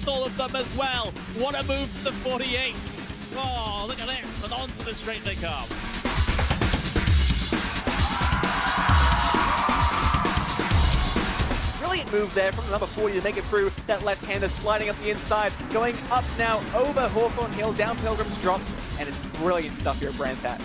All of them as well. What a move from the 48. Oh, look at this. And onto the straight they come. Brilliant move there from the number 40 to make it through. That left-hander sliding up the inside, going up now over Hawthorne Hill, down Pilgrim's Drop, and it's brilliant stuff here at Brands Hatch.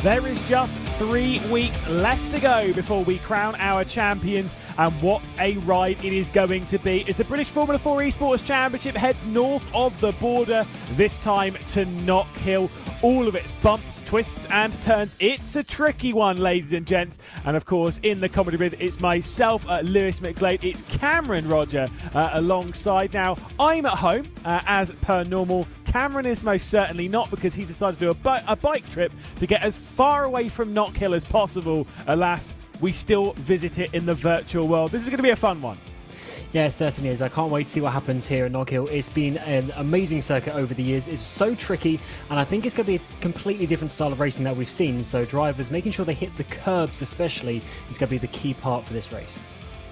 There is just 3 weeks left to go before we crown our champions, and what a ride it is going to be as the British Formula 4 Esports Championship heads north of the border, this time to Knockhill. All of its bumps, twists and turns. It's a tricky one, ladies and gents. And of course, in the commentary booth, it's myself, Lewis McGlade. It's Cameron Roger alongside. Now, I'm at home, as per normal. Cameron is most certainly not, because he's decided to do a bike trip to get as far away from Knockhill as possible. Alas, we still visit it in the virtual world. This is going to be a fun one. Yeah, it certainly is. I can't wait to see what happens here at Knockhill. It's been an amazing circuit over the years. It's so tricky, and I think it's going to be a completely different style of racing that we've seen. So drivers making sure they hit the curbs especially is going to be the key part for this race.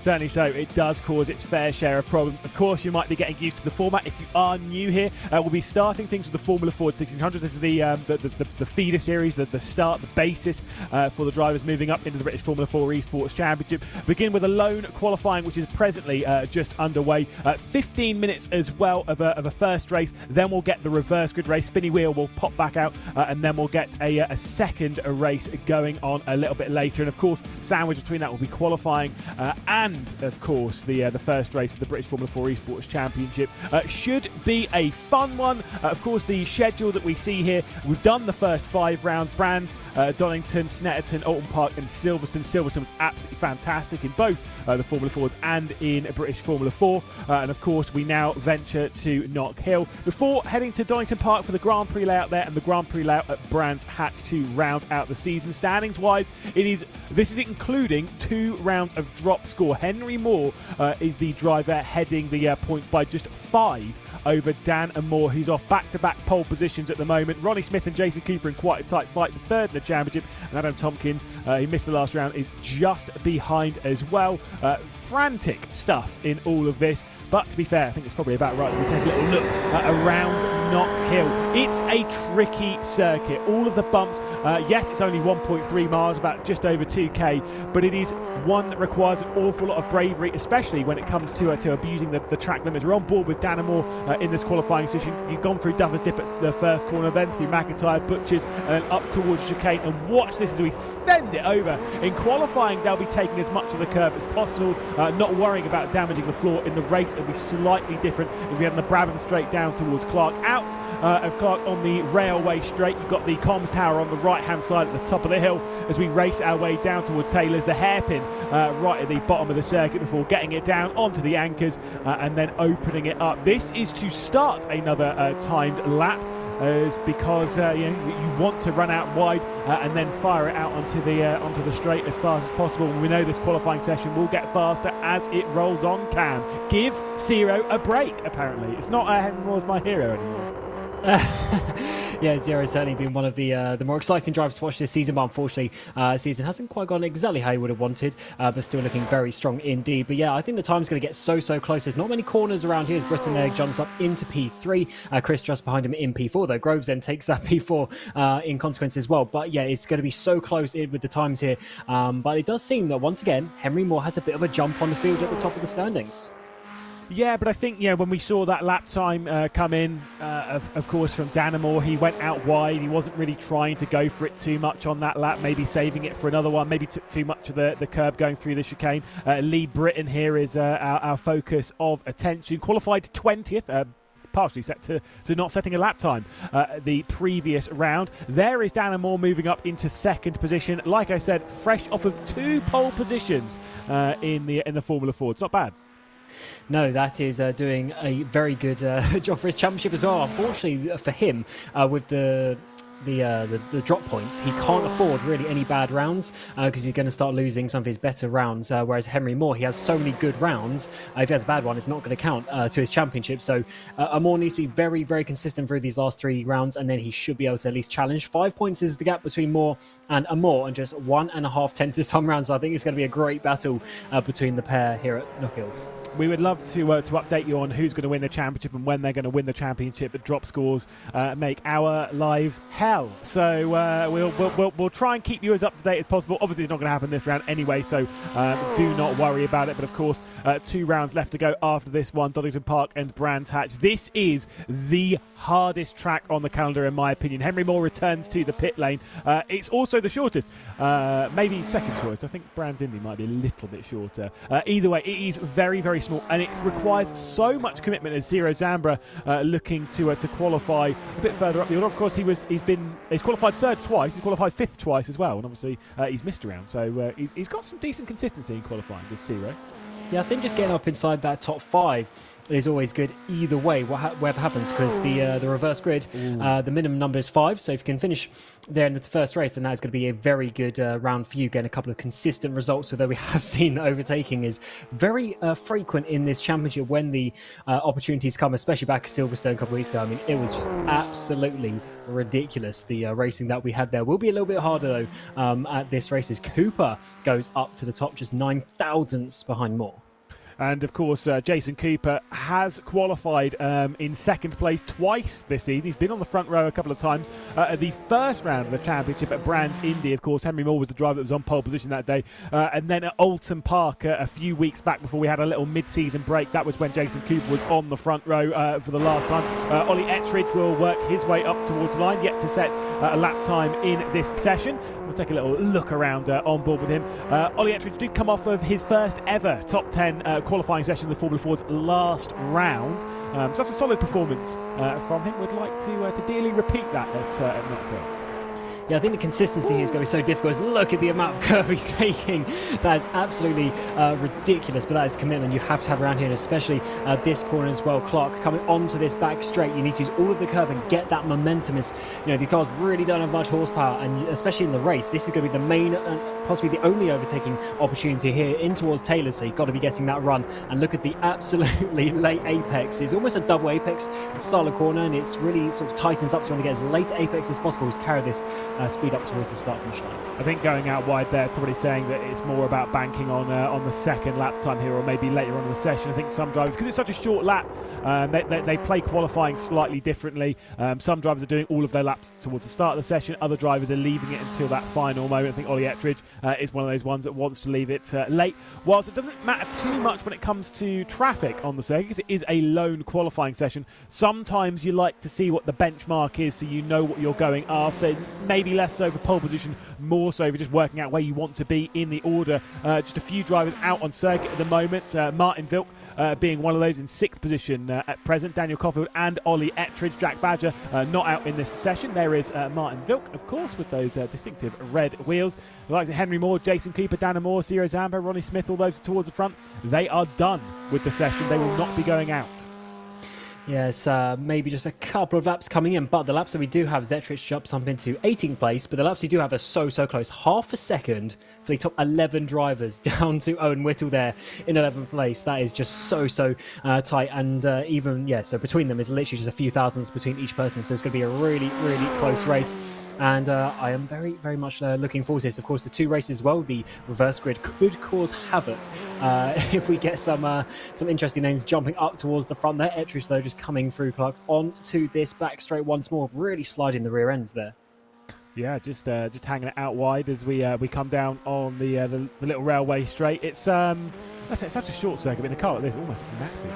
Certainly so. It does cause its fair share of problems. Of course, you might be getting used to the format. If you are new here, we'll be starting things with the Formula Ford 1600s. This is the feeder series, the start, the basis for the drivers moving up into the British Formula 4 Esports Championship. Begin with a lone qualifying, which is presently just underway. 15 minutes as well of a first race. Then we'll get the reverse grid race. Spinny wheel will pop back out, and then we'll get a second race going on a little bit later. And of course, sandwiched between that will be qualifying and of course the first race for the British Formula 4 Esports Championship. Should be a fun one. Of course, the schedule that we see here, we've done the first 5 rounds. Brands, Donington, Snetterton, Alton Park and Silverstone. Silverstone was absolutely fantastic in both the Formula Fords and in British Formula 4. And of course, we now venture to Knockhill before heading to Donington Park for the Grand Prix layout there and the Grand Prix layout at Brands Hatch to round out the season. Standings wise, this is including 2 rounds of drop score. Henry Moore is the driver heading the points by just 5 over Dan and Moore, who's off back-to-back pole positions at the moment. Ronnie Smith and Jason Cooper in quite a tight fight, the third in the championship. And Adam Tompkins, who missed the last round, is just behind as well. Frantic stuff in all of this. But to be fair, I think it's probably about right that we take a little look around Knockhill. It's a tricky circuit. All of the bumps, yes, it's only 1.3 miles, about just over 2k, but it is one that requires an awful lot of bravery, especially when it comes to abusing the track limits. We're on board with Danamore in this qualifying session. You've gone through Duffers Dip at the first corner, then through McIntyre, Butchers, and then up towards Chicane. And watch this as we send it over. In qualifying, they'll be taking as much of the curve as possible, not worrying about damaging the floor. In the race, it'll be slightly different as we head on the Brabham straight down towards Clark. Out of Clark on the railway straight, you've got the comms tower on the right hand side at the top of the hill as we race our way down towards Taylor's. The hairpin right at the bottom of the circuit before getting it down onto the anchors and then opening it up. This is to start another timed lap, because you want to run out wide and then fire it out onto the straight as fast as possible. And we know this qualifying session will get faster as it rolls on. Cam, give Zero a break. Apparently, it's not Henry Moore's my hero anymore. Yeah, Zero's certainly been one of the more exciting drivers to watch this season, but unfortunately, season hasn't quite gone exactly how he would have wanted, but still looking very strong indeed. But yeah, I think the time's going to get so close. There's not many corners around here as Britton jumps up into P3. Chris just behind him in P4, though Groves then takes that P4 in consequence as well. But yeah, it's going to be so close with the times here. But it does seem that once again, Henry Moore has a bit of a jump on the field at the top of the standings. Yeah, but I think, when we saw that lap time come in, of course, from Danamore, he went out wide. He wasn't really trying to go for it too much on that lap, maybe saving it for another one, maybe took too much of the curb going through the chicane. Lee Britton here is our focus of attention. Qualified 20th. partially set to not setting a lap time the previous round. There is Dana Moore moving up into second position. Like I said, fresh off of 2 pole positions in the Formula Ford. It's not bad. No, that is doing a very good job for his championship as well. Unfortunately for him, with the drop points, he can't afford really any bad rounds because he's going to start losing some of his better rounds. Whereas Henry Moore, he has so many good rounds. If he has a bad one, it's not going to count to his championship. So Moore needs to be very, very consistent through these last 3 rounds, and then he should be able to at least challenge. 5 points is the gap between Moore and Moore, and just 1.5 tenths this time round. So I think it's going to be a great battle between the pair here at Knockhill. We would love to update you on who's going to win the championship and when they're going to win the championship. The drop scores make our lives hell. So we'll try and keep you as up to date as possible. Obviously, it's not going to happen this round anyway, so do not worry about it. But of course, 2 rounds left to go after this one, Donington Park and Brands Hatch. This is the hardest track on the calendar, in my opinion. Henry Moore returns to the pit lane. It's also the shortest, maybe second shortest. I think Brands Indy might be a little bit shorter. Either way, it is very, very small, and it requires so much commitment as Zero Zambra looking to qualify a bit further up the order. Of course, he's qualified 3rd twice, he's qualified 5th twice as well, and obviously he's missed around, so he's got some decent consistency in qualifying, this Zero. Yeah, I think just getting up inside that top 5 is always good either way, whatever happens, because the reverse grid, the minimum number is 5, so if you can finish there in the first race, then that's going to be a very good round for you, getting a couple of consistent results. Although we have seen overtaking is very frequent in this championship when the opportunities come, especially back at Silverstone a couple of weeks ago. I mean, it was just absolutely ridiculous, the racing that we had there. Will be a little bit harder though at this race as Cooper goes up to the top, just 9 thousandths behind Moore. And of course, Jason Cooper has qualified in second place twice this season. He's been on the front row a couple of times. At the first round of the championship at Brands Indy, of course, Henry Moore was the driver that was on pole position that day. And then at Oulton Park a few weeks back, before we had a little mid-season break, that was when Jason Cooper was on the front row for the last time. Ollie Ettridge will work his way up towards the line, yet to set a lap time in this session. We'll take a little look around on board with him. Ollie Ettridge did come off of his first ever top 10 qualifying session in the Formula Ford's last round. So that's a solid performance from him. We'd like to dearly repeat that at Knockhill. Yeah, I think the consistency here is going to be so difficult. Look at the amount of curve he's taking. That is absolutely ridiculous, but that is commitment you have to have around here, and especially this corner as well. Clark coming onto this back straight. You need to use all of the curve and get that momentum. As you know, these cars really don't have much horsepower, and especially in the race, this is going to be the main, possibly the only overtaking opportunity here in towards Taylor. So you've got to be getting that run. And look at the absolutely late apex. It's almost a double apex. It's start of corner, and it's really sort of tightens up to want to get as late apex as possible. Just carry this speed up towards the start finish line. I think going out wide there is probably saying that it's more about banking on the second lap time here, or maybe later on in the session. I think some drivers, because it's such a short lap, they play qualifying slightly differently. Some drivers are doing all of their laps towards the start of the session. Other drivers are leaving it until that final moment. I think Ollie Ettridge is one of those ones that wants to leave it late. Whilst it doesn't matter too much when it comes to traffic on the circuit, because it is a lone qualifying session, sometimes you like to see what the benchmark is so you know what you're going after. Maybe less so for pole position, more so for just working out where you want to be in the order. Just a few drivers out on circuit at the moment. Martin Vilk being one of those in 6th position at present. Daniel Caulfield and Ollie Ettridge. Jack Badger not out in this session. There is Martin Vilk, of course, with those distinctive red wheels. The likes of Henry Moore, Jason Cooper, Dana Moore, Zero Zamba, Ronnie Smith, all those towards the front. They are done with the session. They will not be going out. Yes, maybe just a couple of laps coming in, but the laps that we do have, Zetrich jumps up into 18th place, but the laps we do have are so close. Half a second for the top 11 drivers, down to Owen Whittle there in 11th place. That is just so tight, and so between them is literally just a few thousandths between each person, so it's going to be a really close race. And I am very much looking forward to this. Of course, the 2 races as well, the reverse grid could cause havoc if we get some interesting names jumping up towards the front there. Ettridge, though, just coming through Clark's onto this back straight once more, really sliding the rear end there. Yeah, just hanging it out wide as we come down on the little railway straight. It's such a short circuit, but in a car like this, almost massive.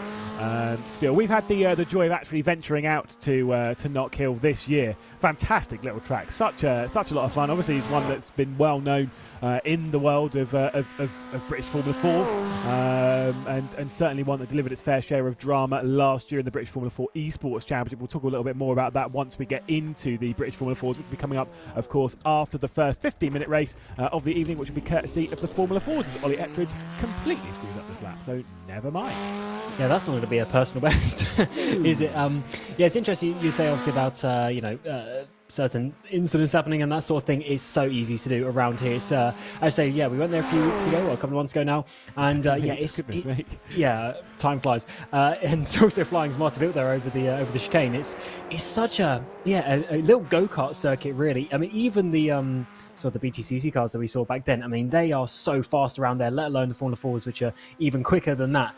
Still, we've had the joy of actually venturing out to Knockhill this year. Fantastic little track, such a lot of fun. Obviously, it's one that's been well known in the world of British Formula 4, and certainly one that delivered its fair share of drama last year in the British Formula 4 Esports Championship. We'll talk a little bit more about that once we get into the British Formula 4s, which will be coming up, of course, after the first 15-minute race of the evening, which will be courtesy of the Formula 4s, as Ollie Ettridge completely screwed up this lap, so never mind. Yeah, that's not going to be a personal best, is it? Yeah, it's interesting you say obviously about certain incidents happening and that sort of thing is so easy to do around here. It's, I say, yeah, we went there a few weeks ago, or a couple of months ago now, and yeah, time flies. And it's also flying Martinville there over the chicane. It's such a little go-kart circuit, really. I mean, even the sort of the BTCC cars that we saw back then, I mean, they are so fast around there, let alone the Formula 4s, which are even quicker than that.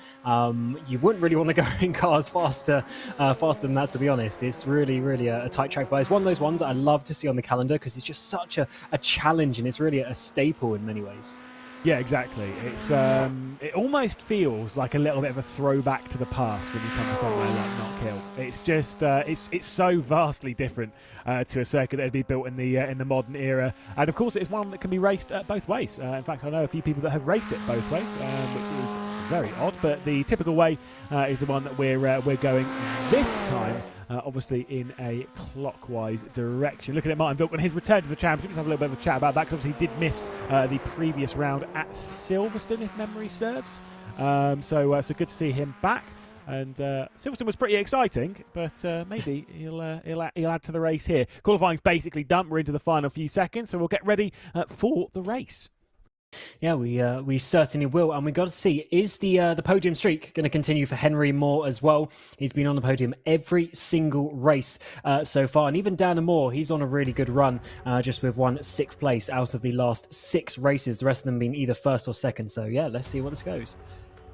You wouldn't really want to go in cars faster than that, to be honest. It's really, really a tight track, but it's one of those ones that I love to see on the calendar because it's just such a challenge, and it's really a staple in many ways. Yeah, exactly. It's it almost feels like a little bit of a throwback to the past when you come to somewhere like Knockhill. It's just it's so vastly different to a circuit that had been built in the modern era, and of course it's one that can be raced both ways. In fact, I know a few people that have raced it both ways, which is very odd. But the typical way is the one that we're going this time. Obviously in a clockwise direction. Looking at Martin Vilk and his return to the championship. Let's have a little bit of a chat about that, because obviously he did miss the previous round at Silverstone, if memory serves. So good to see him back. And Silverstone was pretty exciting, but maybe he'll add to the race here. Qualifying's basically done. We're into the final few seconds, so we'll get ready for the race. Yeah, we certainly will, and we got to see, is the podium streak going to continue for Henry Moore as well? He's been on the podium every single race so far, and even Dan Moore, he's on a really good run, just with 6th place out of the last 6 races. The rest of them being either first or second. So yeah, let's see where this goes.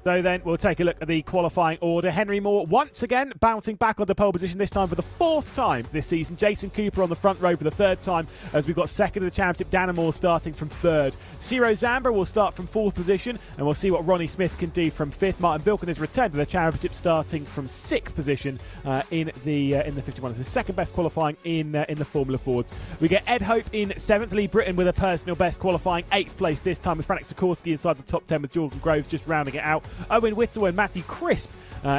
So then we'll take a look at the qualifying order. Henry Moore once again bouncing back on the pole position, this time for the 4th time this season. Jason Cooper on the front row for the 3rd time, as we've got 2nd of the championship. Dan Moore starting from 3rd. Ciro Zambra will start from 4th position, and we'll see what Ronnie Smith can do from 5th. Martin Vilken has returned to the championship, starting from 6th position in the 51. It's the 2nd best qualifying in the Formula Fords. We get Ed Hope in 7th. Lee Britton with a personal best, qualifying 8th place this time, with Franek Sikorsky inside the top 10, with Jordan Groves just rounding it out. Owen Whittle and Matthew Crisp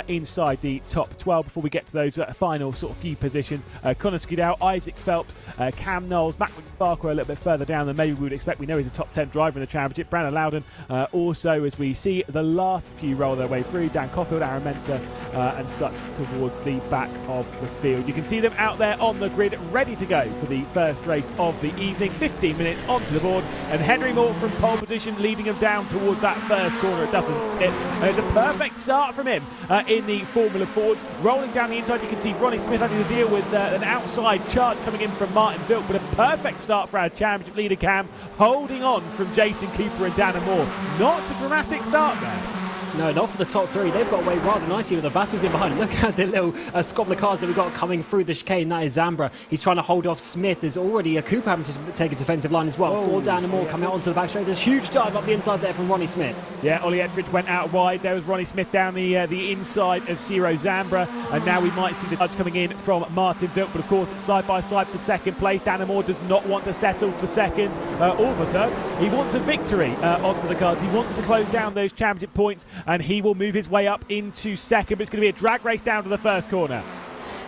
inside the top 12 before we get to those final sort of few positions. Connor Skidell, Isaac Phelps, Cam Knowles, Matt McBarker a little bit further down than maybe we would expect. We know he's a top 10 driver in the championship. Brandon Loudon also, as we see the last few roll their way through. Dan Caulfield, Aaron Mentor and such towards the back of the field. You can see them out there on the grid, ready to go for the first race of the evening. 15 minutes onto the board, and Henry Moore from pole position leading them down towards that first corner at Duffers Pit. There's a perfect start from him in the Formula Ford. Rolling down the inside, you can see Ronnie Smith having to deal with an outside charge coming in from Martin Vilk, but a perfect start for our championship leader Cam, holding on from Jason Cooper and Dana Moore. Not a dramatic start there. No, not for the top 3. They've got away rather nicely with the battles in behind. Look at the little squad of cars that we've got coming through the chicane. That is Zambra. He's trying to hold off Smith. There's already a Cooper having to take a defensive line as well. For Dan Moore coming out onto the back straight. There's a huge dive up the inside there from Ronnie Smith. Yeah, Ollie Ettridge went out wide. There was Ronnie Smith down the inside of Ciro Zambra. And now we might see the nudge coming in from Martin Vilk. But of course, it's side by side for 2nd place. Dan Moore does not want to settle for 2nd or for 3rd. He wants a victory onto the cards. He wants to close down those championship points, and he will move his way up into 2nd. But it's going to be a drag race down to the first corner.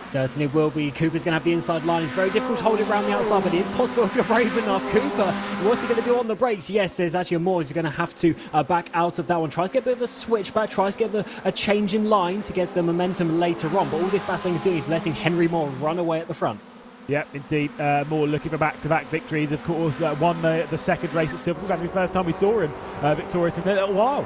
Certainly will be. Cooper's going to have the inside line. It's very difficult to hold it around the outside, but it is possible if you're brave enough. Cooper, what's he going to do on the brakes? Yes, there's actually a more. He's going to have to back out of that one. Tries to get a bit of a switch back. Tries to get a change in line to get the momentum later on. But all this battling is doing is letting Henry Moore run away at the front. Yep, indeed. Moore looking for back-to-back victories. Of course, won the 2nd race at Silverstone. It's actually the first time we saw him victorious in a little while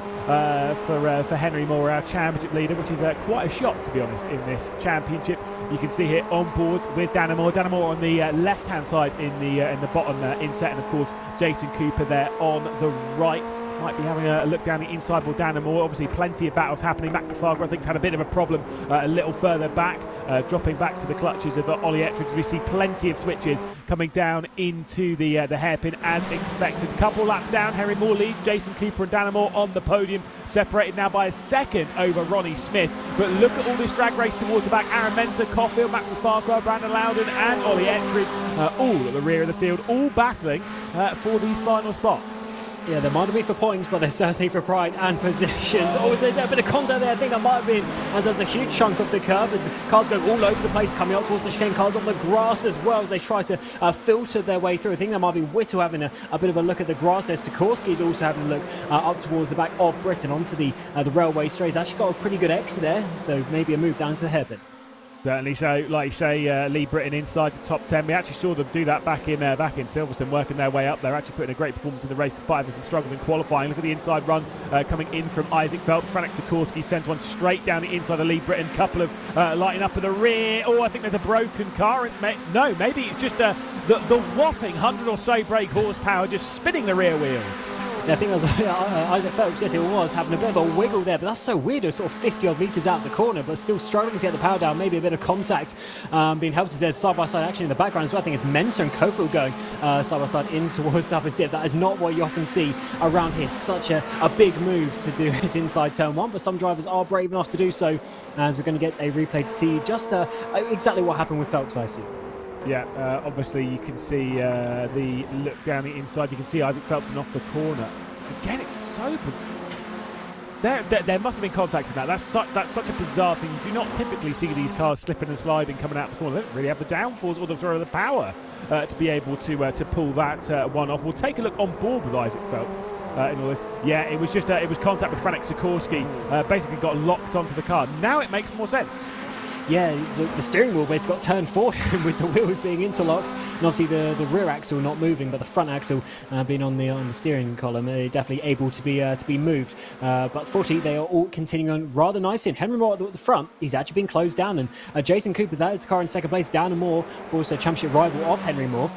for Henry Moore, our championship leader, which is quite a shock, to be honest, in this championship. You can see here on board with Dana Moore. Dana Moore on the left-hand side in the bottom inset, and of course Jason Cooper there on the right. might be having a look down the inside ball. Dan and Moore, obviously plenty of battles happening. McFargo, I think, has had a bit of a problem a little further back, dropping back to the clutches of Ollie Ettridge. We see plenty of switches coming down into the hairpin as expected. Couple laps down, Henry Moore leads. Jason Cooper and Dan Moore on the podium, separated now by a second over Ronnie Smith. But look at all this drag race towards the back. Aaron Mensah, Knockhill, McFargo, Brandon Loudon and Ollie Ettridge, all at the rear of the field, all battling for these final spots. Yeah, they might have been for points, but they're certainly for pride and positions. Oh, there's a bit of contact there. I think that might have been, as there's a huge chunk of the curve, as cars going all over the place, coming up towards the chicane, cars on the grass as well as they try to filter their way through. I think that might be Whittle having a bit of a look at the grass there. Sikorsky's also having a look up towards the back of Britain onto the railway straight. He's actually got a pretty good exit there, so maybe a move down to the hairpin. Certainly. So, like you say, Lee Britton inside the top 10. We actually saw them do that back in Silverstone, working their way up. They're actually putting a great performance in the race despite having some struggles in qualifying. Look at the inside run coming in from Isaac Phelps. Franek Sikorsky sends one straight down the inside of Lee Britton. Couple of lighting up at the rear. Oh, I think there's a broken car. No, maybe it's just the whopping 100 or so brake horsepower just spinning the rear wheels. Yeah, I think that was Isaac Phelps, yes it was, having a bit of a wiggle there, but that's so weird. It was sort of 50 odd metres out the corner, but still struggling to get the power down. Maybe a bit of contact being helped as there's side-by-side action in the background as well. I think it's Mensah and Knockhill going side-by-side in towards Duffy. That is not what you often see around here. Such a big move to do it inside turn one, but some drivers are brave enough to do so, as we're going to get a replay to see just exactly what happened with Phelps, I assume. Yeah, obviously you can see the look down the inside. You can see Isaac Phelps off the corner. Again, it's so bizarre. There must have been contact in that. That's such a bizarre thing. You do not typically see these cars slipping and sliding coming out the corner. They don't really have the downforce or the power to be able to pull that one off. We'll take a look on board with Isaac Phelps. In all this, yeah, it was just it was contact with Franek Sikorsky. Basically got locked onto the car. Now it makes more sense. Yeah, the steering wheel basically got turned for him with the wheels being interlocked, and obviously the rear axle not moving, but the front axle being on the steering column, definitely able to be moved. But fortunately, they are all continuing on rather nicely. And Henry Moore at the front, he's actually been closed down, and Jason Cooper, that is the car in second place. Dan and Moore, also a championship rival of Henry Moore,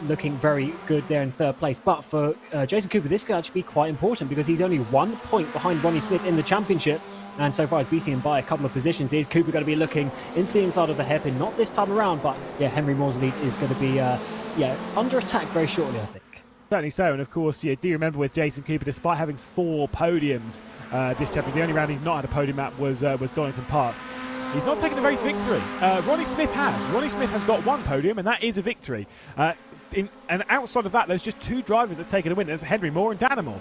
looking very good there in third place. But for Jason Cooper, this could actually be quite important because he's only 1 point behind Ronnie Smith in the championship, and so far he's beating him by a couple of positions. Is Cooper going to be looking into the inside of the hairpin? Not this time around, but yeah, Henry Moore's lead is going to be under attack very shortly, I think. Certainly so, and of course, do you remember with Jason Cooper, despite having 4 podiums this chapter, the only round he's not had a podium at was Donington Park. He's not taken a race victory. Ronnie Smith has. Ronnie Smith has got 1 podium, and that is a victory. And outside of that, there's just 2 drivers that have taken a win. There's Henry Moore and Dan Moore,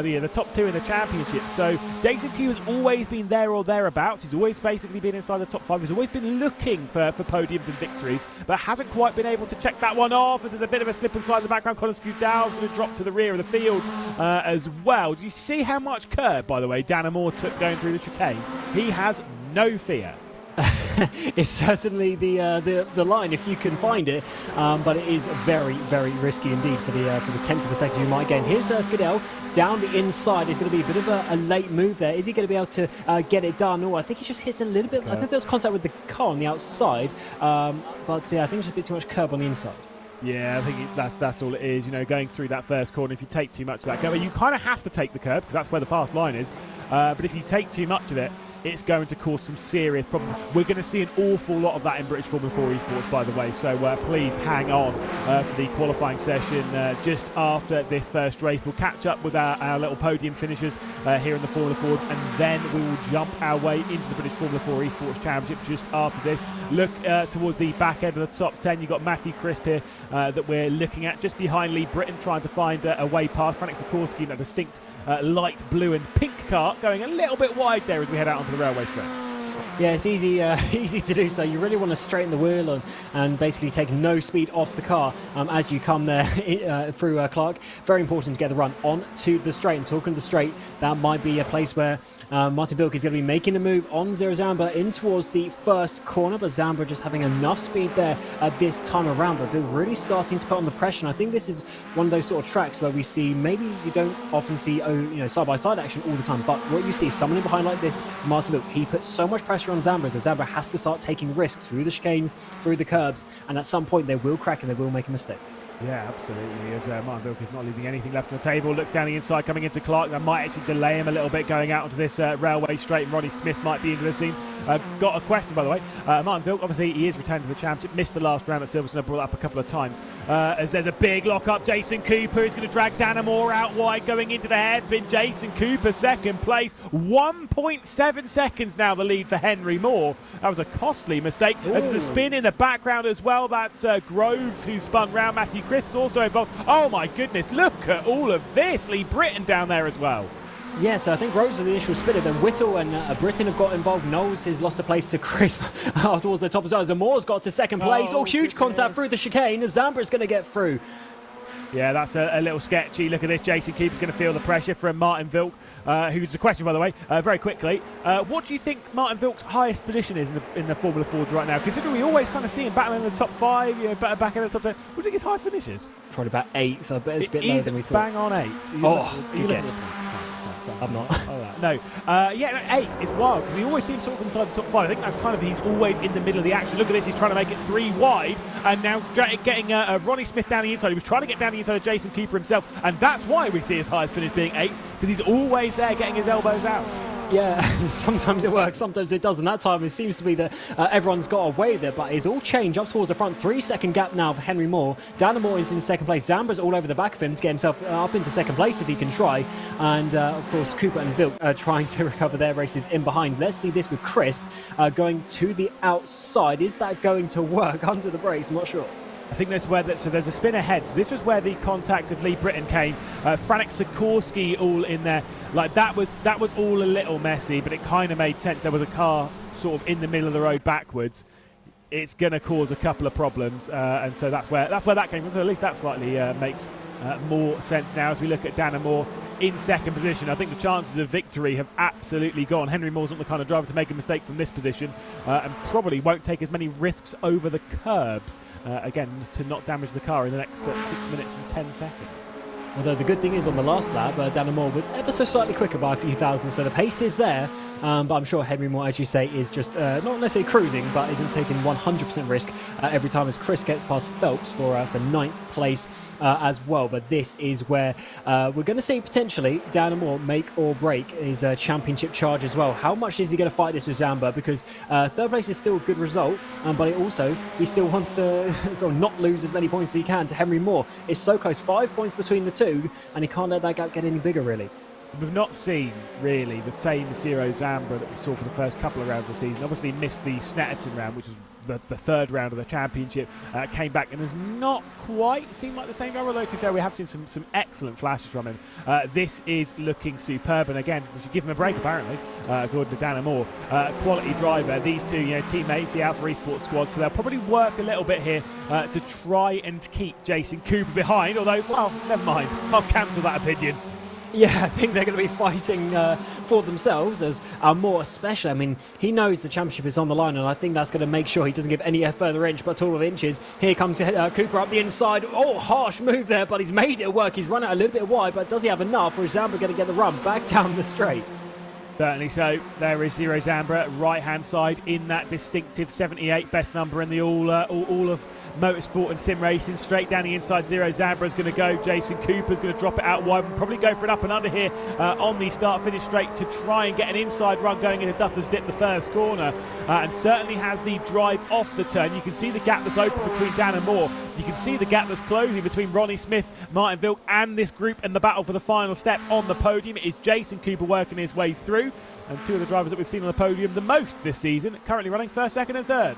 the top 2 in the championship. So Jason Cooper's always been there or thereabouts. He's always basically been inside the top 5. He's always been looking for podiums and victories, but hasn't quite been able to check that one off, as there's a bit of a slip and slide in the background. Colin Scoudale's going to drop to the rear of the field as well. Do you see how much curb, by the way, Dan Moore took going through the chicane? He has no fear. It's certainly the line if you can find it, but it is very, very risky indeed for the 10th of a second you might gain. Here's Scoudale down the inside. It's going to be a bit of a late move there. Is he going to be able to get it done? Oh, I think he just hits a little bit. I think there was contact with the car on the outside, but yeah, I think it's a bit too much curb on the inside. Yeah, I think that's all it is. Going through that first corner, if you take too much of that curb, you kind of have to take the curb because that's where the fast line is. But if you take too much of it, it's going to cause some serious problems. We're going to see an awful lot of that in British Formula 4 Esports, by the way, so please hang on for the qualifying session just after this first race. We'll catch up with our little podium finishers here in the Formula Fords, and then we will jump our way into the British Formula 4 Esports Championship just after this. Look towards the back end of the top 10. You've got Matthew Crisp here that we're looking at, just behind Lee Britton, trying to find a way past. Franek Sikorsky in a distinct light blue and pink car, going a little bit wide there as we head out onto the railway strip. Yeah, it's easy to do so. You really want to straighten the wheel and basically take no speed off the car as you come there through Clark. Very important to get the run onto the straight. And talking to the straight, that might be a place where Martin Wilke is going to be making a move on Zero Zambra in towards the first corner, but Zambra just having enough speed there this time around. But they're really starting to put on the pressure. And I think this is one of those sort of tracks where we see, maybe you don't often see side-by-side action all the time, but what you see is someone in behind like this, Martin Wilke, he puts so much pressure on Zambra. The Zambra has to start taking risks through the chicanes, through the curbs, and at some point they will crack and they will make a mistake. Yeah, absolutely. As Martin Vilk is not leaving anything left on the table, looks down the inside, coming into Clark. That might actually delay him a little bit going out onto this railway straight. And Ronnie Smith might be into the scene. Got a question, by the way. Martin Vilk, obviously, he is returned to the championship. Missed the last round at Silverstone. I brought that up a couple of times. As there's a big lock-up, Jason Cooper is going to drag Danamore out wide going into the hairpin. Jason Cooper, second place. 1.7 seconds now the lead for Henry Moore. That was a costly mistake. There's a spin in the background as well. That's Groves who spun round. Matthew Crisp's also involved. Oh my goodness, look at all of this. Lee Britton down there as well. Yeah, so I think Rose was the initial spinner, then Whittle and Britton have got involved. Knowles has lost a place to Crisp towards the top as well. Zamore's got to second place. Oh, huge contact through the chicane. Zambra's going to get through. Yeah, that's a little sketchy. Look at this. Jason Cooper's going to feel the pressure from Martin Vilk, who's the question, by the way, very quickly. What do you think Martin Vilk's highest position is in the Formula Fords right now? Considering we always kind of see him battling in the top 5, back in the top 10. What do you think his highest finish is? Probably about 8th, but it's a bit lower than we thought. Bang on 8th. Good guess. I'm not. No. 8 is wild because we always see him sort of inside the top 5. I think that's kind of, he's always in the middle of the action. Look at this, he's trying to make it 3 wide and now getting Ronnie Smith down the inside. He was trying to get down the inside of Jason Cooper himself, and that's why we see his highest finish being 8, because he's always there getting his elbows out. Yeah, and sometimes it works, sometimes it doesn't. That time it seems to be that everyone's got away there, but it's all changed up towards the front. 3-second gap now for Henry Moore. Danamore is in second place. Zambra's all over the back of him to get himself up into second place if he can try. And of course, Cooper and Vilk are trying to recover their races in behind. Let's see this with Crisp going to the outside. Is that going to work under the brakes? I'm not sure. I think that's where so there's a spin ahead. So this was where the contact of Lee Britton came. Franek Sikorsky all in there. Like that was all a little messy, but it kind of made sense. There was a car sort of in the middle of the road backwards. It's going to cause a couple of problems, and so that's where that came from. So at least that slightly makes more sense now as we look at Danamore in second position. I think the chances of victory have absolutely gone. Henry Moore's not the kind of driver to make a mistake from this position, and probably won't take as many risks over the curbs, again, to not damage the car in the next 6 minutes and 10 seconds. Although the good thing is on the last lap, Danamore was ever so slightly quicker by a few thousand, so the pace is there. But I'm sure Henry Moore, as you say, is just not necessarily cruising, but isn't taking 100% risk every time as Chris gets past Phelps for 9th place as well. But this is where we're going to see potentially Danamore make or break his championship charge as well. How much is he going to fight this with Zamba? Because 3rd place is still a good result, but he still wants to sort of not lose as many points as he can to Henry Moore. It's so close, 5 points between the two, and he can't let that gap get any bigger, really. We've not seen, really, the same Ciro Zambra that we saw for the first couple of rounds of the season. Obviously missed the Snetterton round, which was the 3rd round of the championship. Came back and has not quite seemed like the same driver, although to be fair, we have seen some excellent flashes from him. This is looking superb, and again, we should give him a break, apparently, according to Danamore. Quality driver. These two, teammates, the Alpha Esports squad, so they'll probably work a little bit here to try and keep Jason Cooper behind, although, well, never mind. I'll cancel that opinion. Yeah, I think they're going to be fighting for themselves, as Moore especially. I mean, he knows the championship is on the line, and I think that's going to make sure he doesn't give any further inch, but all of inches. Here comes Cooper up the inside. Oh, harsh move there, but he's made it work. He's run it a little bit wide, but does he have enough, or is Zambra going to get the run back down the straight? Certainly so. There is Zero Zambra, right-hand side in that distinctive 78, best number in the all of motorsport and sim racing. Straight down the inside, Zero Zambra is going to go. Jason Cooper's going to drop it out wide and probably go for an up and under here on the start-finish straight to try and get an inside run going into Duffers Dip, the first corner, and certainly has the drive off the turn. You can see the gap that's open between Dan and Moore. You can see the gap that's closing between Ronnie Smith, Martin Vilk and this group in the battle for the final step on the podium. It is Jason Cooper working his way through, and two of the drivers that we've seen on the podium the most this season, currently running 1st, 2nd and 3rd.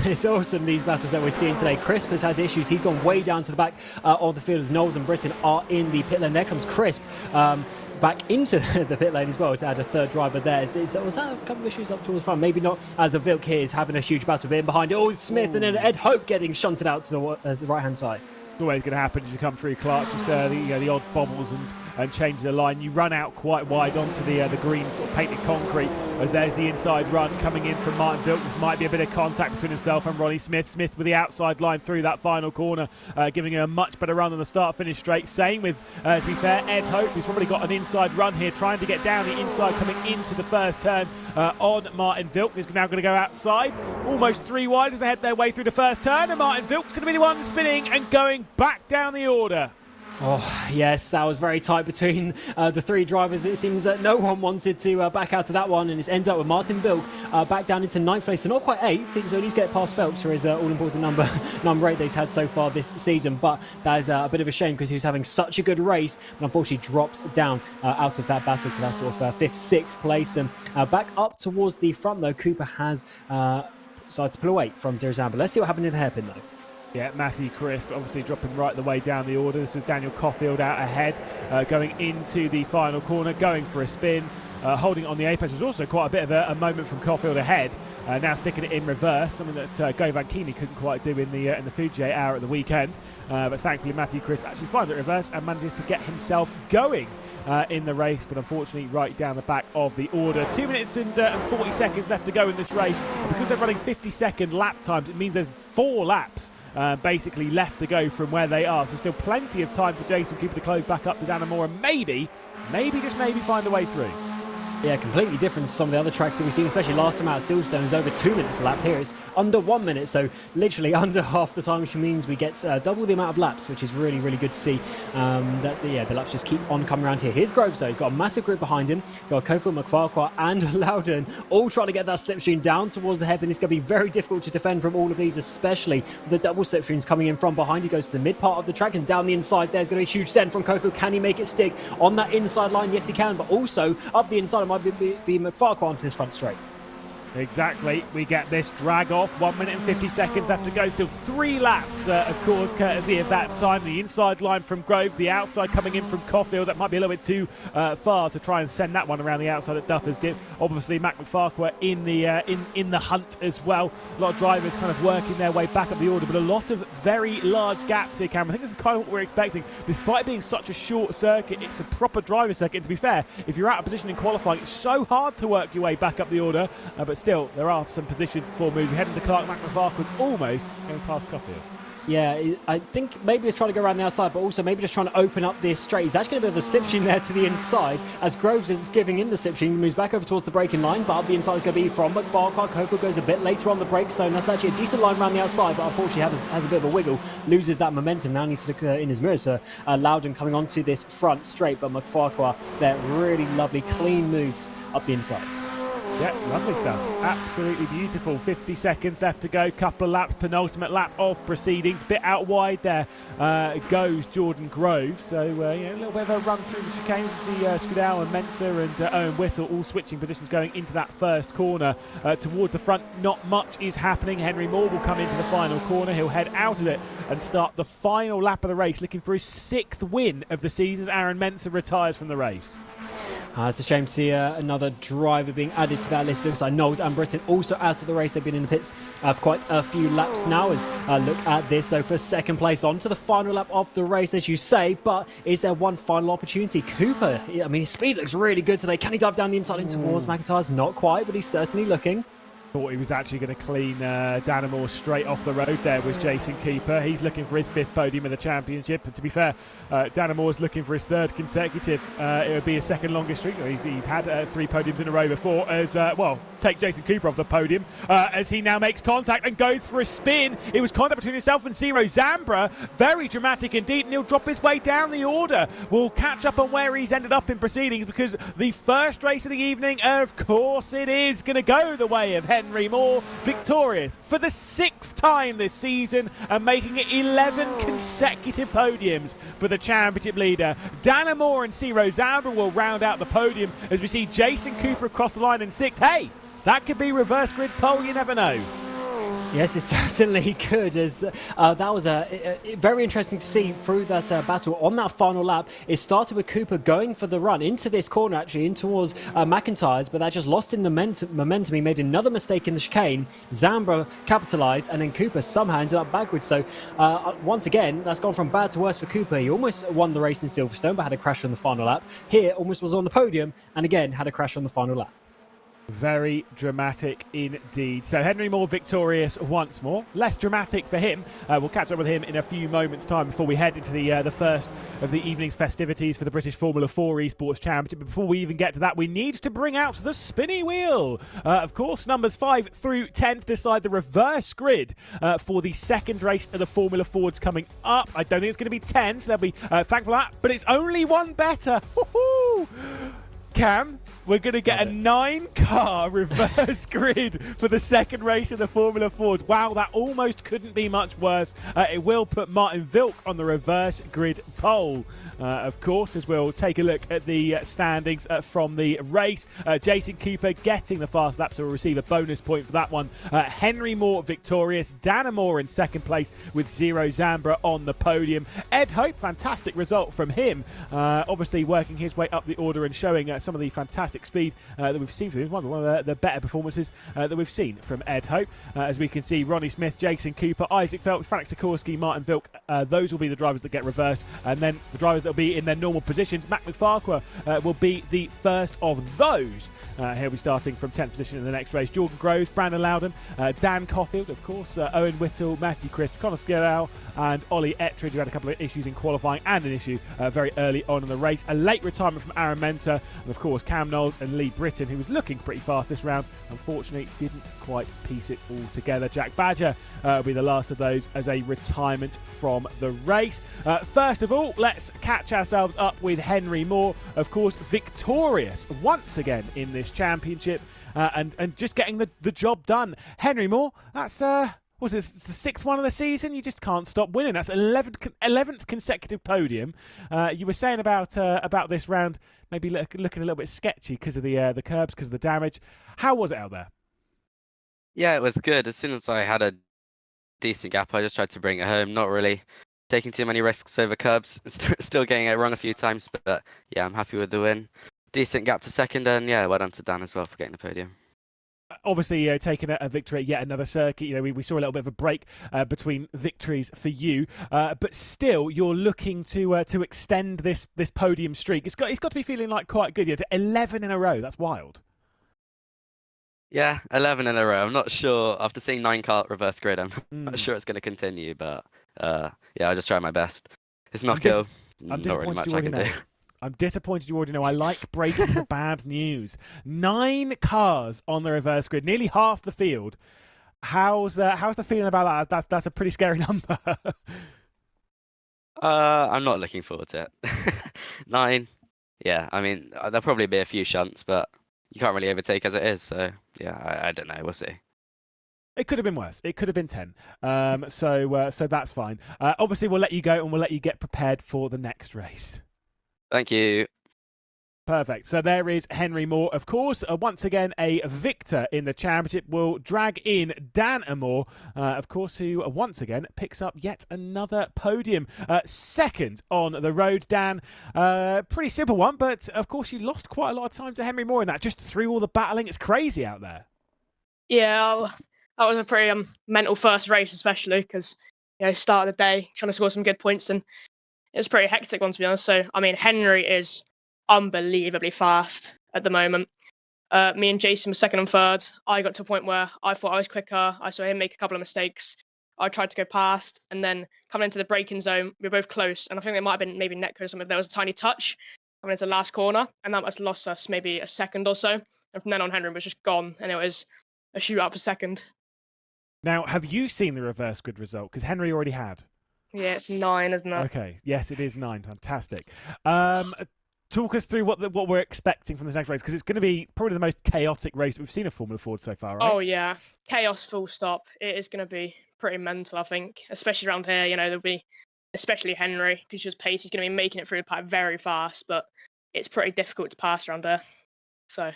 It's awesome, these battles that we're seeing today. Crisp has had issues. He's gone way down to the back of the field as Knowles and Britton are in the pit lane. There comes Crisp back into the pit lane as well to add a 3rd driver there. Was that a couple of issues up towards the front? Maybe not, as a Vilk here is having a huge battle in behind it. Oh, Smith and then Ed Hope getting shunted out to the right-hand side. It's always going to happen as you come through, Clark. Just the odd bobbles and change the line. You run out quite wide onto the green sort of painted concrete. as there's the inside run coming in from Martin Vilk. This might be a bit of contact between himself and Ronnie Smith. Smith with the outside line through that final corner, giving him a much better run than the start-finish straight. Same with, to be fair, Ed Hope, who's probably got an inside run here, trying to get down the inside coming into the first turn on Martin Vilk. He's now going to go outside, almost 3 wide as they head their way through the first turn, and Martin Vilk's going to be the one spinning and going back down the order. Oh, yes, that was very tight between the 3 drivers. It seems that no one wanted to back out to that one, and it's ended up with Martin Vilk back down into 9th place. So not quite 8th, so at least get past Phelps for his all-important number 8 that he's had so far this season. But that is a bit of a shame because he was having such a good race, but unfortunately drops down out of that battle for that sort of 5th, 6th place. And back up towards the front, though, Cooper has decided to pull away from Zero Zamba. Let's see what happened in the hairpin, though. Yeah, Matthew Crisp obviously dropping right the way down the order. This was Daniel Caulfield out ahead, going into the final corner, going for a spin, holding on the apex. There was also quite a bit of a moment from Caulfield ahead, now sticking it in reverse, something that Govan Keeney couldn't quite do in the Fujier hour at the weekend. But thankfully Matthew Crisp actually finds it reverse and manages to get himself going in the race, but unfortunately right down the back of the order. 2 minutes and 40 seconds left to go in this race, and because they're running 50-second lap times, it means there's 4 laps basically left to go from where they are, so still plenty of time for Jason Cooper to close back up to Danamore and maybe just maybe find a way through. Yeah, completely different to some of the other tracks that we've seen, especially last time out at Silverstone. It's over 2 minutes a lap. Here it's under 1 minute, so literally under half the time, which means we get double the amount of laps, which is really, really good to see. The laps just keep on coming around here. Here's Groves, though. He's got a massive group behind him. He's got Cofield, McFarquhar and Loudon all trying to get that slipstream down towards the hairpin. It's going to be very difficult to defend from all of these, especially with the double slipstreams coming in from behind. He goes to the mid part of the track and down the inside. There's going to be a huge send from Cofield. Can he make it stick on that inside line? Yes, he can, but also up the inside, it might be McFarquhar onto his front straight. Exactly. We get this drag off. 1 minute and 50 seconds left to go. Still 3 laps, of course, courtesy of that time. The inside line from Groves, the outside coming in from Caulfield. That might be a little bit too far to try and send that one around the outside that Duffers did. Obviously, Mac McFarquhar in the hunt as well. A lot of drivers kind of working their way back up the order, but a lot of very large gaps here, Cameron. I think this is kind of what we're expecting. Despite being such a short circuit, it's a proper driver circuit. And to be fair, if you're out of position in qualifying, it's so hard to work your way back up the order, but still, there are some positions for moves. We head into Clark. Mac McFarquhar was almost going past Caulfield. Yeah, I think maybe he's trying to go around the outside, but also maybe just trying to open up this straight. He's actually going to have a slipstream there to the inside as Groves is giving in the slipstream. He moves back over towards the braking line, but up the inside is going to be from McFarquhar. Cofield goes a bit later on the brake zone. That's actually a decent line around the outside, but unfortunately has a bit of a wiggle, loses that momentum. Now needs to look in his mirror. So Loudon coming onto this front straight, but McFarquhar, that really lovely, clean move up the inside. Yeah, lovely stuff. Absolutely beautiful. 50 seconds left to go. Couple of laps, penultimate lap of proceedings. Bit out wide there goes Jordan Groves. So, yeah, a little bit of a run through the chicane. You see Skudal and Mensah and Owen Whittle all switching positions going into that first corner. Toward the front, not much is happening. Henry Moore will come into the final corner. He'll head out of it and start the final lap of the race, looking for his 6th win of the season as Aaron Mensah retires from the race. It's a shame to see another driver being added to that list. Looks like Knowles and Britton also out of the race. They've been in the pits for quite a few laps now. As look at this, so for second place on to the final lap of the race, as you say. But is there one final opportunity? Cooper, I mean, his speed looks really good today. Can he dive down the inside in towards McIntyre's? Not quite, but he's certainly looking. Thought he was actually going to clean Danamore straight off the road there was Jason Cooper. He's looking for his 5th podium in the championship. And to be fair, Danamore's looking for his 3rd consecutive. It would be his 2nd longest streak. He's had 3 podiums in a row before. As well, take Jason Cooper off the podium as he now makes contact and goes for a spin. It was contact between himself and Zero Zambra. Very dramatic indeed, and he'll drop his way down the order. We'll catch up on where he's ended up in proceedings, because the first race of the evening, of course it is going to go the way of Henry Moore, victorious for the 6th time this season and making it 11 consecutive podiums for the championship leader. Danamore and Zero Zambra will round out the podium as we see Jason Cooper across the line in 6th. Hey, that could be reverse grid pole, you never know. Yes, it certainly could. As that was very interesting to see through that battle on that final lap. It started with Cooper going for the run into this corner, actually, in towards McIntyre's, but that just lost in the momentum. He made another mistake in the chicane. Zambra capitalised, and then Cooper somehow ended up backwards. So once again, that's gone from bad to worse for Cooper. He almost won the race in Silverstone, but had a crash on the final lap. Here, almost was on the podium, and again, had a crash on the final lap. Very dramatic indeed. So Henry Moore victorious once more. Less dramatic for him. We'll catch up with him in a few moments' time before we head into the first of the evening's festivities for the British Formula 4 Esports Championship. But before we even get to that, we need to bring out the spinny wheel. Of course, numbers 5 through 10 to decide the reverse grid for the second race of the Formula Fords coming up. I don't think it's going to be 10, so they'll be thankful for that. But it's only one better. Woohoo! Cam, we're going to get a 9-car reverse grid for the second race of the Formula Fords. Wow, that almost couldn't be much worse. It will put Martin Vilk on the reverse grid pole. Of course, as we'll take a look at the standings from the race. Jason Cooper getting the fast lap, so we'll receive a bonus point for that one. Henry Moore victorious. Dana Moore in second place with Zero Zambra on the podium. Ed Hope, fantastic result from him. Obviously working his way up the order and showing some of the fantastic speed that we've seen from him. One of the better performances that we've seen from Ed Hope. As we can see, Ronnie Smith, Jason Cooper, Isaac Phelps, Frank Sikorsky, Martin Vilk, those will be the drivers that get reversed. And then the drivers that will be in their normal positions. Mac McFarquhar will be the first of those. He'll be starting from 10th position in the next race. Jordan Groves, Brandon Loudon, Dan Caulfield, of course, Owen Whittle, Matthew Crisp, Connor Skirrell, and Ollie Ettridge, who had a couple of issues in qualifying and an issue very early on in the race. A late retirement from Aaron Mentor, and of course Cam Knowles and Lee Britton, who was looking pretty fast this round, unfortunately didn't quite piece it all together. Jack Badger will be the last of those as a retirement from the race. First of all, let's catch ourselves up with Henry Moore, of course victorious once again in this championship, and just getting the job done. Henry Moore, that's was it the 6th one of the season? You just can't stop winning. That's 11th consecutive podium. You were saying about this round maybe looking a little bit sketchy because of the curbs, because of the damage. How was it out there? Yeah, it was good. As soon as I had a decent gap, I just tried to bring it home. Not really taking too many risks over curbs. Still getting it wrong a few times, but yeah, I'm happy with the win. Decent gap to second, and yeah, well done to Dan as well for getting the podium. Obviously, taking a victory at yet another circuit. We saw a little bit of a break between victories for you, but still, you're looking to extend this podium streak. It's got to be feeling like quite good. To 11 in a row. That's wild. Yeah, 11 in a row. I'm not sure. After seeing 9-car reverse grid, I'm not sure it's going to continue, but yeah, I'll just try my best. It's Knockhill. I'm not really much I can do. I'm disappointed you already know. I like breaking the bad news. 9 cars on the reverse grid, nearly half the field. How's the feeling about that? That's a pretty scary number. I'm not looking forward to it. 9. Yeah, I mean, there'll probably be a few shunts, but you can't really overtake as it is. So yeah, I don't know. We'll see. It could have been worse. It could have been 10. So that's fine. Obviously, we'll let you go and we'll let you get prepared for the next race. Thank you. Perfect. So there is Henry Moore, of course, once again a victor in the championship. Will drag in Dan Moore, of course, who once again picks up yet another podium. Second on the road, Dan. Pretty simple one, but of course you lost quite a lot of time to Henry Moore in that, just through all the battling. It's crazy out there. Yeah, that was a pretty mental first race, especially because start of the day trying to score some good points, and it was a pretty hectic one, to be honest. So I mean, Henry is unbelievably fast at the moment. Me and Jason were second and third. I got to a point where I thought I was quicker. I saw him make a couple of mistakes. I tried to go past, and then coming into the braking zone, we were both close. And I think there might have been maybe netcode or something. There was a tiny touch coming into the last corner, and that must have lost us maybe a second or so. And from then on, Henry was just gone, and it was a shootout for second. Now, have you seen the reverse grid result? Because Henry already had. Yeah, it's 9, isn't it? Okay. Yes, it is 9. Fantastic. Talk us through what we're expecting from this next race, because it's going to be probably the most chaotic race that we've seen of Formula Ford so far, right? Oh, yeah. Chaos full stop. It is going to be pretty mental, I think, especially around here. There'll be, especially Henry, because his pace, he's going to be making it through the pack very fast, but it's pretty difficult to pass around here. So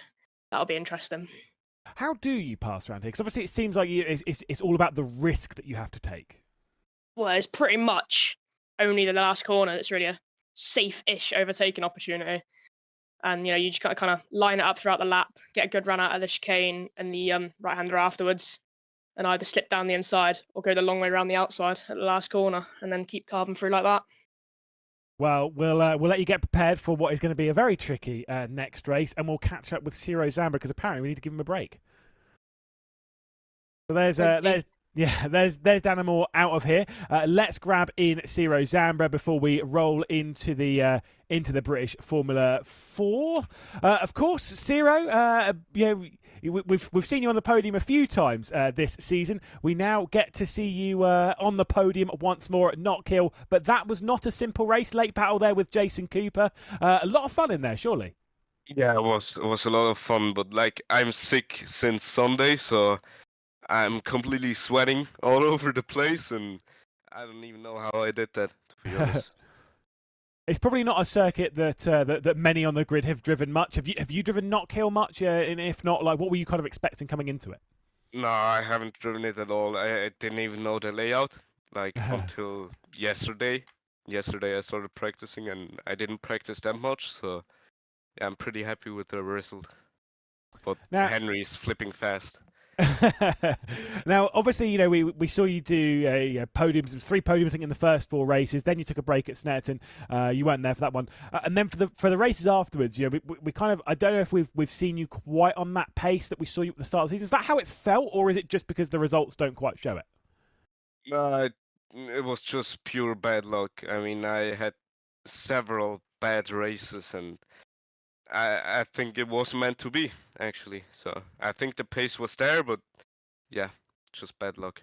that'll be interesting. How do you pass around here? Because obviously it seems like it's all about the risk that you have to take. Well, it's pretty much only the last corner that's really a safe-ish overtaking opportunity. And, you just got to kind of line it up throughout the lap, get a good run out of the chicane and the right-hander afterwards, and either slip down the inside or go the long way around the outside at the last corner and then keep carving through like that. Well, we'll let you get prepared for what is going to be a very tricky next race, and we'll catch up with Ciro Zambra because apparently we need to give him a break. So there's Danamore out of here. Let's grab in Ciro Zambra before we roll into the British Formula 4. Of course, Ciro, we've seen you on the podium a few times this season. We now get to see you on the podium once more at Knockhill, but that was not a simple race. Late battle there with Jason Cooper. A lot of fun in there, surely. Yeah, it was a lot of fun, but like I'm sick since Sunday, so I'm completely sweating all over the place, and I don't even know how I did that, to be honest. It's probably not a circuit that many on the grid have driven much. Have you driven Knockhill much? And if not, like, what were you kind of expecting coming into it? No, I haven't driven it at all. I didn't even know the layout, like, until yesterday. Yesterday I started practicing, and I didn't practice that much, so yeah, I'm pretty happy with the result. But now, Henry is flipping fast. Now, obviously, we saw you do podiums. It was 3 podiums, I think, in the first 4 races. Then you took a break at Snetterton. You weren't there for that one, and then for the races afterwards, we kind of, I don't know if we've seen you quite on that pace that we saw you at the start of the season. Is that how it's felt, or is it just because the results don't quite show it? No, it was just pure bad luck. I mean, I had several bad races, and I think it was meant to be, actually. So I think the pace was there, but yeah, just bad luck.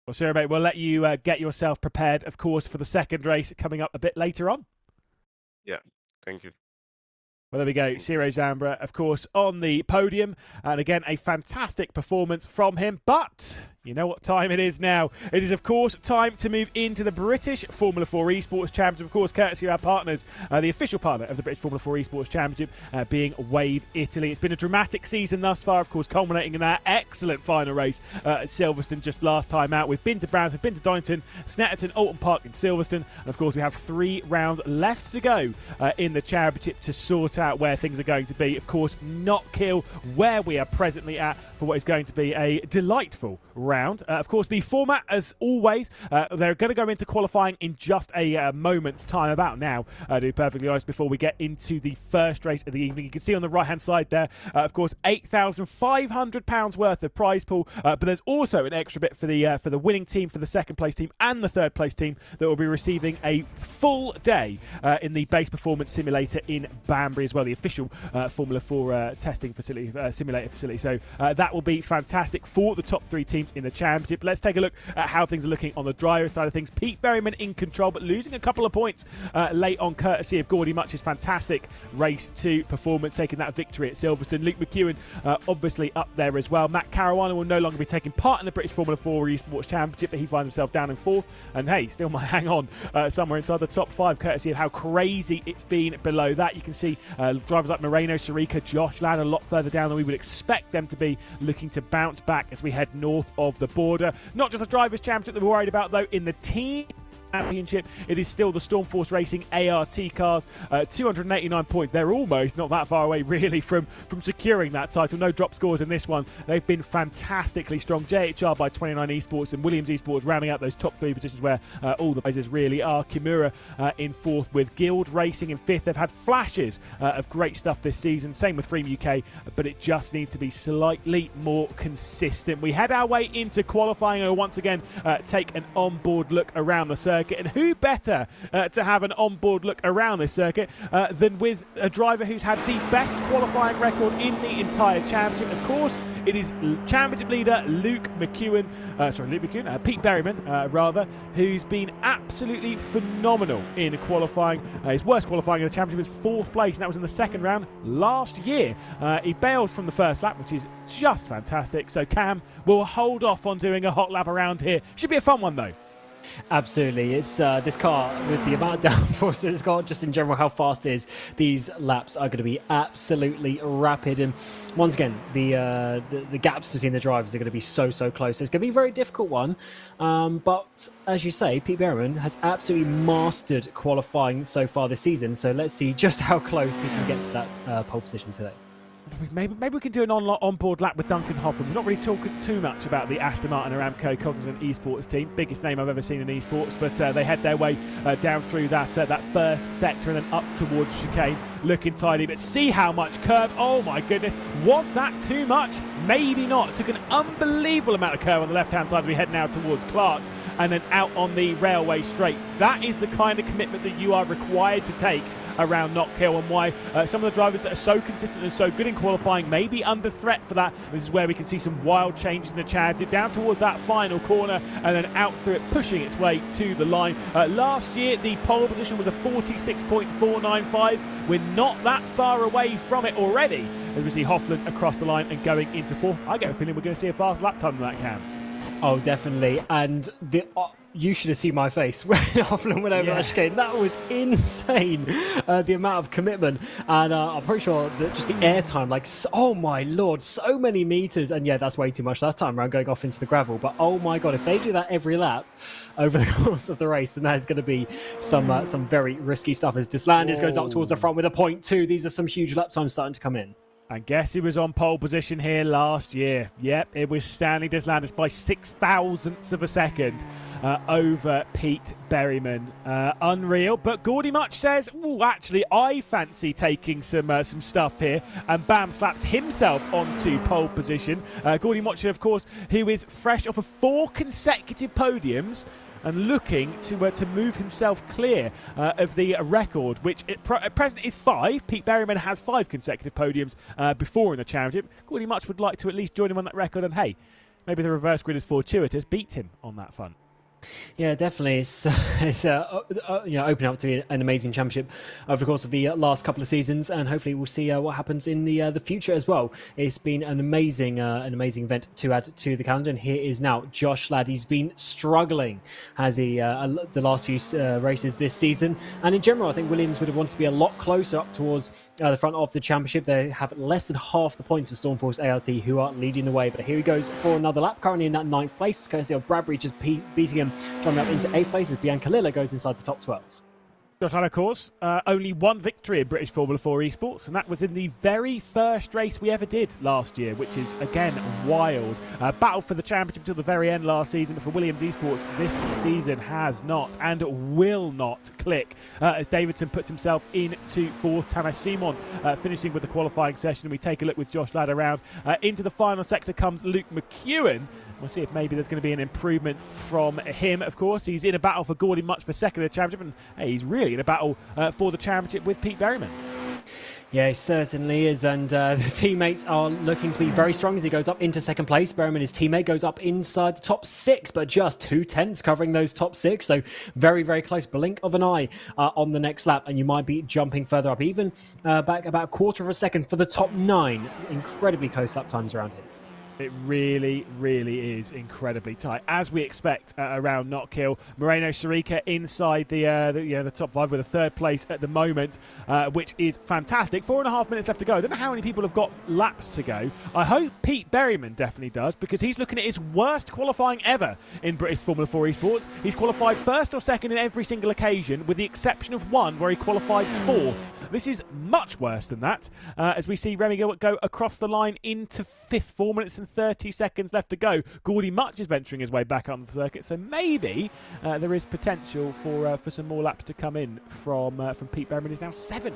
Well, Ciro, mate, we'll let you get yourself prepared, of course, for the second race coming up a bit later on. Yeah, thank you. Well, there we go. Ciro Zambra, of course, on the podium. And again, a fantastic performance from him. But you know what time it is now. It is, of course, time to move into the British Formula 4 Esports Championship. Of course, courtesy of our partners, the official partner of the British Formula 4 Esports Championship, being Wave Italy. It's been a dramatic season thus far, of course, culminating in that excellent final race at Silverstone just last time out. We've been to Browns, we've been to Donington, Snetterton, Alton Park and Silverstone. And, of course, we have 3 rounds left to go in the championship to sort out where things are going to be. Of course, Knockhill, where we are presently at for what is going to be a delightful round. Of course, the format, as always, they're going to go into qualifying in just a moment's time, about now, to be perfectly honest, before we get into the first race of the evening. You can see on the right-hand side there, of course, £8,500 worth of prize pool, but there's also an extra bit for the winning team, for the second place team and the third place team that will be receiving a full day in the base performance simulator in Banbury as well, the official Formula 4 testing facility, simulator facility. So that will be fantastic for the top 3 teams in the championship. Let's take a look at how things are looking on the driver side of things. Pete Berryman in control, but losing a couple of points late on, courtesy of Gordy Much's fantastic race 2 performance, taking that victory at Silverstone. Luke McEwen obviously up there as well. Matt Caruana will no longer be taking part in the British Formula 4 Esports Championship, but he finds himself down in 4th, and hey, still might hang on somewhere inside the top 5, courtesy of how crazy it's been below that. You can see drivers like Moreno, Sharika, Josh Land a lot further down than we would expect them to be, looking to bounce back as we head north of the border. Not just the Drivers' Championship that we're worried about, though. In the team championship, it is still the Stormforce Racing ART cars, 289 points. They're almost not that far away, really, from securing that title. No drop scores in this one. They've been fantastically strong. JHR by 29 Esports and Williams Esports rounding out those top 3 positions where all the prizes really are. Kimura in 4th, with Guild Racing in 5th. They've had flashes of great stuff this season. Same with Freem UK, but it just needs to be slightly more consistent. We head our way into qualifying and once again take an onboard look around the circuit. And who better to have an onboard look around this circuit than with a driver who's had the best qualifying record in the entire championship. Of course, it is championship leader Pete Berryman, rather, who's been absolutely phenomenal in qualifying. His worst qualifying in the championship was 4th place, and that was in the second round last year. He bails from the first lap, which is just fantastic. So Cam will hold off on doing a hot lap around here. Should be a fun one, though. Absolutely. It's this car, with the amount of downforce it's got, just in general how fast it is, these laps are going to be absolutely rapid. And once again, the gaps between the drivers are going to be so close. It's going to be a very difficult one. But as you say, Pete Berryman has absolutely mastered qualifying so far this season. So let's see just how close he can get to that pole position today. maybe we can do an onboard lap with Duncan Hoffman. We're not really talking too much about the Aston Martin Aramco Cognizant Esports team, biggest name I've ever seen in esports, but they head their way down through that first sector and then up towards chicane, looking tidy. But see how much curb! Oh my goodness, was that too much? Maybe not. It took an unbelievable amount of curb on the left-hand side as we head now towards Clark, and then out on the railway straight. That is the kind of commitment that you are required to take around Knockhill, and why some of the drivers that are so consistent and so good in qualifying may be under threat for that. This is where we can see some wild changes in the transit down towards that final corner and then out through it, pushing its way to the line. Last year the pole position was a 46.495. We're not that far away from it already as we see Hoffman across the line and going into fourth. I get a feeling we're going to see a fast lap time than that, Cam. Oh, definitely. And the you should have seen my face when Hoffman went over that chicane. That was insane, the amount of commitment. And I'm pretty sure that just the air time, like, oh my lord, so many meters. And yeah, that's way too much that time around going off into the gravel. But oh my god, if they do that every lap over the course of the race, then that is going to be some very risky stuff. As Deslandis goes up towards the front with a 0.2. These are some huge lap times starting to come in. And guess who was on pole position here last year? Yep, it was Stanley Deslandis by 0.006 of a second over Pete Berryman. Unreal, but Gordy Much says, "Oh, actually, I fancy taking some stuff here," and bam, slaps himself onto pole position. Gordy Much, of course, who is fresh off of 4 consecutive podiums, and looking to move himself clear of the record, which at present is 5. Pete Berryman has 5 consecutive podiums before in the championship. Gordy Much would like to at least join him on that record, and hey, maybe the reverse grid is fortuitous, beat him on that front. Yeah, definitely. It's opening up to be an amazing championship over the course of the last couple of seasons, and hopefully we'll see what happens in the future as well. It's been an amazing event to add to the calendar, and here is now Josh Ladd. He's been struggling, has he, the last few races this season, and in general, I think Williams would have wanted to be a lot closer up towards the front of the championship. They have less than half the points of Stormforce ART, who are leading the way, but here he goes for another lap, currently in that 9th place, courtesy of Bradbury just beating him, jumping up into 8th place as Bianca Lilla goes inside the top 12. Josh Ladd, of course, only 1 victory in British Formula 4 Esports, and that was in the very first race we ever did last year, which is, again, wild. Battle for the championship until the very end last season, but for Williams Esports, this season has not and will not click, as Davidson puts himself into 4th. Tamas Simon finishing with the qualifying session, and we take a look with Josh Ladd around. Into the final sector comes Luke McEwen. We'll see if maybe there's going to be an improvement from him. Of course, he's in a battle for Gordy Much for 2nd of the championship, and hey, he's really in a battle for the championship with Pete Berryman. Yeah, he certainly is, and the teammates are looking to be very strong as he goes up into 2nd place. Berryman, his teammate, goes up inside the top 6, but just 2/10 covering those top 6, so very, very close. Blink of an eye on the next lap, and you might be jumping further up, even back about 1/4 of a second for the top 9. Incredibly close lap times around here. It really, really is incredibly tight, as we expect around Knockhill. Moreno Sharika inside the top 5 with a 3rd place at the moment, which is fantastic. 4.5 minutes left to go. I don't know how many people have got laps to go. I hope Pete Berryman definitely does, because he's looking at his worst qualifying ever in British Formula 4 Esports. He's qualified 1st or 2nd in every single occasion, with the exception of 1 where he qualified 4th. This is much worse than that, as we see Remy go across the line into 5th. 4 minutes and 30 seconds left to go. Gordy Much is venturing his way back on the circuit, so maybe there is potential for some more laps to come in from Pete Berryman. He's now 7th.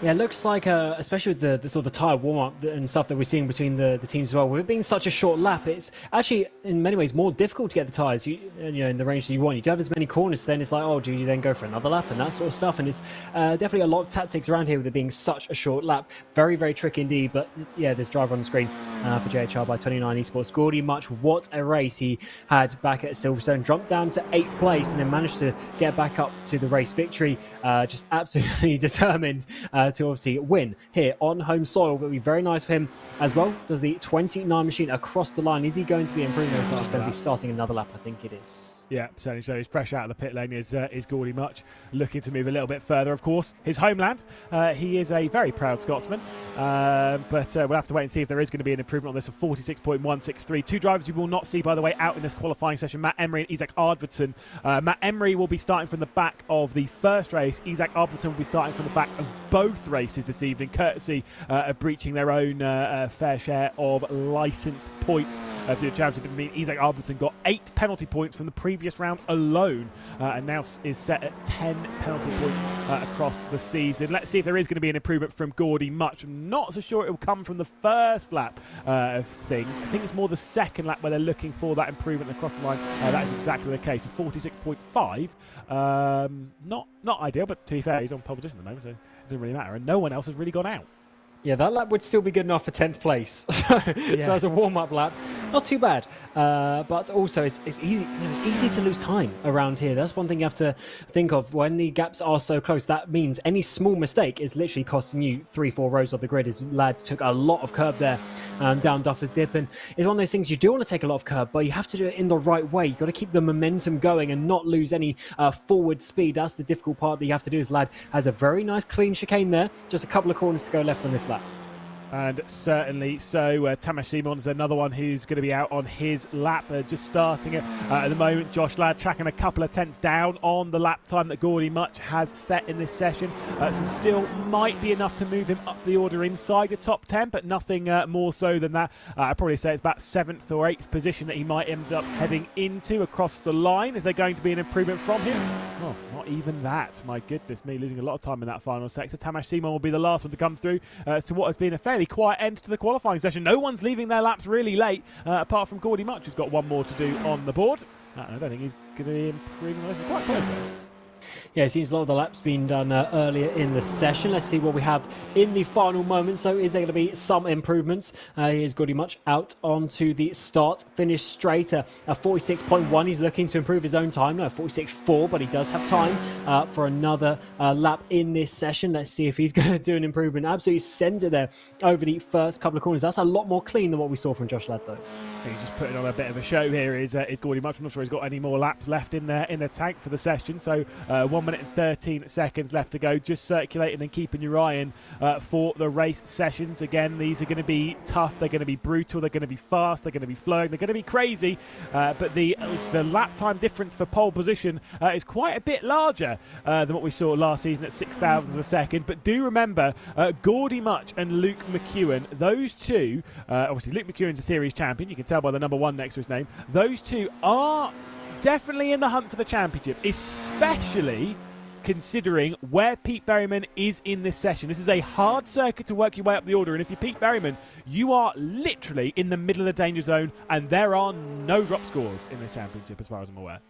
Yeah, it looks like, especially with the sort of the tyre warm-up and stuff that we're seeing between the teams as well, with it being such a short lap, it's actually, in many ways, more difficult to get the tyres in the range that you want. You don't have as many corners, then it's like, oh, do you then go for another lap and that sort of stuff? And it's definitely a lot of tactics around here with it being such a short lap. Very, very tricky indeed, but yeah, this driver on the screen for JHR by 29 Esports. Gordy Much, what a race he had back at Silverstone. Jumped down to 8th place and then managed to get back up to the race victory. Just absolutely determined to obviously win here on home soil. But it'll be very nice for him as well. Does the 29 machine across the line? Is he going to be improving? Or is he just going to be starting another lap? I think it is. Yeah, certainly so. He's fresh out of the pit lane, is Gordy Much, looking to move a little bit further, of course. His homeland. He is a very proud Scotsman, but we'll have to wait and see if there is going to be an improvement on this of 46.163. 2 drivers you will not see, by the way, out in this qualifying session, Matt Emery and Isaac Ardvedson. Matt Emery will be starting from the back of the first race. Isaac Ardvedson will be starting from the back of both both races this evening, courtesy of breaching their own fair share of licence points through the championship. I mean, Isaac Arvidsson got 8 penalty points from the previous round alone, and now is set at 10 penalty points across the season. Let's see if there is going to be an improvement from Gordy Much. I'm not so sure it will come from the first lap of things. I think it's more the second lap where they're looking for that improvement across the line. That is exactly the case. 46.5, not ideal, but to be fair, he's on pole position at the moment, so it doesn't really matter. And no one else has really gone out. Yeah, that lap would still be good enough for 10th place. So as a warm-up lap, not too bad. But also, it's easy. It's easy to lose time around here. That's one thing you have to think of when the gaps are so close. That means any small mistake is literally costing you 3-4 rows of the grid. His lad took a lot of curb there down Duffer's Dip, and it's one of those things you do want to take a lot of curb, but you have to do it in the right way. You've got to keep the momentum going and not lose any forward speed. That's the difficult part that you have to do. His lad has a very nice clean chicane there. Just a couple of corners to go left on this lap. And certainly so. Tamas Simon is another one who's going to be out on his lap, just starting it at the moment. Josh Ladd tracking a couple of tenths down on the lap time that Gordy Much has set in this session. So still might be enough to move him up the order inside the top 10, but nothing more so than that. I'd probably say it's about 7th or 8th position that he might end up heading into across the line. Is there going to be an improvement from him? Oh, not even that. My goodness me, losing a lot of time in that final sector. Tamas Simon will be the last one to come through to what has been a fairly quiet end to the qualifying session. No one's leaving their laps really late, apart from Gordy Much, who's got one more to do on the board. I don't think he's going to be improving. This is quite close though. Yeah, it seems a lot of the laps being done earlier in the session. Let's see what we have in the final moment. So is there going to be some improvements? Here's Gordy Much out onto the start-finish straight. A 46.1. He's looking to improve his own time. No, 46.4, but he does have time for another lap in this session. Let's see if he's going to do an improvement. Absolutely sends it there over the first couple of corners. That's a lot more clean than what we saw from Josh Ladd, though. He's just putting on a bit of a show here. Is Gordy Much? I'm not sure he's got any more laps left in the tank for the session. So 1 minute and 13 seconds left to go. Just circulating and keeping your eye in for the race sessions. Again, these are going to be tough. They're going to be brutal. They're going to be fast. They're going to be flowing. They're going to be crazy. But the lap time difference for pole position is quite a bit larger than what we saw last season at 6,000ths of a second. But do remember, Gordy Much and Luke McEwen, those two, obviously Luke McEwen's a series champion. You can tell by the number 1 next to his name. Those two are definitely in the hunt for the championship, especially considering where Pete Berryman is in this session. This is a hard circuit to work your way up the order, and if you're Pete Berryman, you are literally in the middle of the danger zone, and there are no drop scores in this championship as far as I'm aware.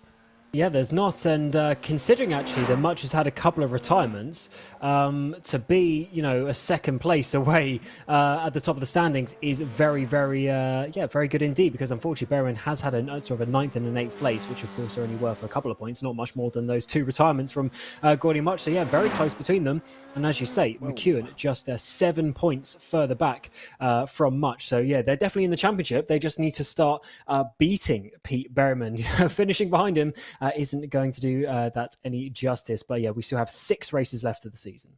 Yeah, there's not, and considering actually that Much has had a couple of retirements, to be, a second place away at the top of the standings is very, very, very good indeed. Because unfortunately, Berwin has had a sort of a 9th and an 8th place, which of course are only worth a couple of points, not much more than those 2 retirements from Gordy Much. So yeah, very close between them. And as you say, McEwen just 7 points further back from Much. So yeah, they're definitely in the championship. They just need to start beating Pete Berryman. Finishing behind him isn't going to do that any justice. But yeah, we still have 6 races left of the season.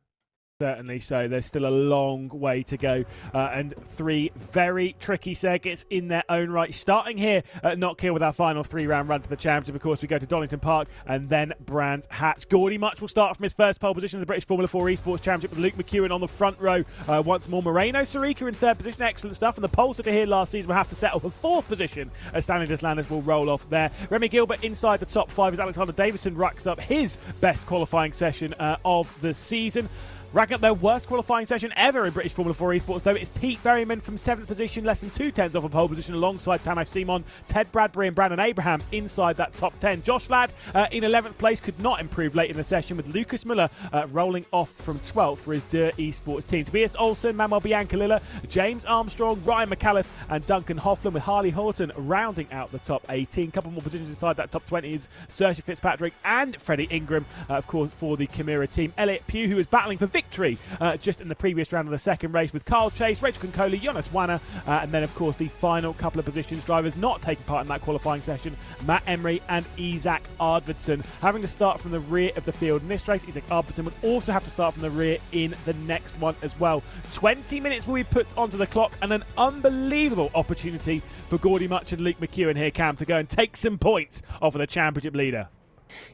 Certainly so. There's still a long way to go, and 3 very tricky circuits in their own right. Starting here at Knockhill with our final 3-round run to the championship. Of course, we go to Donington Park and then Brands Hatch. Gordy Much will start from his first pole position in the British Formula 4 Esports Championship with Luke McEwen on the front row. Once more, Moreno Sarika in 3rd position. Excellent stuff. And the pole sitter here last season will have to settle for 4th position as Stanley Deslanders will roll off there. Remy Gilbert inside the top 5 as Alexander Davison racks up his best qualifying session of the season. Racking up their worst qualifying session ever in British Formula 4 Esports, though, it's Pete Berryman from 7th position, less than 2 tenths off a pole position, alongside Tamas Simon, Ted Bradbury and Brandon Abrahams inside that top 10. Josh Ladd in 11th place could not improve late in the session, with Lucas Muller rolling off from 12th for his Dur Esports team. Tobias Olsen, Manuel Biancalilla, James Armstrong, Ryan McAuliffe and Duncan Hoffman, with Harley Horton rounding out the top 18. Couple more positions inside that top 20 is Saoirse Fitzpatrick and Freddie Ingram, of course, for the Kimura team. Elliot Pugh, who was battling for victory just in the previous round of the second race, with Carl Chase, Rachel Concoli, Jonas Wanner, and then of course the final couple of positions, drivers not taking part in that qualifying session, Matt Emery and Isaac Arvidsson, having to start from the rear of the field in this race. Isaac Arvidsson would also have to start from the rear in the next one as well. 20 minutes will be put onto the clock, and an unbelievable opportunity for Gordy Much and Luke McEwen here, Cam, to go and take some points off of the championship leader.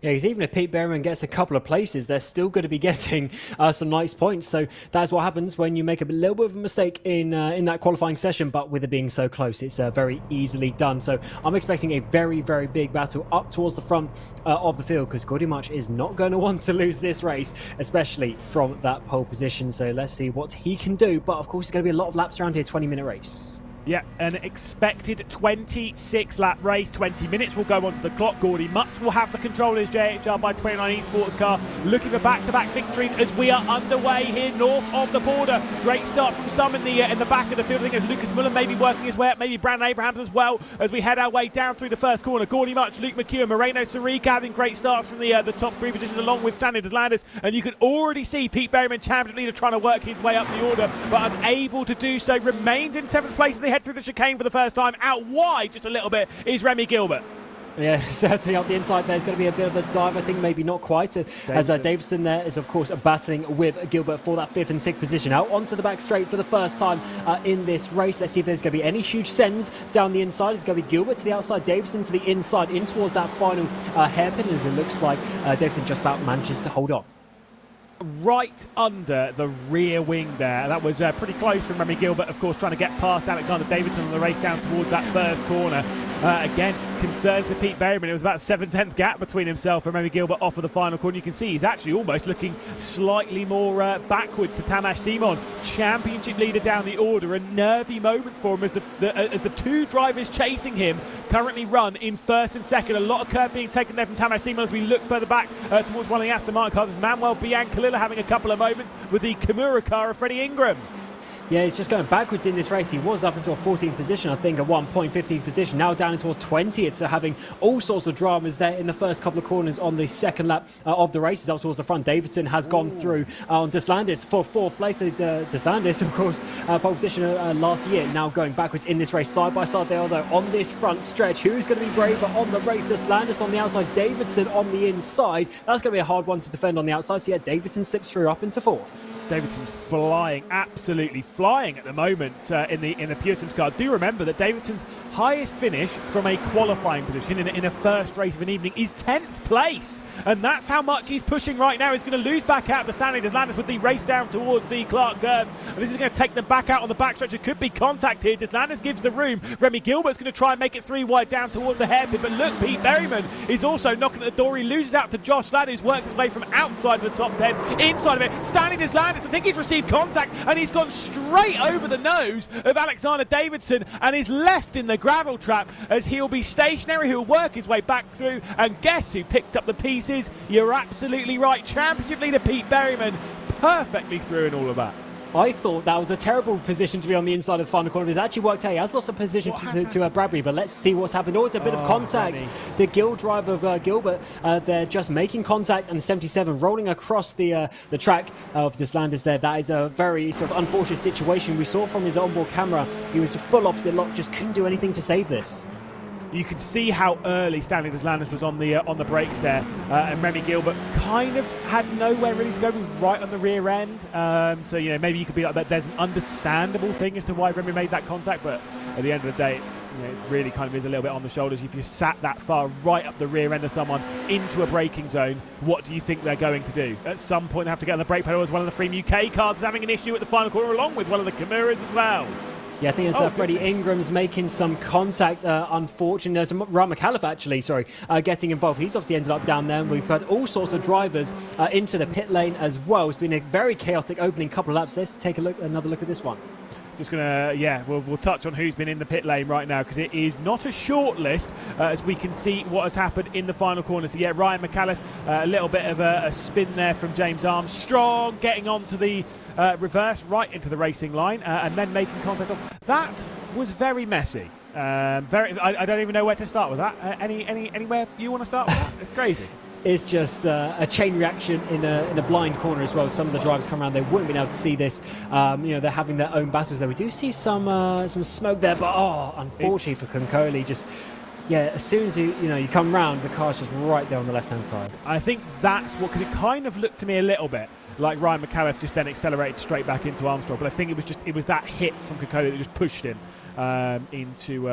Yeah, because even if Pete Berryman gets a couple of places, they're still going to be getting some nice points. So that's what happens when you make a little bit of a mistake in that qualifying session, but with it being so close, it's very easily done. So I'm expecting a very, very big battle up towards the front of the field, because Gordy Much is not going to want to lose this race, especially from that pole position. So let's see what he can do. But of course, it's going to be a lot of laps around here, 20-minute race. Yeah, an expected 26-lap race. 20 minutes will go onto the clock. Gordy Much will have the control of his JHR by 29 Esports car, looking for back-to-back victories as we are underway here north of the border. Great start from some in the back of the field. I think as Lucas Muller maybe working his way up, maybe Brandon Abrahams as well, as we head our way down through the first corner. Gordy Much, Luke McEwen, Moreno Sarika having great starts from the top three positions, along with Stanley Deslandis, and you can already see Pete Berryman, champion leader, trying to work his way up the order, but unable to do so. Remains in 7th place as they head through the chicane for the first time. Out wide just a little bit is Remy Gilbert. Yeah, certainly up the inside there's going to be a bit of a dive. I think maybe not quite, as Davidson there is of course battling with Gilbert for that 5th and 6th position. Out onto the back straight for the first time in this race. Let's see if there's going to be any huge sends down the inside. It's going to be Gilbert to the outside, Davidson to the inside, in towards that final hairpin, as it looks like Davidson just about manages to hold on. Right under the rear wing there. That was pretty close from Remy Gilbert, of course, trying to get past Alexander Davidson on the race down towards that first corner. Again, concern to Pete Berryman. It was about a 7/10 gap between himself and Remy Gilbert off of the final corner. You can see he's actually almost looking slightly more backwards to Tamas Simon, championship leader down the order, and nervy moments for him as the two drivers chasing him currently run in 1st and 2nd. A lot of curb being taken there from Tamas Simon as we look further back towards one of the Aston Martin cars. Manuel Biancalilla having a couple of moments with the Kimura car of Freddie Ingram. Yeah, he's just going backwards in this race. He was up into a 14th position, I think, at one point, 15th position, now down towards 20th. So having all sorts of dramas there in the first couple of corners on the second lap of the race. He's up towards the front. Davidson has gone through on Deslandis for 4th place. So Deslandis, of course, pole position last year, now going backwards in this race. Side by side they are, though, on this front stretch. Who's going to be braver on the race? Deslandis on the outside, Davidson on the inside. That's going to be a hard one to defend on the outside. So yeah, Davidson slips through up into 4th. Davidson's flying, absolutely flying at the moment in the Pure Sims car. Do remember that Davidson's highest finish from a qualifying position in a first race of an evening is 10th place, and that's how much he's pushing right now. He's going to lose back out to Stanley Deslandis with the race down towards the Clark curve, and this is going to take them back out on the backstretch. It could be contact here. Deslandis gives the room. Remy Gilbert's going to try and make it 3 wide down towards the hairpin, but look, Pete Berryman is also knocking at the door. He loses out to Josh Ladd, who's worked his way from outside of the top 10 inside of it. Stanley Deslandis, I think he's received contact, and he's gone straight over the nose of Alexander Davidson and is left in the gravel trap as he'll be stationary. He'll work his way back through, and guess who picked up the pieces? You're absolutely right. Championship leader Pete Berryman perfectly through in all of that. I thought that was a terrible position to be on the inside of the final corner. It's actually worked out. He has lost a position to Bradbury, but let's see what's happened. Oh, it's a bit of contact. Honey. The Gill driver of Gilbert, they're just making contact, and the 77 rolling across the track of Deslandis there. That is a very sort of unfortunate situation. We saw from his onboard camera, he was just full opposite lock, just couldn't do anything to save this. You could see how early Stanley Deslandis was on the brakes there, and Remy Gilbert kind of had nowhere really to go. He was right on the rear end, so you know, maybe you could be like that. There's an understandable thing as to why Remy made that contact, but at the end of the day, it's, you know, it really kind of is a little bit on the shoulders. If you sat that far right up the rear end of someone into a braking zone, what do you think they're going to do? At some point, they have to get on the brake pedal, as one of the Freedom UK cars is having an issue at the final corner, along with one of the Kimuras as well. Yeah, I think it's Freddie Ingram's making some contact, unfortunately. There's Ram McAuliffe, actually, getting involved. He's obviously ended up down there, and we've had all sorts of drivers into the pit lane as well. It's been a very chaotic opening couple of laps. Let's take another look at this one. Just gonna, we'll touch on who's been in the pit lane right now, because it is not a short list, as we can see what has happened in the final corner. So yeah, Ryan McAuliffe, a little bit of a spin there from James Armstrong, getting onto the reverse right into the racing line, and then making contact off. That was very messy. I don't even know where to start with that. Anywhere you want to start with that? It's crazy. It's just a chain reaction in a blind corner as well. Some of the drivers come around, they wouldn't be able to see this. You know, they're having their own battles there. We do see some smoke there, but unfortunately for Concoli, just as soon as you come round, the car's just right there on the left-hand side. I think that's what, because it kind of looked to me a little bit like Ryan McAuliffe just then accelerated straight back into Armstrong. But I think it was that hit from Kokoda that just pushed him into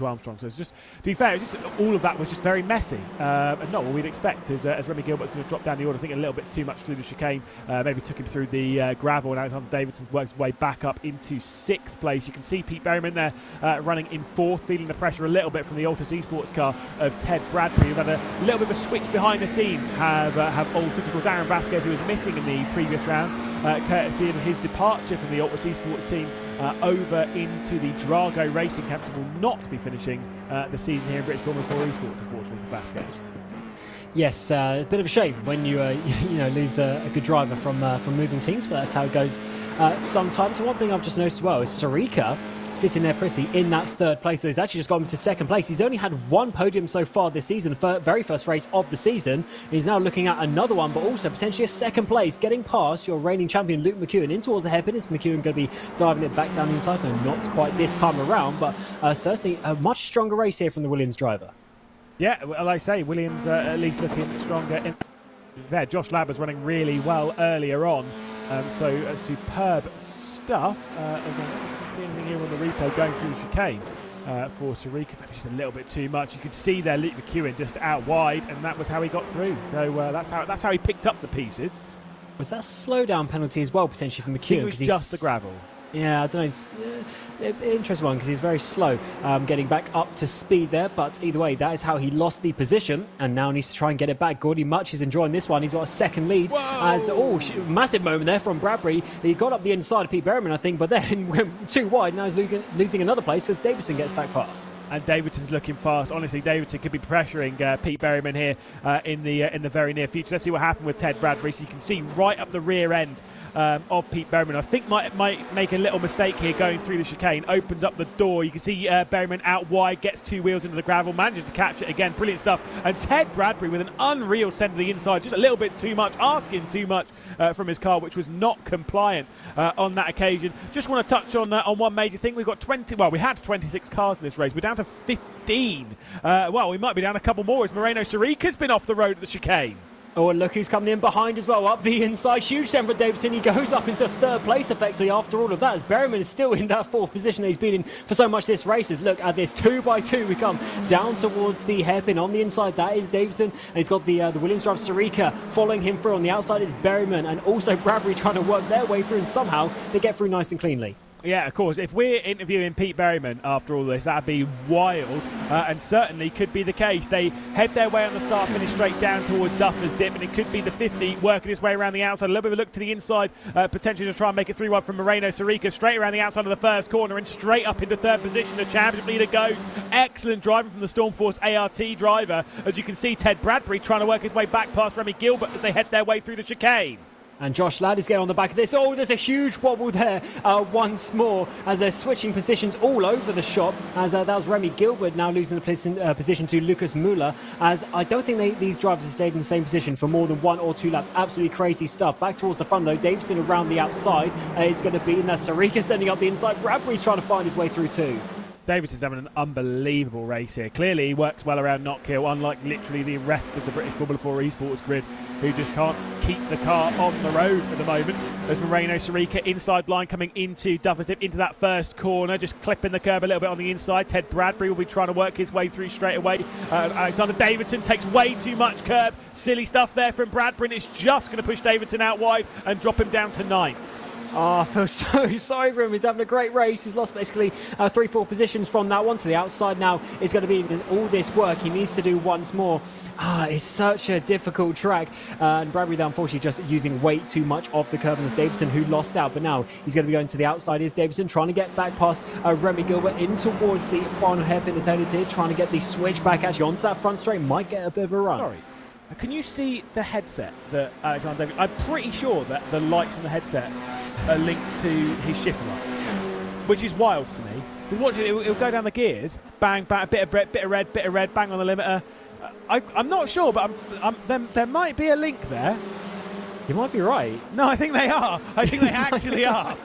Armstrong. So it's just, to be fair, just all of that was just very messy and not what we'd expect as Remy Gilbert's going to drop down the order. I think a little bit too much through the chicane. Maybe took him through the gravel, and Alexander Davidson's worked his way back up into 6th place. You can see Pete Berryman there running in 4th, feeling the pressure a little bit from the Altus Esports car of Ted Bradbury. We've had a little bit of a switch behind the scenes. Have Altus, of course, Aaron Vasquez, who was missing in the previous round, courtesy of his departure from the Altus Esports team over into the Drago Racing camps, and will not be finishing the season here in British Formula 4 Esports, unfortunately, for Vasquez. Yes, a bit of a shame when you lose a good driver from moving teams, but that's how it goes sometimes. One thing I've just noticed as well is Sarika sitting there pretty in that 3rd place. So he's actually just got him to 2nd place. He's only had 1 podium so far this season, very first race of the season. He's now looking at another one, but also potentially a 2nd place, getting past your reigning champion Luke McEwen in towards the hairpin. Is McEwen going to be diving it back down the inside? No, not quite this time around, but certainly a much stronger race here from the Williams driver. Yeah, well, I say, Williams at least looking stronger in there. Josh Ladd was running really well earlier on, so superb stuff. As I don't see anything here on the replay going through the chicane for Sarika, maybe just a little bit too much. You could see there Luke McEwen just out wide, and that was how he got through. So that's how he picked up the pieces. Was that a slowdown penalty as well, potentially for McEwen? I think it was just the gravel. Yeah, I don't know. It's interesting one because he's very slow getting back up to speed there. But either way, that is how he lost the position and now needs to try and get it back. Gordy Much is enjoying this one. He's got a 2nd lead. As massive moment there from Bradbury. He got up the inside of Pete Berryman, I think, but then went too wide. Now he's losing another place as Davidson gets back past. And Davidson's looking fast. Honestly, Davidson could be pressuring Pete Berryman here in the very near future. Let's see what happened with Ted Bradbury. So you can see right up the rear end of Pete Berryman. I think might make a little mistake here going through the chicane. Opens up the door. You can see Berryman out wide, gets 2 wheels into the gravel, manages to catch it again. Brilliant stuff. And Ted Bradbury with an unreal send to the inside. Just a little bit too much, asking too much from his car, which was not compliant on that occasion. Just want to touch on one major thing. We've got we had 26 cars in this race. We're down to 15. We might be down a couple more as Moreno Sarika's been off the road at the chicane. Oh, and look who's coming in behind as well, up the inside. Huge send for Davidson. He goes up into 3rd place effectively after all of that, as Berryman is still in that 4th position that he's been in for so much this race. As look at this, 2 by 2 we come down towards the hairpin on the inside. That is Davidson, and he's got the Williams driver Sarika following him through. On the outside is Berryman, and also Bradbury trying to work their way through, and somehow they get through nice and cleanly. Yeah, of course. If we're interviewing Pete Berryman after all this, that'd be wild, and certainly could be the case. They head their way on the start finish straight down towards Duffer's Dip, and it could be the 50 working his way around the outside. A little bit of a look to the inside, potentially to try and make it 3-1 from Moreno Sarika, straight around the outside of the 1st corner and straight up into 3rd position. The championship leader goes. Excellent driving from the Stormforce ART driver. As you can see, Ted Bradbury trying to work his way back past Remy Gilbert as they head their way through the chicane. And Josh Ladd is getting on the back of this. Oh, there's a huge wobble there once more as they're switching positions all over the shop. As that was Remy Gilbert now losing the position to Lucas Müller. As I don't think these drivers have stayed in the same position for more than 1 or 2 laps. Absolutely crazy stuff. Back towards the front though. Davidson around the outside is going to be in there. Sarika sending up the inside. Bradbury's trying to find his way through too. Davidson's having an unbelievable race here. Clearly he works well around Knockhill, unlike literally the rest of the British Formula 4 Esports grid, who just can't keep the car on the road at the moment. There's Moreno Sarika inside line coming into Duffer's Dip, into that 1st corner, just clipping the curb a little bit on the inside. Ted Bradbury will be trying to work his way through straight away. Alexander Davidson takes way too much curb. Silly stuff there from Bradbury, and it's just going to push Davidson out wide and drop him down to 9th. Oh, I feel so sorry for him. He's having a great race. He's lost basically 3-4 positions from that one to the outside now. Is going to be all this work he needs to do once more. It's such a difficult track. And Bradbury, unfortunately, just using way too much of the curb. And it's Davidson who lost out. But now he's going to be going to the outside. Is Davidson trying to get back past Remy Gilbert in towards the final hairpin. The tail is here, trying to get the switch back actually onto that front straight. Might get a bit of a run. Sorry. Can you see the headset that Alexander David? I'm pretty sure that the lights on the headset are linked to his shifter lights, which is wild for me. Because watching it, it'll go down the gears, bang, bang, bit of red, bang on the limiter. I'm not sure, but there might be a link there. You might be right. No, I think they are. I think they actually are.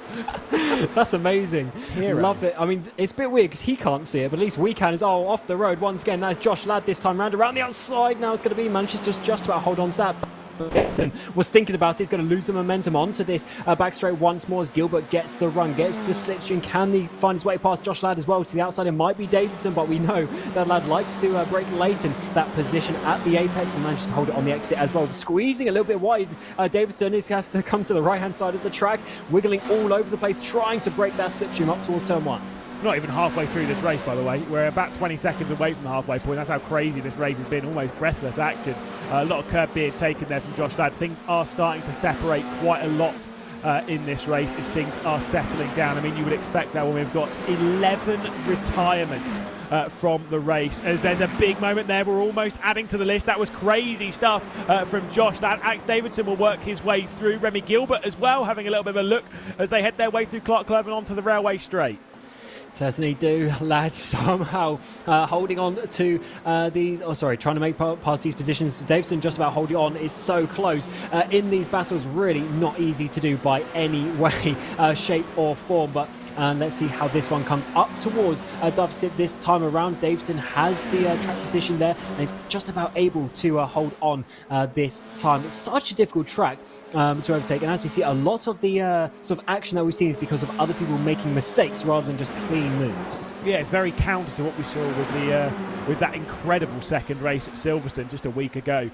That's amazing. Hero. Love it. I mean, it's a bit weird because he can't see it, but at least we can. Is off the road once again. That's Josh Ladd this time round. Around the outside now it's going to be. Manages just about hold on to that. Gilbert was thinking about it. He's going to lose the momentum onto this back straight once more as Gilbert gets the run, gets the slipstream. Can he find his way past Josh Ladd as well? To the outside, it might be Davidson, but we know that Ladd likes to break late in that position at the apex and manages to hold it on the exit as well. Squeezing a little bit wide, Davidson has to come to the right-hand side of the track, wiggling all over the place, trying to break that slipstream up towards turn 1. Not even halfway through this race, by the way. We're about 20 seconds away from the halfway point. That's how crazy this race has been. Almost breathless action. A lot of curb being taken there from Josh Ladd. Things are starting to separate quite a lot in this race as things are settling down. I mean, you would expect that when we've got 11 retirements from the race, as there's a big moment there. We're almost adding to the list. That was crazy stuff from Josh Ladd. Alex Davidson will work his way through. Remy Gilbert as well, having a little bit of a look as they head their way through Clark Club and onto the railway straight. Certainly do. Lads somehow holding on to these, trying to make past these positions. Davidson just about holding on, is so close in these battles. Really not easy to do by any way, shape or form. But let's see how this one comes up towards Dove's this time around. Davidson has the track position there and is just about able to hold on this time. It's such a difficult track to overtake. And as we see, a lot of the sort of action that we've seen is because of other people making mistakes rather than just clean moves. Yeah, it's very counter to what we saw with that incredible second race at Silverstone just a week ago,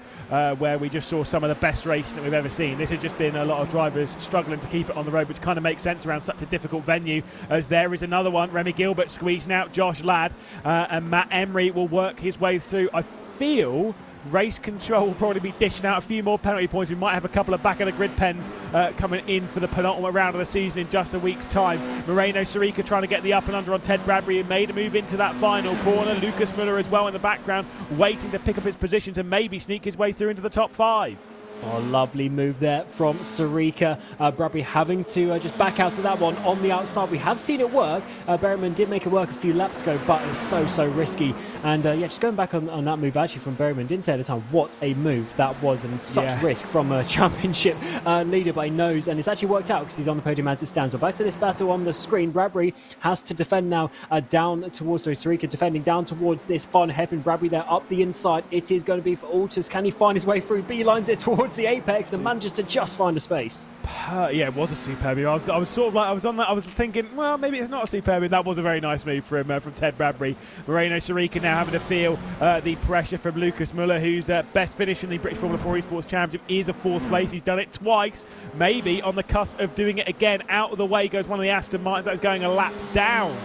where we just saw some of the best racing that we've ever seen. This has just been a lot of drivers struggling to keep it on the road, which kind of makes sense around such a difficult venue. As there is another one, Remy Gilbert squeezing out Josh Ladd, and Matt Emery will work his way through. I feel Race Control will probably be dishing out a few more penalty points. We might have a couple of back of the grid pens coming in for the penultimate round of the season in just a week's time. Moreno Sarica trying to get the up and under on Ted Bradbury, and made a move into that final corner. Lucas Muller as well in the background, waiting to pick up his position to maybe sneak his way through into the top 5. Oh, lovely move there from Sarica. Bradbury having to just back out to that one on the outside. We have seen it work. Berryman did make it work a few laps ago, but it's so risky. And yeah, just going back on that move actually from Berryman, didn't say at the time what a move that was, and such risk from a championship leader, but he knows, and it's actually worked out because he's on the podium as it stands. But back to this battle on the screen. Bradbury has to defend now down towards, Sarica defending down towards this final hairpin. Bradbury there up the inside. It is going to be for Altus. Can he find his way through? Beelines it towards the apex and manages to just find a space. Yeah, it was a superb move. I was sort of like, I was thinking, well, maybe it's not a superb move. That was a very nice move from Ted Bradbury. Moreno Sarica now having to feel the pressure from Lucas Muller, whose best finish in the British Formula 4 Esports Championship is a 4th place. He's done it twice, maybe on the cusp of doing it again. Out of the way goes one of the Aston Martins that is going a lap down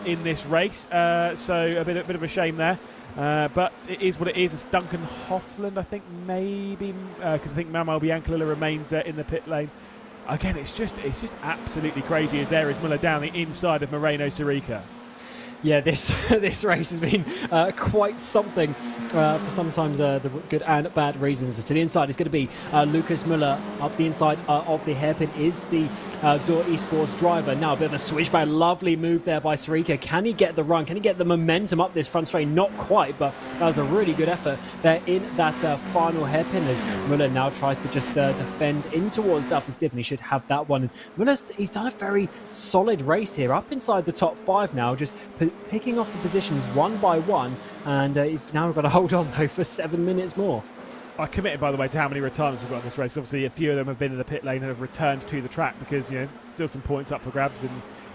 in this race. So a bit of a shame there. But it is what it is. It's Duncan Hoffland, I think, maybe, because I think Manuel Biancalilla remains in the pit lane. Again, it's just absolutely crazy as there is Muller down the inside of Moreno Sarica. Yeah, this race has been quite something for sometimes the good and bad reasons. To the inside is going to be Lucas Muller. Up the inside of the hairpin is the Door Esports driver. Now a bit of a switchback. Lovely move there by Sarica. Can he get the run? Can he get the momentum up this front straight? Not quite, but that was a really good effort there in that final hairpin as Muller now tries to just defend in towards Duff and Stiff, and he should have that one. And Muller, he's done a very solid race here, up inside the top 5 now, just picking off the positions one by one, and he's now got to hold on though for 7 minutes more. I committed, by the way, to how many retirements we've got in this race. Obviously, a few of them have been in the pit lane and have returned to the track because, you know, still some points up for grabs, and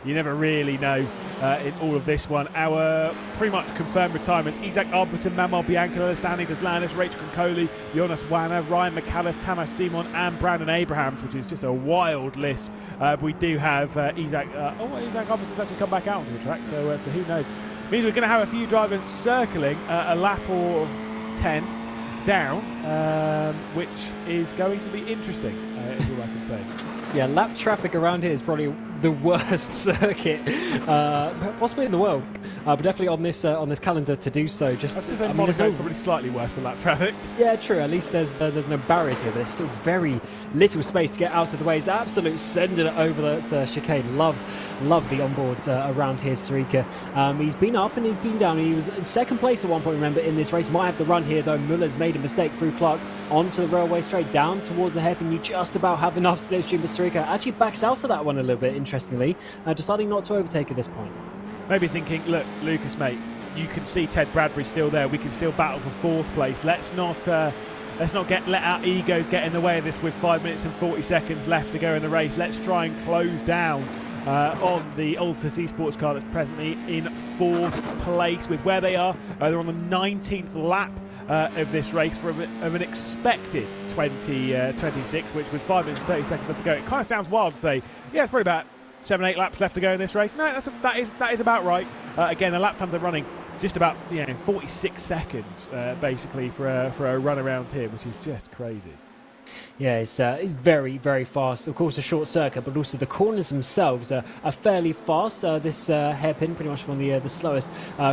you never really know in all of this one. Our pretty much confirmed retirements: Isaac Albertson, Manuel Biancalilla, Stanley Deslandis, Rachel Concoli, Jonas Wanner, Ryan McAuliffe, Tamas Simon and Brandon Abrahams, which is just a wild list. We do have Isaac Albertson's actually come back out onto the track, so who knows. Means we're going to have a few drivers circling a lap or 10 down, which is going to be interesting, is all I can say. Yeah, lap traffic around here is probably the worst circuit possibly in the world, but definitely on this calendar to do so. Monaco's probably slightly worse for lap traffic. Yeah, true. At least there's no barriers here, but there's still very little space to get out of the way. It's absolute sending it over that chicane. Love the onboards around here, Sarica. He's been up and he's been down. He was in 2nd place at one point, remember, in this race. Might have the run here though. Muller's made a mistake through Clark onto the railway straight down towards the hairpin. You just about have enough slipstream, but Sarica actually backs out of that one a little bit, interestingly, deciding not to overtake at this point. Maybe thinking, look, Lucas, mate, you can see Ted Bradbury still there. We can still battle for 4th place. Let's not let's not let our egos get in the way of this with 5 minutes and 40 seconds left to go in the race. Let's try and close down on the Altus Esports car that's presently in 4th place with where they are. They're on the 19th lap of this race of an expected 26, which with 5 minutes and 30 seconds left to go, it kind of sounds wild to say, yeah, it's probably about 7-8 laps left to go in this race. No, that is about right. Again, the lap times are running just about 46 seconds basically for a run around here, which is just crazy. Yeah, it's very, very fast. Of course, a short circuit, but also the corners themselves are fairly fast. This hairpin, pretty much one of the slowest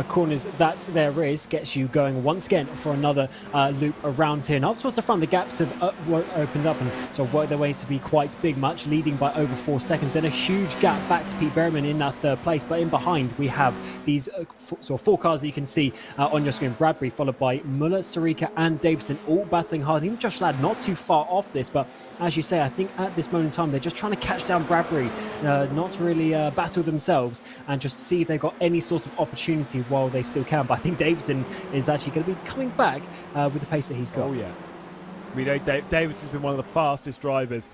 corners that there is, gets you going once again for another loop around here. And up towards the front, the gaps have opened up and sort of worked their way to be quite big, much leading by over 4 seconds. Then a huge gap back to Pete Berryman in that 3rd place. But in behind, we have these sort of 4 cars that you can see on your screen. Bradbury, followed by Muller, Sarika, and Davidson, all battling hard. Even Josh Ladd not too far off this, but as you say, I think at this moment in time they're just trying to catch down Bradbury, not really battle themselves and just see if they've got any sort of opportunity while they still can. But I think Davidson is actually going to be coming back with the pace that he's got. Oh yeah, we know Davidson's been one of the fastest drivers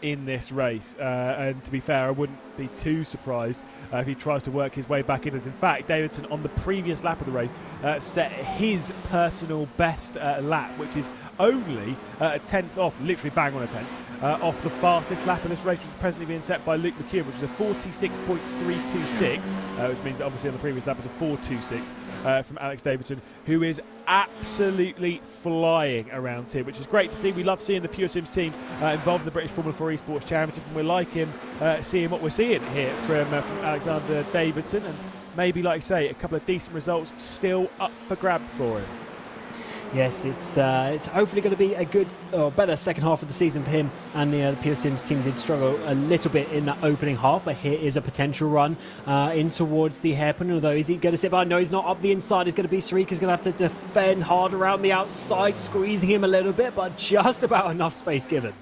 in this race, and to be fair, I wouldn't be too surprised if he tries to work his way back in. As in fact, Davidson on the previous lap of the race set his personal best lap, which is only a 10th off, literally bang on a 10th, off the fastest lap in this race, which is presently being set by Luke McKeown, which is a 46.326, which means that obviously on the previous lap it was a 426 from Alex Davidson, who is absolutely flying around here, which is great to see. We love seeing the Pure Sims team involved in the British Formula 4 Esports Championship, and we're liking seeing what we're seeing here from Alexander Davidson, and maybe, like I say, a couple of decent results still up for grabs for him. Yes, it's hopefully going to be a good or better second half of the season for him, and the Pure Sims team did struggle a little bit in that opening half, but here is a potential run in towards the hairpin. Although, is he going to sit by? No, he's not. Up the inside is going to be Sarika's going to have to defend hard around the outside, squeezing him a little bit, but just about enough space given.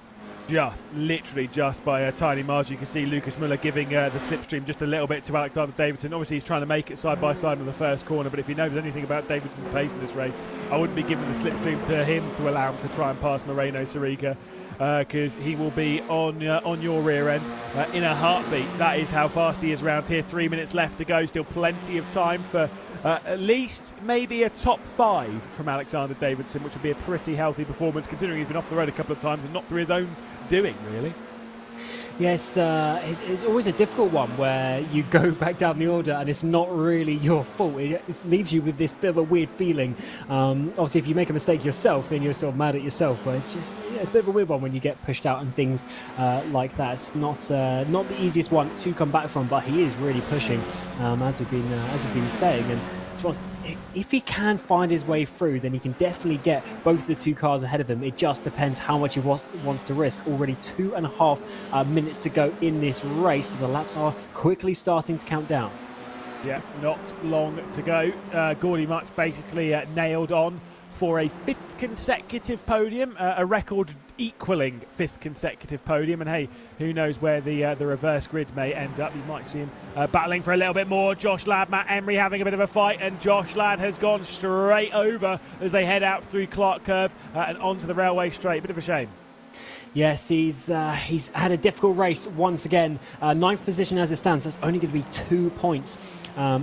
Literally just by a tiny margin. You can see Lucas Muller giving the slipstream just a little bit to Alexander Davidson. Obviously, he's trying to make it side by side in the first corner, but if he knows anything about Davidson's pace in this race, I wouldn't be giving the slipstream to him to allow him to try and pass Moreno Sarika, because he will be on your rear end in a heartbeat. That is how fast he is around here. 3 minutes left to go. Still plenty of time for at least maybe a top 5 from Alexander Davidson, which would be a pretty healthy performance considering he's been off the road a couple of times and not through his own doing, really. Yes, it's always a difficult one where you go back down the order and it's not really your fault. It leaves you with this bit of a weird feeling. Obviously, if you make a mistake yourself, then you're sort of mad at yourself. But it's just, it's a bit of a weird one when you get pushed out and things like that. It's not the easiest one to come back from, but he is really pushing, as we've been saying. And if he can find his way through, then he can definitely get both the 2 cars ahead of him. It just depends how much he wants to risk. Already 2.5 minutes to go in this race, so the laps are quickly starting to count down. Yeah, not long to go. Gordy March basically nailed on for a 5th consecutive podium, a record equaling 5th consecutive podium. And hey, who knows where the reverse grid may end up. You might see him battling for a little bit more. Josh Ladd, Matt Emery having a bit of a fight, and Josh Ladd has gone straight over as they head out through Clark Curve and onto the railway straight. Bit of a shame. Yes, he's had a difficult race once again. 9th position as it stands. That's only going to be 2 points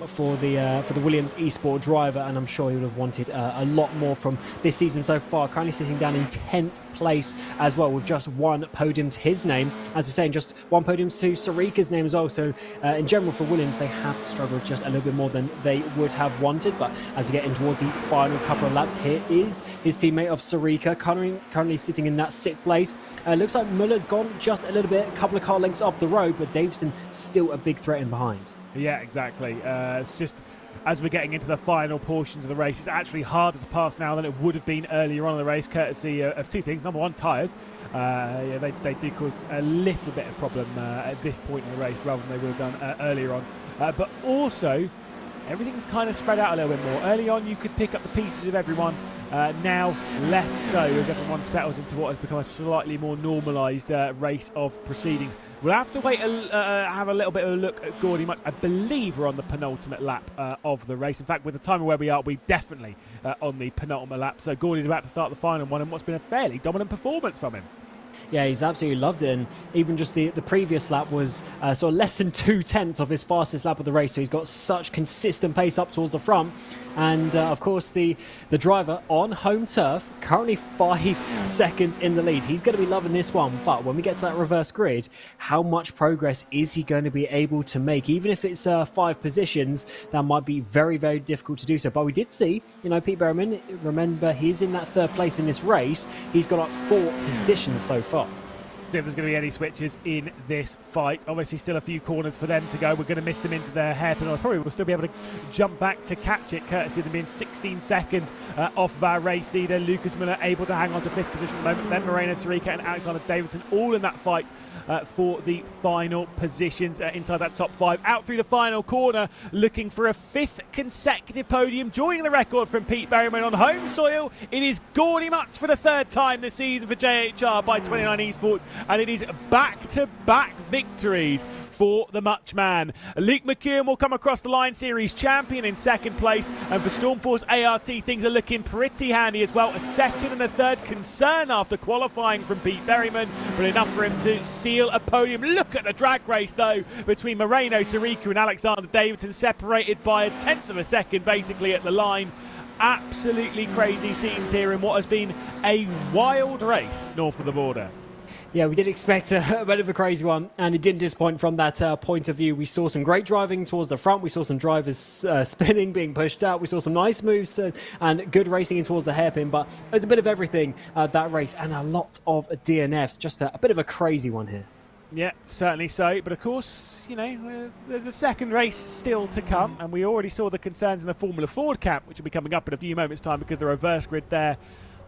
for the Williams Esport driver, and I'm sure he would have wanted a lot more from this season so far. Currently sitting down in 10th place as well, with just 1 podium to his name. As we're saying, just 1 podium to Sarika's name as well. So in general for Williams, they have struggled just a little bit more than they would have wanted. But as we get in towards these final couple of laps, here is his teammate of Sarika, currently sitting in that 6th place. Looks like Muller's gone just a little bit, a couple of car lengths up the road, but Davison still a big threat in behind. Yeah, exactly. It's just, as we're getting into the final portions of the race, it's actually harder to pass now than it would have been earlier on in the race, courtesy of 2 things. Number 1, tyres. They do cause a little bit of problem at this point in the race rather than they would have done earlier on. But also, everything's kind of spread out a little bit more. Early on, you could pick up the pieces of everyone now less so as everyone settles into what has become a slightly more normalised race of proceedings. We'll have to wait, have a little bit of a look at Gordy Much. I believe we're on the penultimate lap of the race. In fact, with the time of where we are, we're definitely on the penultimate lap. So Gordy's about to start the final one and what's been a fairly dominant performance from him. Yeah, he's absolutely loved it. And even just the previous lap was sort of less than 2/10 of his fastest lap of the race. So he's got such consistent pace up towards the front. And of course, the driver on home turf, currently 5 seconds in the lead. He's going to be loving this one. But when we get to that reverse grid, how much progress is he going to be able to make? Even if it's 5 positions, that might be very, very difficult to do so. But we did see, Pete Berriman, remember, he's in that 3rd place in this race. He's got up 4 positions so far. If there's going to be any switches in this fight. Obviously still a few corners for them to go. We're going to miss them into their hairpin. Or probably we'll still be able to jump back to catch it, courtesy of them being 16 seconds off of our race leader. Lucas Miller able to hang on to 5th position at the moment. Then Moreno Sirica and Alexander Davidson all in that fight for the final positions inside that top 5. Out through the final corner, looking for a 5th consecutive podium, joining the record from Pete Berriman on home soil. It is Gordy Much for the 3rd time this season for JHR by 29 Esports. And it is back-to-back victories for the Much man. Luke McKeown will come across the line, series champion in 2nd place. And for Stormforce ART, things are looking pretty handy as well. A 2nd and a 3rd concern after qualifying from Pete Berriman, but enough for him to seal a podium. Look at the drag race, though, between Moreno Sirica and Alexander Davidson, separated by a 10th of a second, basically, at the line. Absolutely crazy scenes here in what has been a wild race north of the border. Yeah, we did expect a bit of a crazy one, and it didn't disappoint from that point of view. We saw some great driving towards the front. We saw some drivers spinning, being pushed out. We saw some nice moves and good racing in towards the hairpin, but it was a bit of everything that race, and a lot of DNFs. Just a bit of a crazy one here. Yeah, certainly so. But of course, there's a 2nd race still to come, and we already saw the concerns in the Formula Ford camp, which will be coming up in a few moments' time because the reverse grid there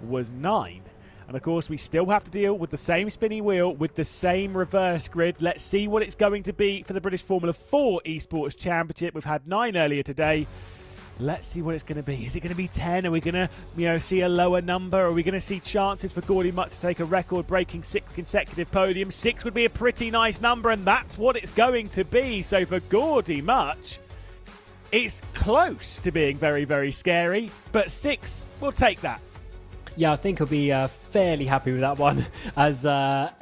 was 9. And of course, we still have to deal with the same spinny wheel, with the same reverse grid. Let's see what it's going to be for the British Formula 4 Esports Championship. We've had 9 earlier today. Let's see what it's going to be. Is it going to be 10? Are we going to, see a lower number? Are we going to see chances for Gordy Much to take a record-breaking 6th consecutive podium? 6 would be a pretty nice number, and that's what it's going to be. So for Gordy Much, it's close to being very, very scary, but 6, we'll take that. Yeah, I think he'll be fairly happy with that one, as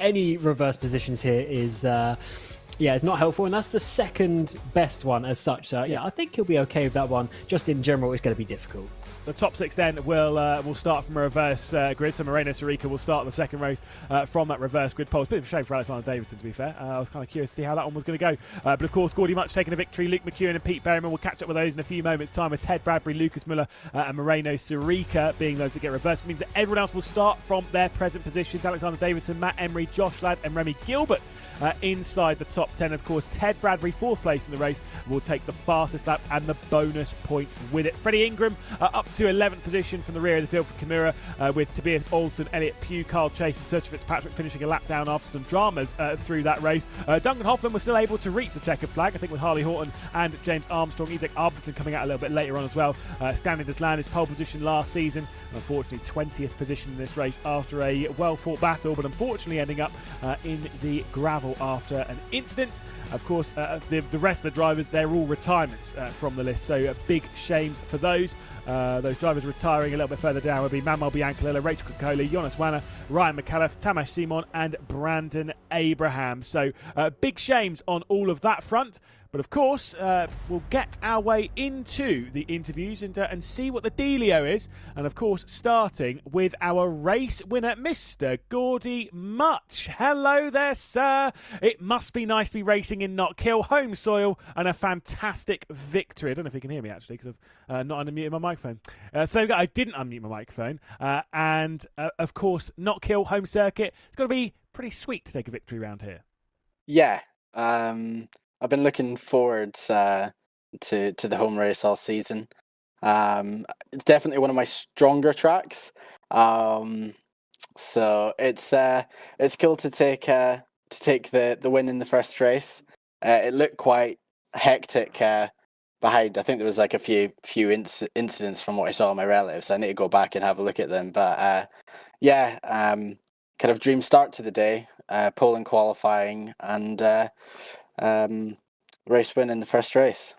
any reverse positions here is... it's not helpful, and that's the 2nd best one as such. So, I think he'll be okay with that one. Just in general, it's going to be difficult. The top 6 then will start from a reverse grid. So Moreno Sirica will start the 2nd race from that reverse grid pole. It's a bit of a shame for Alexander Davidson, to be fair. I was kind of curious to see how that one was going to go. But of course, Gordy Much taking a victory. Luke McKeown and Pete Berriman will catch up with those in a few moments' time, with Ted Bradbury, Lucas Muller and Moreno Sirica being those that get reversed. It means that everyone else will start from their present positions. Alexander Davidson, Matt Emery, Josh Ladd and Remy Gilbert inside the top 10. Of course, Ted Bradbury, 4th place in the race, will take the fastest lap and the bonus point with it. Freddie Ingram up to 11th position from the rear of the field for Kimura, with Tobias Olsen, Elliot Pugh, Carl Chase and Sergio Fitzpatrick finishing a lap down after some dramas through that race. Duncan Hoffman was still able to reach the checkered flag, I think, with Harley Horton and James Armstrong. Isaac Arvidsson coming out a little bit later on as well. Stanley Deslan, his pole position last season, unfortunately 20th position in this race after a well-fought battle, but unfortunately ending up in the gravel after an incident. Of course, the rest of the drivers, they're all retirements from the list, so big shames for those. Those drivers retiring a little bit further down will be Manuel Biancalilla, Rachel Kokoli, Jonas Wanner, Ryan McAuliffe, Tamas Simon and Brandon Abraham. So big shames on all of that front. But of course, we'll get our way into the interviews and see what the dealio is. And of course, starting with our race winner, Mr. Gordy Much. Hello there, sir. It must be nice to be racing in Knockhill, home soil, and a fantastic victory. I don't know if you can hear me, actually, because I've not unmuted my microphone. So I didn't unmute my microphone. And of course, Knockhill, home circuit. It's got to be pretty sweet to take a victory round here. Yeah. I've been looking forward to the home race all season. It's definitely one of my stronger tracks. So it's cool to take the win in the first race. It looked quite hectic behind. I think there was like a few incidents from what I saw of my relatives. I need to go back and have a look at them. But yeah, kind of dream start to the day. Pole and qualifying and race win in the first race.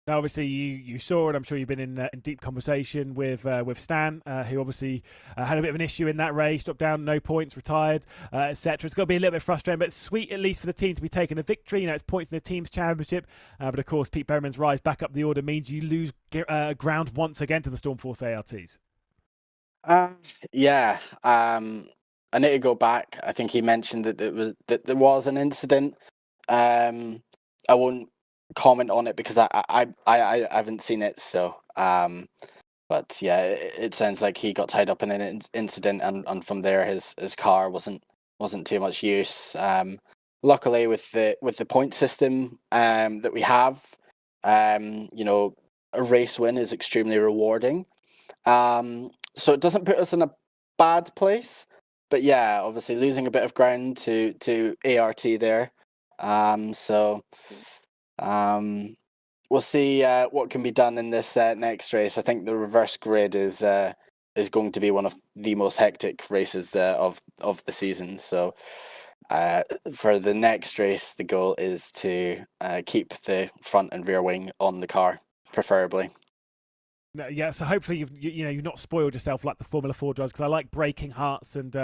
Now, obviously, you saw it. I'm sure you've been in deep conversation with Stan, who obviously had a bit of an issue in that race, dropped down, no points, retired, etc. It's got to be a little bit frustrating, but sweet at least for the team to be taking a victory. You know, it's points in the team's championship. But of course, Pete Berriman's rise back up the order means you lose ground once again to the Stormforce ARTs. Yeah, I need to go back. I think he mentioned that there was an incident. I won't comment on it because I haven't seen it. So, but yeah, it sounds like he got tied up in an incident, and from there his car wasn't too much use. Luckily, with the point system that we have, you know, a race win is extremely rewarding. So it doesn't put us in a bad place. But yeah, obviously losing a bit of ground to ART there. So we'll see what can be done in this next race. I think the reverse grid is going to be one of the most hectic races of the season. So for the next race, the goal is to keep the front and rear wing on the car, preferably. Yeah, so hopefully you've not spoiled yourself like the Formula 4 drivers, because I like breaking hearts and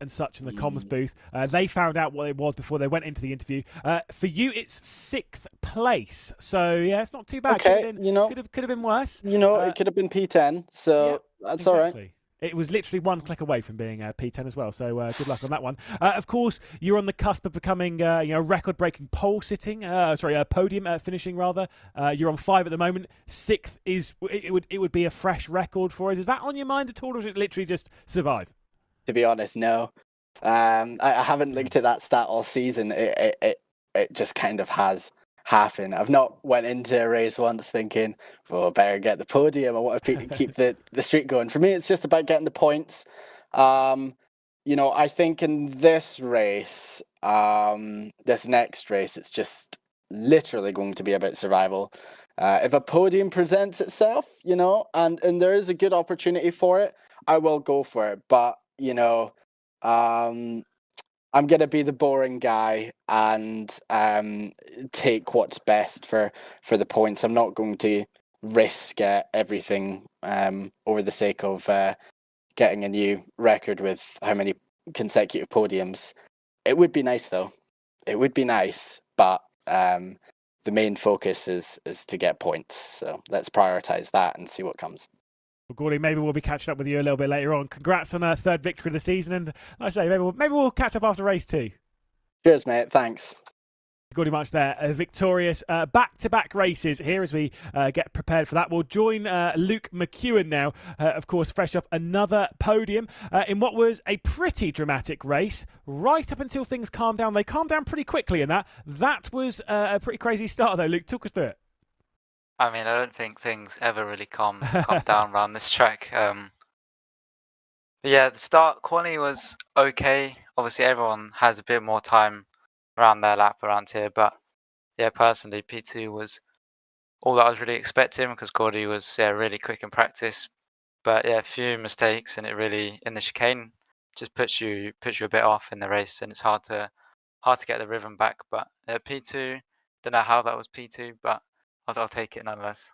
such in the comms booth. They found out what it was before they went into the interview. For you, it's 6th place, so yeah, it's not too bad. Okay, could have been worse. It could have been P10, so yeah, that's exactly. all right. It was literally one click away from being P10 as well, so good luck on that one. Of course, you're on the cusp of becoming record-breaking podium finishing rather. You're on 5 at the moment. 6th it would be a fresh record for us. Is that on your mind at all, or is it literally just survive? To be honest, no. I haven't looked at that stat all season. It just kind of has happened. I've not went into a race once thinking, well, I better get the podium. I want to keep the streak going. For me, it's just about getting the points. I think in this race, this next race, it's just literally going to be about survival. If a podium presents itself, and there is a good opportunity for it, I will go for it. But, I'm going to be the boring guy and take what's best for the points. I'm not going to risk everything over the sake of getting a new record with how many consecutive podiums. It would be nice, though. It would be nice, but the main focus is to get points. So let's prioritize that and see what comes. Well, Gordy, maybe we'll be catching up with you a little bit later on. Congrats on a 3rd victory of the season, and like I say, maybe we'll catch up after race 2. Cheers, mate. Thanks. Gordy March there, victorious back-to-back races here as we get prepared for that. We'll join Luke McEwen now, of course, fresh off another podium in what was a pretty dramatic race, right up until things calmed down. They calmed down pretty quickly in that. That was a pretty crazy start, though. Luke, talk us through it. I mean, I don't think things ever really calm down around this track. Yeah, the start quality was okay. Obviously, everyone has a bit more time around their lap around here, but yeah, personally, P2 was all that I was really expecting because Gordy was really quick in practice. But yeah, a few mistakes, and it really in the chicane just puts you a bit off in the race, and it's hard to get the rhythm back. But P2, don't know how that was P2, but I'll take it nonetheless.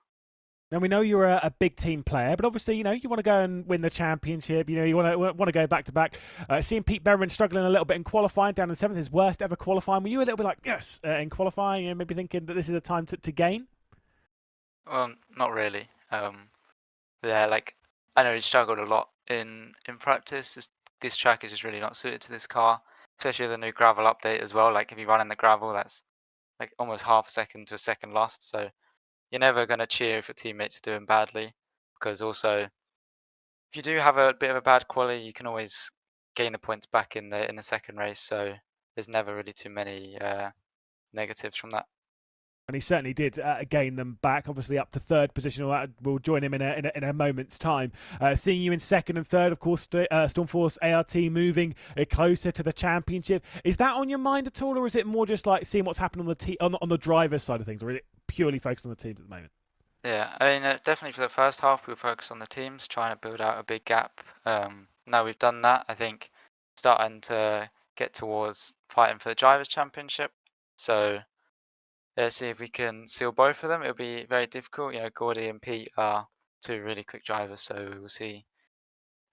Now, we know you're a big team player, but obviously, you want to go and win the championship. You want to go back to back. Seeing Pete Berriman struggling a little bit in qualifying, down in 7th, his worst ever qualifying. Were you a little bit like, yes, in qualifying, and maybe thinking that this is a time to gain? Well, not really. Yeah, like I know he struggled a lot in practice. This track is just really not suited to this car, especially with the new gravel update as well. Like if you run in the gravel, that's like almost half a second to a second lost. So you're never going to cheer if your teammates are doing badly, because also if you do have a bit of a bad quality, you can always gain the points back in the second race. So there's never really too many negatives from that. And he certainly did gain them back, obviously up to 3rd position. We'll join him in a moment's time. Seeing you in 2nd and 3rd, of course, Stormforce ART moving closer to the championship. Is that on your mind at all, or is it more just like seeing what's happened on the driver's side of things, or is it purely focused on the teams at the moment? Yeah, I mean, definitely for the first half, we were focused on the teams, trying to build out a big gap. Now we've done that, I think starting to get towards fighting for the Drivers' Championship. So let's see if we can seal both of them. It'll be very difficult. You know, Gordy and Pete are two really quick drivers, so we'll see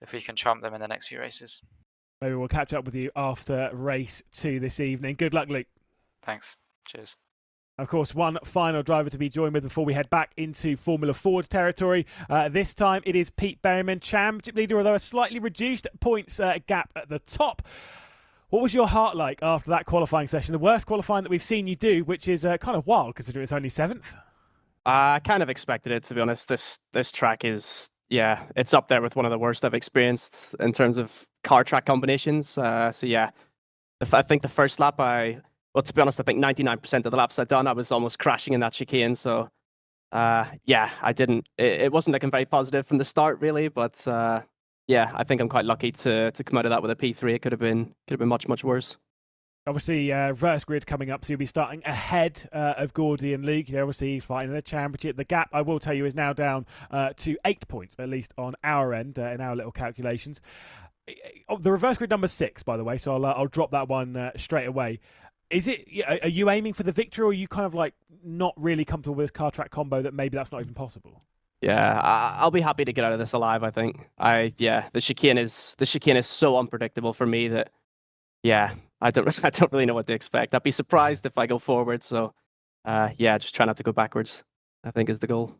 if we can trump them in the next few races. Maybe we'll catch up with you after race 2 this evening. Good luck, Luke. Thanks. Cheers. Of course, one final driver to be joined with before we head back into Formula Ford territory. This time it is Pete Berryman, championship leader, although a slightly reduced points gap at the top. What was your heart like after that qualifying session? The worst qualifying that we've seen you do, which is kind of wild considering it's only 7th. I kind of expected it, to be honest. This track is, yeah, it's up there with one of the worst I've experienced in terms of car track combinations. So yeah, I think the first lap well, to be honest, I think 99% of the laps I'd done, I was almost crashing in that chicane. So yeah, it wasn't looking very positive from the start, really. But yeah, I think I'm quite lucky to come out of that with a P3. It could have been much, much worse. Obviously, reverse grid coming up, so you'll be starting ahead of Gordy and Luke. You're obviously fighting the championship. The gap, I will tell you, is now down to 8 points, at least on our end, in our little calculations. The reverse grid number 6, by the way, so I'll drop that one straight away. Are you aiming for the victory, or are you kind of like not really comfortable with this car track combo that maybe that's not even possible? Yeah, I'll be happy to get out of this alive, I think. The chicane is so unpredictable for me that, yeah, I don't really know what to expect. I'd be surprised if I go forward. So, yeah, just try not to go backwards, I think, is the goal.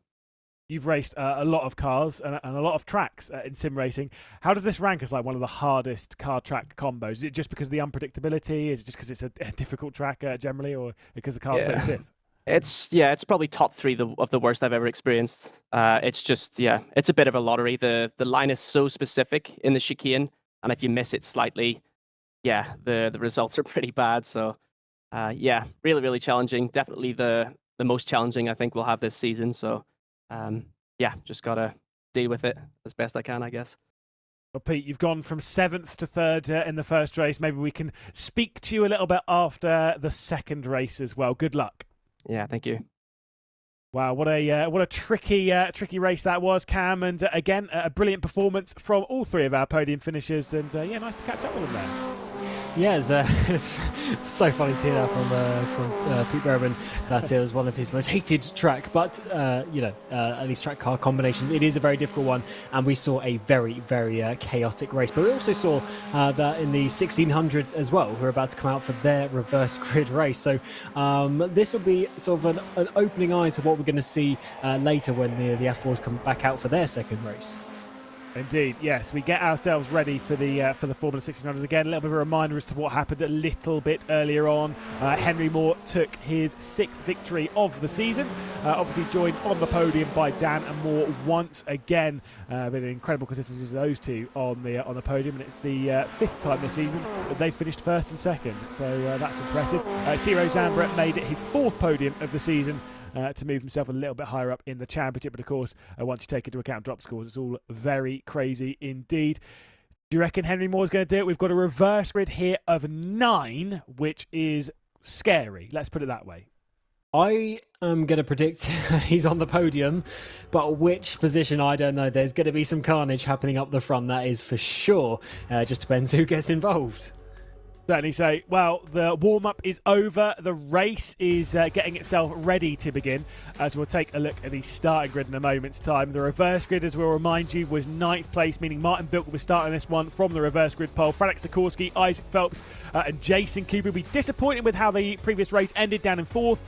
You've raced a lot of cars and a lot of tracks in sim racing. How does this rank as like one of the hardest car track combos? Is it just because of the unpredictability? Is it just because it's a difficult track generally, or because the cars stay stiff? It's probably top 3 of the worst I've ever experienced. It's just, yeah, it's a bit of a lottery. The line is so specific in the chicane, and if you miss it slightly, yeah, the results are pretty bad. So, yeah, really, really challenging. Definitely the most challenging I think we'll have this season. So, yeah, just gotta deal with it as best I can, I guess. Well, Pete, you've gone from 7th to 3rd in the first race. Maybe we can speak to you a little bit after the second race as well. Good luck. Yeah, thank you. Wow, what a tricky race that was, Cam, and again a brilliant performance from all 3 of our podium finishers, and yeah, nice to catch up with them there. Yeah, it's so funny to hear that from Pete Berryman that it was one of his most hated track. But you know, at least track car combinations, it is a very difficult one, and we saw a very, very chaotic race. But we also saw that in the 1600s as well, who are about to come out for their reverse grid race. So this will be sort of an opening eye to what we're going to see later when the F4s come back out for their second race. Indeed, yes. We get ourselves ready for the Formula 1600s again. A little bit of a reminder as to what happened a little bit earlier on. Henry Moore took his 6th victory of the season. Obviously joined on the podium by Dan and Moore once again. Been an incredible consistency of those two on the podium, and it's the 5th time this season that they finished 1st and 2nd. So that's impressive. Ciro Zambra made it his 4th podium of the season. To move himself a little bit higher up in the championship. But of course, once you take into account drop scores, it's all very crazy indeed. Do you reckon Henry Moore's going to do it? We've got a reverse grid here of 9, which is scary. Let's put it that way. I am going to predict he's on the podium, but which position, I don't know. There's going to be some carnage happening up the front, that is for sure. Just depends who gets involved. Certainly so. Well, the warm-up is over. The race is getting itself ready to begin, as we'll take a look at the starting grid in a moment's time. The reverse grid, as we'll remind you, was 9th place, meaning Martin Bilk was starting this one from the reverse grid pole. Franek Sikorsky, Isaac Phelps and Jason Cooper will be disappointed with how the previous race ended, down in 4th.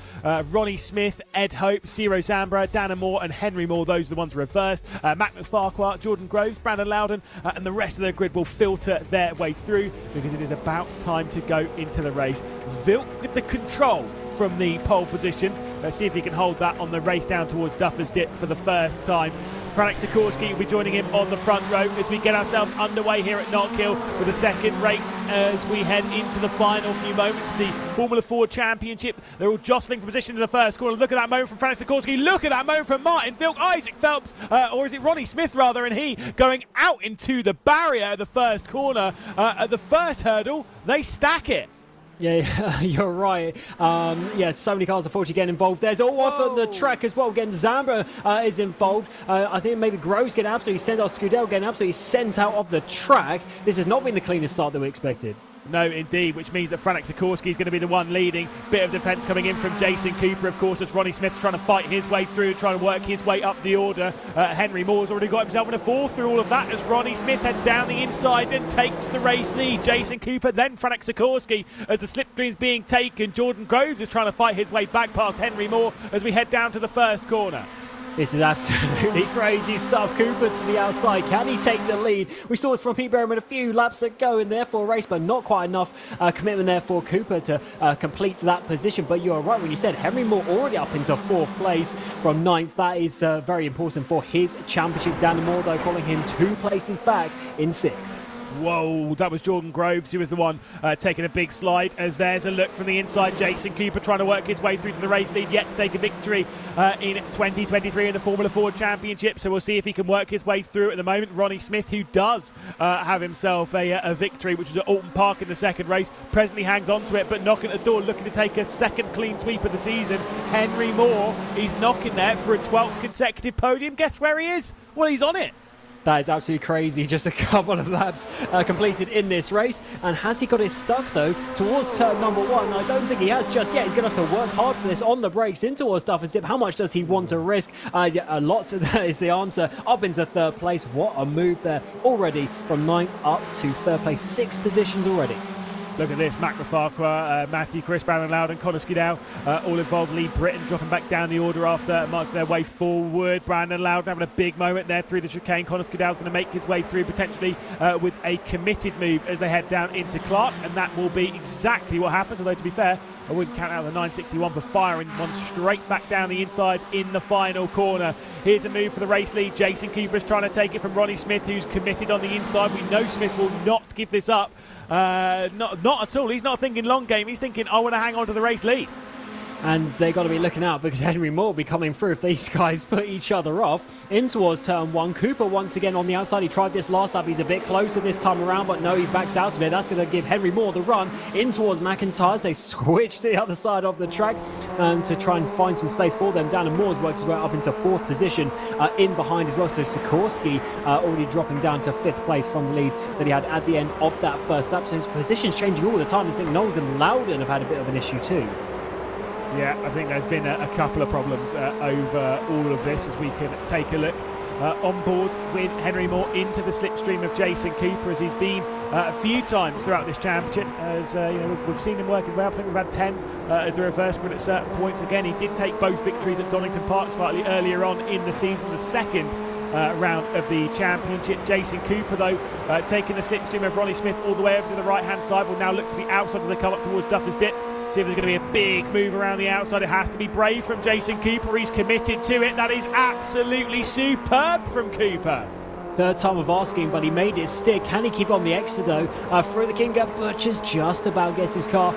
Ronnie Smith, Ed Hope, Ciro Zambra, Dana Moore and Henry Moore, those are the ones reversed. Mac McFarquhar, Jordan Groves, Brandon Loudon and the rest of the grid will filter their way through, because it is about time to go into the race. Vilk with the control from the pole position. Let's see if he can hold that on the race down towards Duffers Dip for the first time. Franek Sikorsky will be joining him on the front row as we get ourselves underway here at Knockhill for the second race as we head into the final few moments of the Formula Ford Championship. They're all jostling for position in the first corner. Look at that moment from Franek Sikorsky. Look at that moment from Martin Vilk, Isaac Phelps, or is it Ronnie Smith rather, and he going out into the barrier of the first corner. At the first hurdle, they stack it. Yeah, you're right. Yeah, so many cars unfortunately getting involved. There's all off on the track as well. Again, Zamba is involved. I think maybe Groves getting absolutely sent out. Scudell getting absolutely sent out of the track. This has not been the cleanest start that we expected. No, indeed, which means that Franek Sikorsky is going to be the one leading. Bit of defence coming in from Jason Cooper, of course, as Ronnie Smith's trying to fight his way through, trying to work his way up the order. Henry Moore's already got himself in a fourth through all of that as Ronnie Smith heads down the inside and takes the race lead. Jason Cooper, then Franek Sikorsky as the slipstream's being taken. Jordan Groves is trying to fight his way back past Henry Moore as we head down to the first corner. This is absolutely crazy stuff. Cooper to the outside. Can he take the lead? We saw it from Pete Berman a few laps ago in there for a race, but not quite enough commitment there for Cooper to complete that position. But you're right when you said Henry Moore already up into fourth place from ninth. That is very important for his championship. Dan Moore, though, following him 2 places back in sixth. Whoa, that was Jordan Groves who was the one taking a big slide, as there's a look from the inside. Jason Cooper trying to work his way through to the race lead, yet to take a victory in 2023 in the Formula Ford Championship, so we'll see if he can work his way through at the moment. Ronnie Smith, who does have himself a victory, which was at Alton Park in the second race, presently hangs on to it, but knocking at the door, looking to take a second clean sweep of the season. Henry Moore, he's knocking there for a 12th consecutive podium. Guess where he is? Well, he's on it. That is absolutely crazy. Just a couple of laps completed in this race. And has he got his stuck, though, towards turn number 1? I don't think he has just yet. He's going to have to work hard for this on the brakes in towards Duffers Dip. How much does he want to risk? A lot, that is the answer. Up into third place. What a move there. Already from 9th up to third place. 6 positions already. Look at this, Matt Farquhar, Matthew, Chris Brown and Loudon, Connor Skidell, all involved. Lee Britton dropping back down the order after marching their way forward. Brandon Loudon having a big moment there through the chicane. Connor Skidell's going to make his way through potentially with a committed move as they head down into Clark, and that will be exactly what happens, although to be fair, I wouldn't count out the 961 for firing one straight back down the inside in the final corner. Here's a move for the race lead. Jason Cooper is trying to take it from Ronnie Smith, who's committed on the inside. We know Smith will not give this up. Not at all. He's not thinking long game. He's thinking, I want to hang on to the race lead. And they got to be looking out because Henry Moore will be coming through if these guys put each other off. In towards turn 1. Cooper once again on the outside. He tried this last lap. He's a bit closer this time around, but no, he backs out of it. That's going to give Henry Moore the run in towards McIntyre. They switch to the other side of the track to try and find some space for them. Dan Moore's works his way up into 4th position in behind as well. So Sikorsky already dropping down to 5th place from the lead that he had at the end of that first lap. So his position's changing all the time. I think Knowles and Loudon have had a bit of an issue too. Yeah, I think there's been a couple of problems over all of this, as we can take a look. On board with Henry Moore into the slipstream of Jason Cooper, as he's been a few times throughout this championship. As you know, we've seen him work as well. I think we've had 10 as the reverse grid at certain points. Again, he did take both victories at Donington Park slightly earlier on in the season, the second round of the championship. Jason Cooper, though, taking the slipstream of Ronnie Smith all the way over to the right-hand side, will now look to the outside as they come up towards Duffers Dip. See if there's going to be a big move around the outside. It has to be brave from Jason Cooper. He's committed to it. That is absolutely superb from Cooper. Third time of asking, but he made it stick. Can he keep on the exit though? Through the King Gap, Butchers just about gets his car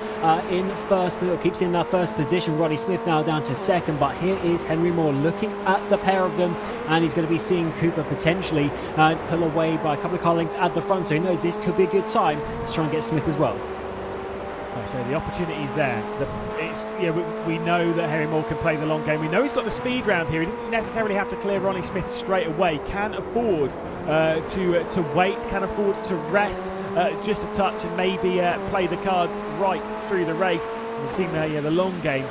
in first, but keeps in that first position. Ronnie Smith now down to second, but here is Henry Moore looking at the pair of them, and he's going to be seeing Cooper potentially pull away by a couple of car lengths at the front, so he knows this could be a good time to try and get Smith as well. So the opportunity's there. We know that Henry Moore can play the long game. We know he's got the speed round here. He doesn't necessarily have to clear Ronnie Smith straight away. Can afford to wait, can afford to rest just a touch and maybe play the cards right through the race. We've seen the long game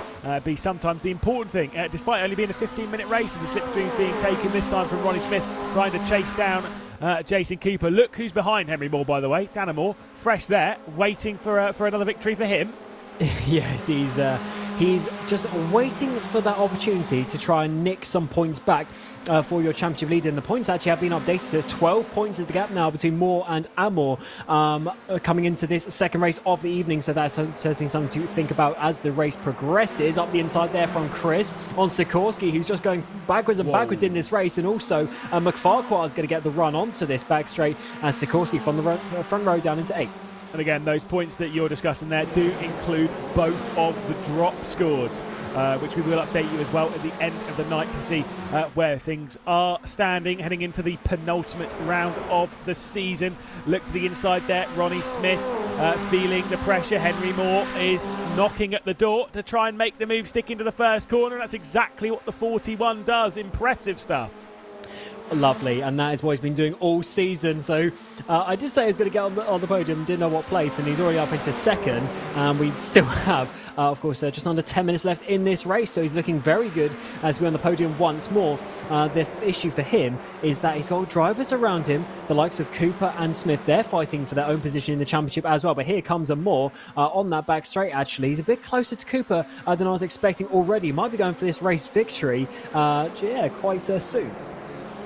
be sometimes the important thing, despite only being a 15-minute race, and the slipstream's being taken this time from Ronnie Smith, trying to chase down Jason Cooper. Look who's behind Henry Moore, by the way. Dana Moore, fresh there, waiting for another victory for him. Yes, he's just waiting for that opportunity to try and nick some points back for your championship leader. And the points actually have been updated, so it's 12 points is the gap now between Moore and Amor coming into this second race of the evening. So that's certainly something to think about as the race progresses. Up the inside there from Chris on Sikorsky, who's just going backwards and backwards in this race. And also McFarquhar is going to get the run onto this back straight as Sikorsky from the front row down into 8th. And again, those points that you're discussing there do include both of the drop scores, which we will update you as well at the end of the night to see where things are standing heading into the penultimate round of the season. Look to the inside there, Ronnie Smith feeling the pressure. Henry Moore is knocking at the door to try and make the move, stick into the first corner, and that's exactly what the 41 does. Impressive stuff. Lovely, and that is what he's been doing all season. So I did say he was going to get on the podium, didn't know what place, and he's already up into second. We still have, of course, just under 10 minutes left in this race, so he's looking very good as we're on the podium once more. The issue for him is that he's got drivers around him, the likes of Cooper and Smith. They're fighting for their own position in the championship as well, but here comes a Moore on that back straight. Actually, he's a bit closer to Cooper than I was expecting already. Might be going for this race victory quite soon.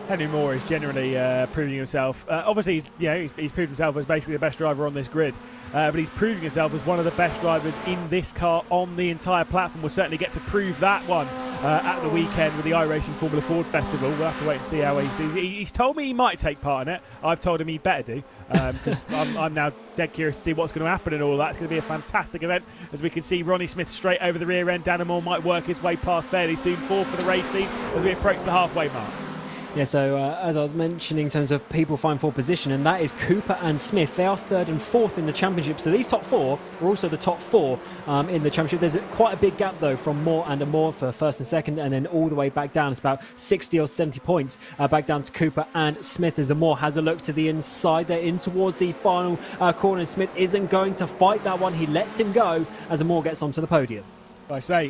Henry Moore is generally proving himself. Obviously, he's proved himself as basically the best driver on this grid, but he's proving himself as one of the best drivers in this car on the entire platform. We'll certainly get to prove that one at the weekend with the iRacing Formula Ford Festival. We'll have to wait and see how he's told me he might take part in it. I've told him he better do, because I'm now dead curious to see what's going to happen and all that. It's going to be a fantastic event, as we can see Ronnie Smith straight over the rear end. Danimore might work his way past fairly soon, fourth for the race lead as we approach the halfway mark. Yeah, so as I was mentioning in terms of people vying for position, and that is Cooper and Smith. They are third and fourth in the championship. So these top four are also the top four in the championship. There's quite a big gap, though, from Moore and Moore for first and second, and then all the way back down. It's about 60 or 70 points back down to Cooper and Smith, as Moore has a look to the inside. They're in towards the final corner, and Smith isn't going to fight that one. He lets him go as Moore gets onto the podium. I say,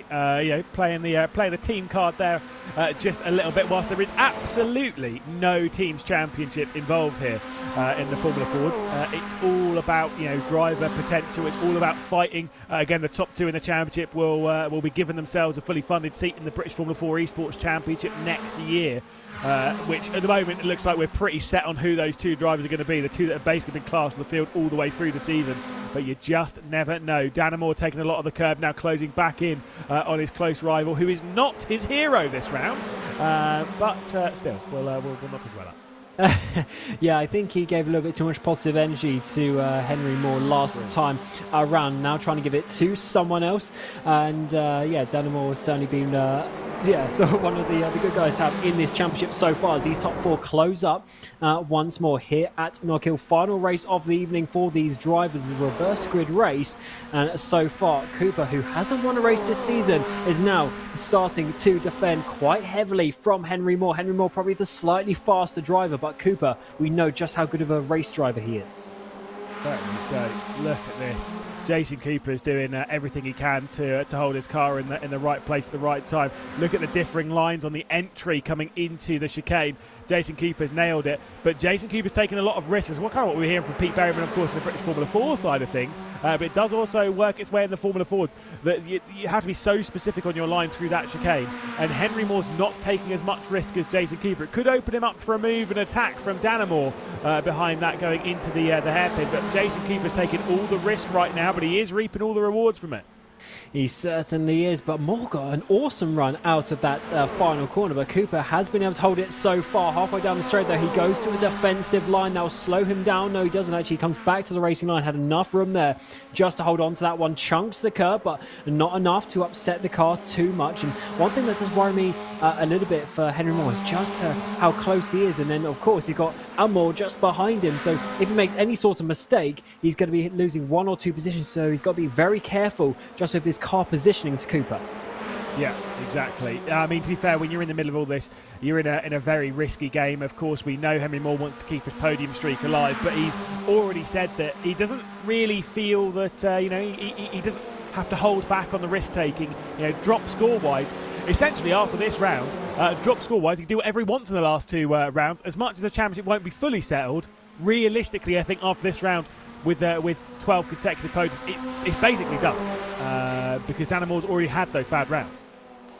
playing the team card there just a little bit, whilst there is absolutely no teams championship involved here in the Formula Fords. It's all about driver potential. It's all about fighting. Again, the top two in the championship will be giving themselves a fully funded seat in the British Formula 4 Esports Championship next year. Which at the moment it looks like we're pretty set on who those two drivers are going to be, the two that have basically been classed in the field all the way through the season, but you just never know. Danimore taking a lot of the curb now, closing back in on his close rival, who is not his hero this round, but still, we'll not talk about that. Yeah, I think he gave a little bit too much positive energy to Henry Moore last time around. Now trying to give it to someone else, and Danimore has certainly been so one of the good guys to have in this championship so far, as these top four close up once more here at Knockhill. Final race of the evening for these drivers, the reverse grid race, and so far Cooper, who hasn't won a race this season, is now starting to defend quite heavily from Henry Moore. Henry Moore probably the slightly faster driver, but Cooper, we know just how good of a race driver he is. Certainly so. Look at this. Jason Cooper is doing everything he can to hold his car in the right place at the right time. Look at the differing lines on the entry coming into the chicane. Jason Cooper's nailed it, but Jason Cooper's taken a lot of risks. What we're hearing from Pete Berryman, of course, in the British Formula 4 side of things, but it does also work its way in the Formula 4s. That you have to be so specific on your line through that chicane, and Henry Moore's not taking as much risk as Jason Cooper. It could open him up for a move and attack from Danimore behind that going into the hairpin, but Jason Cooper's taking all the risk right now, but he is reaping all the rewards from it. He certainly is, but Moore got an awesome run out of that final corner, but Cooper has been able to hold it so far. Halfway down the straight, though, he goes to a defensive line. That will slow him down. No, he doesn't actually. He comes back to the racing line, had enough room there just to hold on to that one. Chunks the curb, but not enough to upset the car too much. And one thing that does worry me a little bit for Henry Moore is just how close he is. And then, of course, he's got Moore just behind him. So if he makes any sort of mistake, he's going to be losing one or two positions. So he's got to be very careful just with his car positioning to Cooper. Yeah, exactly. I mean, to be fair, when you're in the middle of all this, you're in a very risky game. Of course, we know Henry Moore wants to keep his podium streak alive, but he's already said that he doesn't really feel that he doesn't have to hold back on the risk taking. Drop score wise, essentially after this round, drop score wise, he can do whatever he wants in the last two rounds. As much as the championship won't be fully settled, realistically, I think after this round, with 12 consecutive podiums, it's basically done, because Danimore's already had those bad rounds.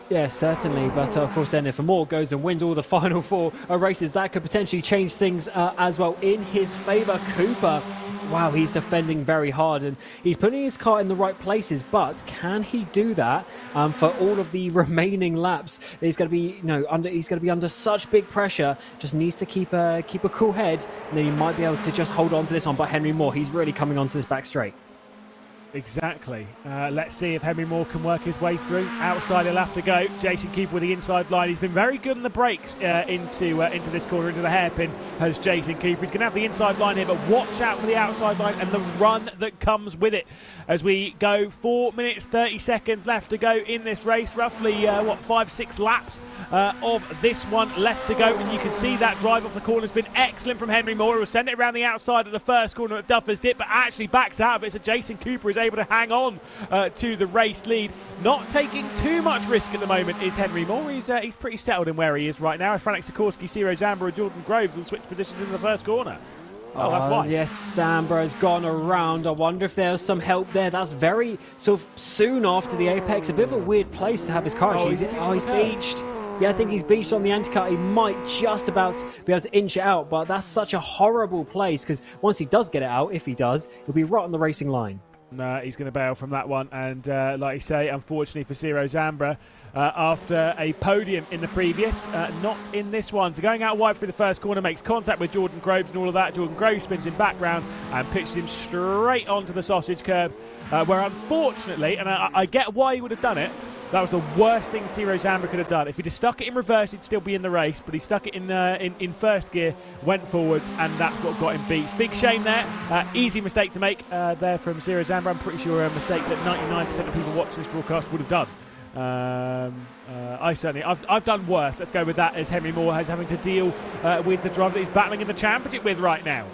Yeah, certainly. But of course, then if Moore goes and wins all the final four races, that could potentially change things as well in his favour. Cooper, wow, he's defending very hard and he's putting his car in the right places. But can he do that for all of the remaining laps? He's going to be, he's going to be under such big pressure. Just needs to keep a cool head, and then he might be able to just hold on to this one. But Henry Moore, he's really coming onto this back straight. Exactly. Let's see if Henry Moore can work his way through. Outside he'll have to go. Jason Cooper with the inside line. He's been very good on the brakes into this corner, into the hairpin, has Jason Cooper. He's going to have the inside line here, but watch out for the outside line and the run that comes with it. As we go 4 minutes, 30 seconds left to go in this race. Roughly, 5-6 laps of this one left to go. And you can see that drive off the corner has been excellent from Henry Moore. He'll send it around the outside at the first corner at Duffer's Dip, but actually backs out of it. So Jason Cooper is able to hang on to the race lead. Not taking too much risk at the moment is Henry Moore. He's pretty settled in where he is right now. As Franek Sikorsky, Ciro Zamba and Jordan Groves will switch positions in the first corner. Oh, that's why. Yes, Samba has gone around. I wonder if there's some help there. That's very sort of soon after the apex. A bit of a weird place to have his car. He's beached. Yeah, I think he's beached on the anti-cut. He might just about be able to inch it out, but that's such a horrible place because once he does get it out, if he does, he'll be right on the racing line. No, he's going to bail from that one. And like you say, unfortunately for Ciro Zambra, after a podium in the previous, not in this one. So going out wide through the first corner, makes contact with Jordan Groves and all of that. Jordan Groves spins in background and pitches him straight onto the sausage curb, where unfortunately, and I get why he would have done it, that was the worst thing Ciro Zambra could have done. If he'd have stuck it in reverse, he'd still be in the race, but he stuck it in first gear, went forward, and that's what got him beat. Big shame there. Easy mistake to make there from Ciro Zambra. I'm pretty sure a mistake that 99% of people watching this broadcast would have done. I've done worse. Let's go with that, as Henry Moore is having to deal with the driver that he's battling in the championship with right now.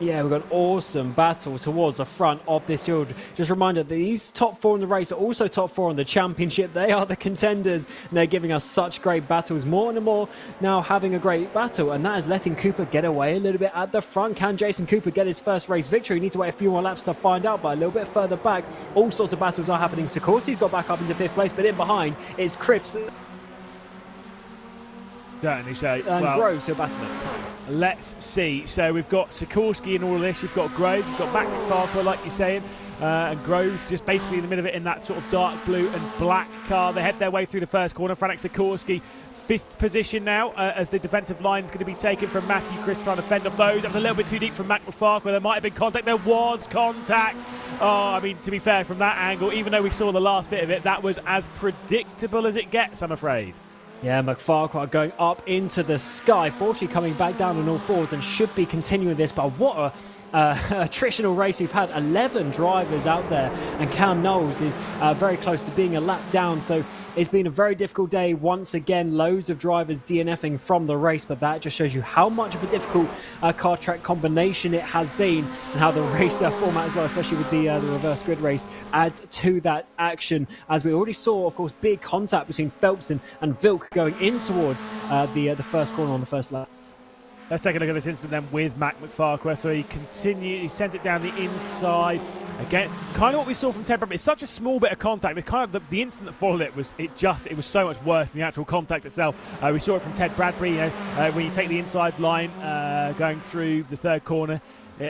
Yeah, we've got an awesome battle towards the front of this field. Just a reminder that these top four in the race are also top four in the championship. They are the contenders, and they're giving us such great battles. More and more now having a great battle, and that is letting Cooper get away a little bit at the front. Can Jason Cooper get his first race victory? He needs to wait a few more laps to find out, but a little bit further back, all sorts of battles are happening. Sikorski's got back up into 5th place, but in behind, it's Cripps Certainly so. and Groves who are battling. Let's see. So we've got Sikorsky in all of this. You've got Groves, you've got Mac McFarquhar, like you're saying, and Groves just basically in the middle of it in that sort of dark blue and black car. They head their way through the first corner. Franek Sikorsky, 5th position now, as the defensive line is going to be taken from Matthew Chris, trying to fend off those. That was a little bit too deep from Mac McFarquhar. There might have been contact. There was contact. Oh, I mean, to be fair, from that angle, even though we saw the last bit of it, that was as predictable as it gets, I'm afraid. Yeah, McFarquhar going up into the sky, fortunately coming back down on all fours and should be continuing this. But what a attritional race we've had. 11 drivers out there, and Cam Knowles is very close to being a lap down. So it's been a very difficult day. Once again, loads of drivers DNFing from the race, but that just shows you how much of a difficult car track combination it has been, and how the race format as well, especially with the reverse grid race, adds to that action. As we already saw, of course, big contact between Phelps and Vilk going in towards the first corner on the first lap. Let's take a look at this incident then with Mac McFarquhar. So he sends it down the inside. Again, it's kind of what we saw from Ted Bradbury. It's such a small bit of contact. It's kind of the instant that followed it was so much worse than the actual contact itself. We saw it from Ted Bradbury. When you take the inside line going through the third corner,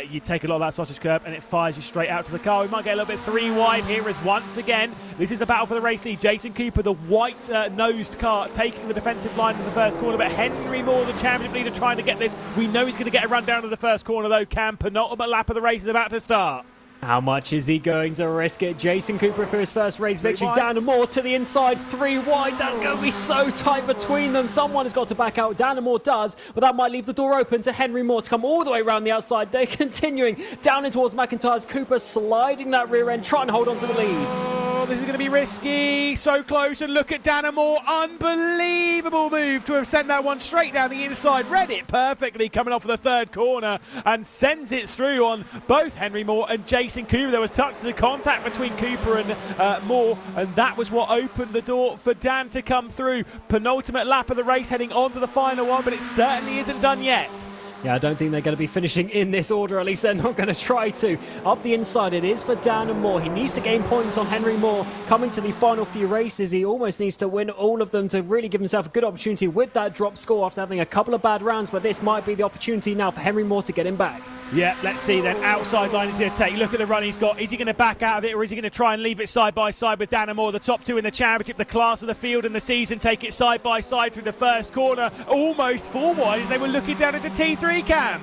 you take a lot of that sausage curb and it fires you straight out to the car. We might get a little bit 3 wide here, as once again this is the battle for the race lead. Jason Cooper, the white nosed car, taking the defensive line in the first corner, but Henry Moore, the championship leader, trying to get this. We know he's going to get a run down to the first corner though. Cam, penultimate lap of the race is about to start. How much is he going to risk it? Jason Cooper for his first race victory. Dana Moore to the inside, 3 wide. That's going to be so tight between them. Someone has got to back out. Dana Moore does, but that might leave the door open to Henry Moore to come all the way around the outside. They're continuing down in towards McIntyre's. Cooper sliding that rear end, trying to hold on to the lead. Oh, this is going to be risky. So close, and look at Dana Moore. Unbelievable move to have sent that one straight down the inside. Read it perfectly coming off of the third corner and sends it through on both Henry Moore and Jason Cooper. There was touches of contact between Cooper and Moore, and that was what opened the door for Dan to come through. Penultimate lap of the race, heading on to the final one, but it certainly isn't done yet. Yeah, I don't think they're going to be finishing in this order. At least they're not going to try to. Up the inside, it is for Dan Moore. He needs to gain points on Henry Moore. Coming to the final few races, he almost needs to win all of them to really give himself a good opportunity with that drop score after having a couple of bad rounds. But this might be the opportunity now for Henry Moore to get him back. Yeah, let's see then. Outside line is going to take. Look at the run he's got. Is he going to back out of it, or is he going to try and leave it side by side with Dan Moore? The top two in the championship, the class of the field and the season, take it side by side through the first corner. Almost 4 wide as they were looking down into T3, Cam.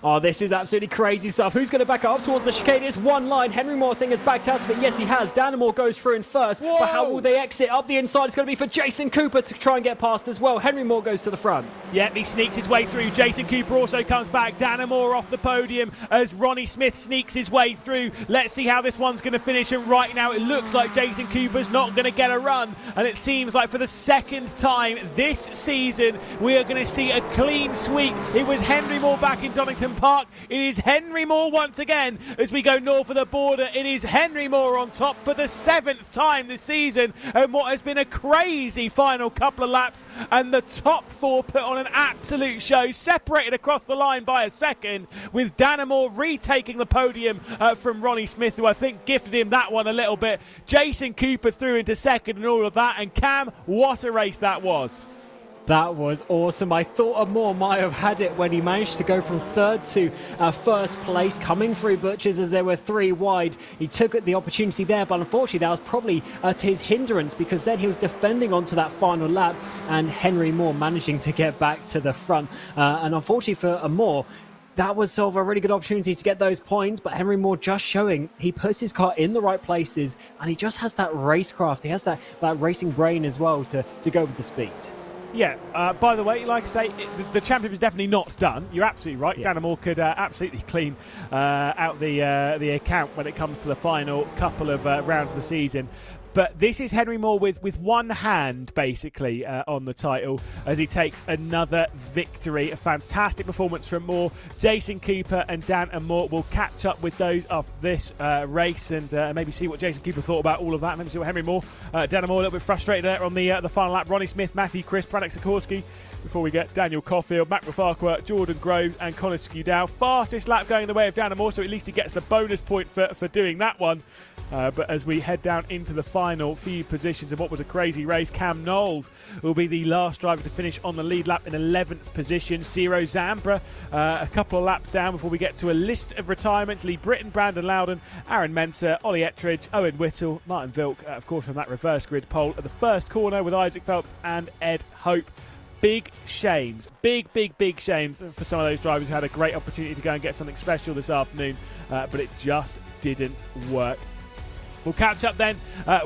Oh, this is absolutely crazy stuff. Who's going to back up towards the chicane? It's one line. Henry Moore, I think, has backed out of it. Yes, he has. Danamore goes through in first. Whoa. But how will they exit? Up the inside, it's going to be for Jason Cooper to try and get past as well. Henry Moore goes to the front. Yeah, he sneaks his way through. Jason Cooper also comes back. Danamore off the podium as Ronnie Smith sneaks his way through. Let's see how this one's going to finish. And right now, it looks like Jason Cooper's not going to get a run. And it seems like for the second time this season, we are going to see a clean sweep. It was Henry Moore back in Donington Park. It is Henry Moore once again as we go north of the border. It is Henry Moore on top for the 7th time this season, and what has been a crazy final couple of laps, and the top 4 put on an absolute show, separated across the line by a second, with Danamore retaking the podium from Ronnie Smith, who I think gifted him that one a little bit. Jason Cooper through into second and all of that, and Cam, what a race that was. That was awesome. I thought Moore might have had it when he managed to go from third to first place, coming through Butchers as there were 3 wide. He took the opportunity there, but unfortunately that was probably to his hindrance, because then he was defending onto that final lap, and Henry Moore managing to get back to the front. And unfortunately for Moore, that was sort of a really good opportunity to get those points, but Henry Moore just showing he puts his car in the right places, and he just has that racecraft. He has that racing brain as well to go with the speed. Yeah, by the way, like I say, the championship is definitely not done. You're absolutely right. Yeah. Danamore could absolutely clean out the account when it comes to the final couple of rounds of the season. But this is Henry Moore with one hand, basically, on the title as he takes another victory. A fantastic performance from Moore. Jason Cooper and Dan and Moore will catch up with those of this race and maybe see what Jason Cooper thought about all of that. Maybe see what Henry Moore, Dan and Moore a little bit frustrated there on the final lap. Ronnie Smith, Matthew Crisp, Pranok Sikorsky. Before we get Daniel Caulfield, Matt Rafarqua, Jordan Groves and Connor Skudal. Fastest lap going the way of Dan and Moore, so at least he gets the bonus point for doing that one. But as we head down into the final few positions of what was a crazy race, Cam Knowles will be the last driver to finish on the lead lap in 11th position. Ciro Zambra a couple of laps down before we get to a list of retirements. Lee Britton, Brandon Loudon, Aaron Mensah, Ollie Ettridge, Owen Whittle, Martin Vilk, of course, from that reverse grid pole at the first corner with Isaac Phelps and Ed Hope. Big shames, big shames for some of those drivers who had a great opportunity to go and get something special this afternoon, but it just didn't work. We'll catch up then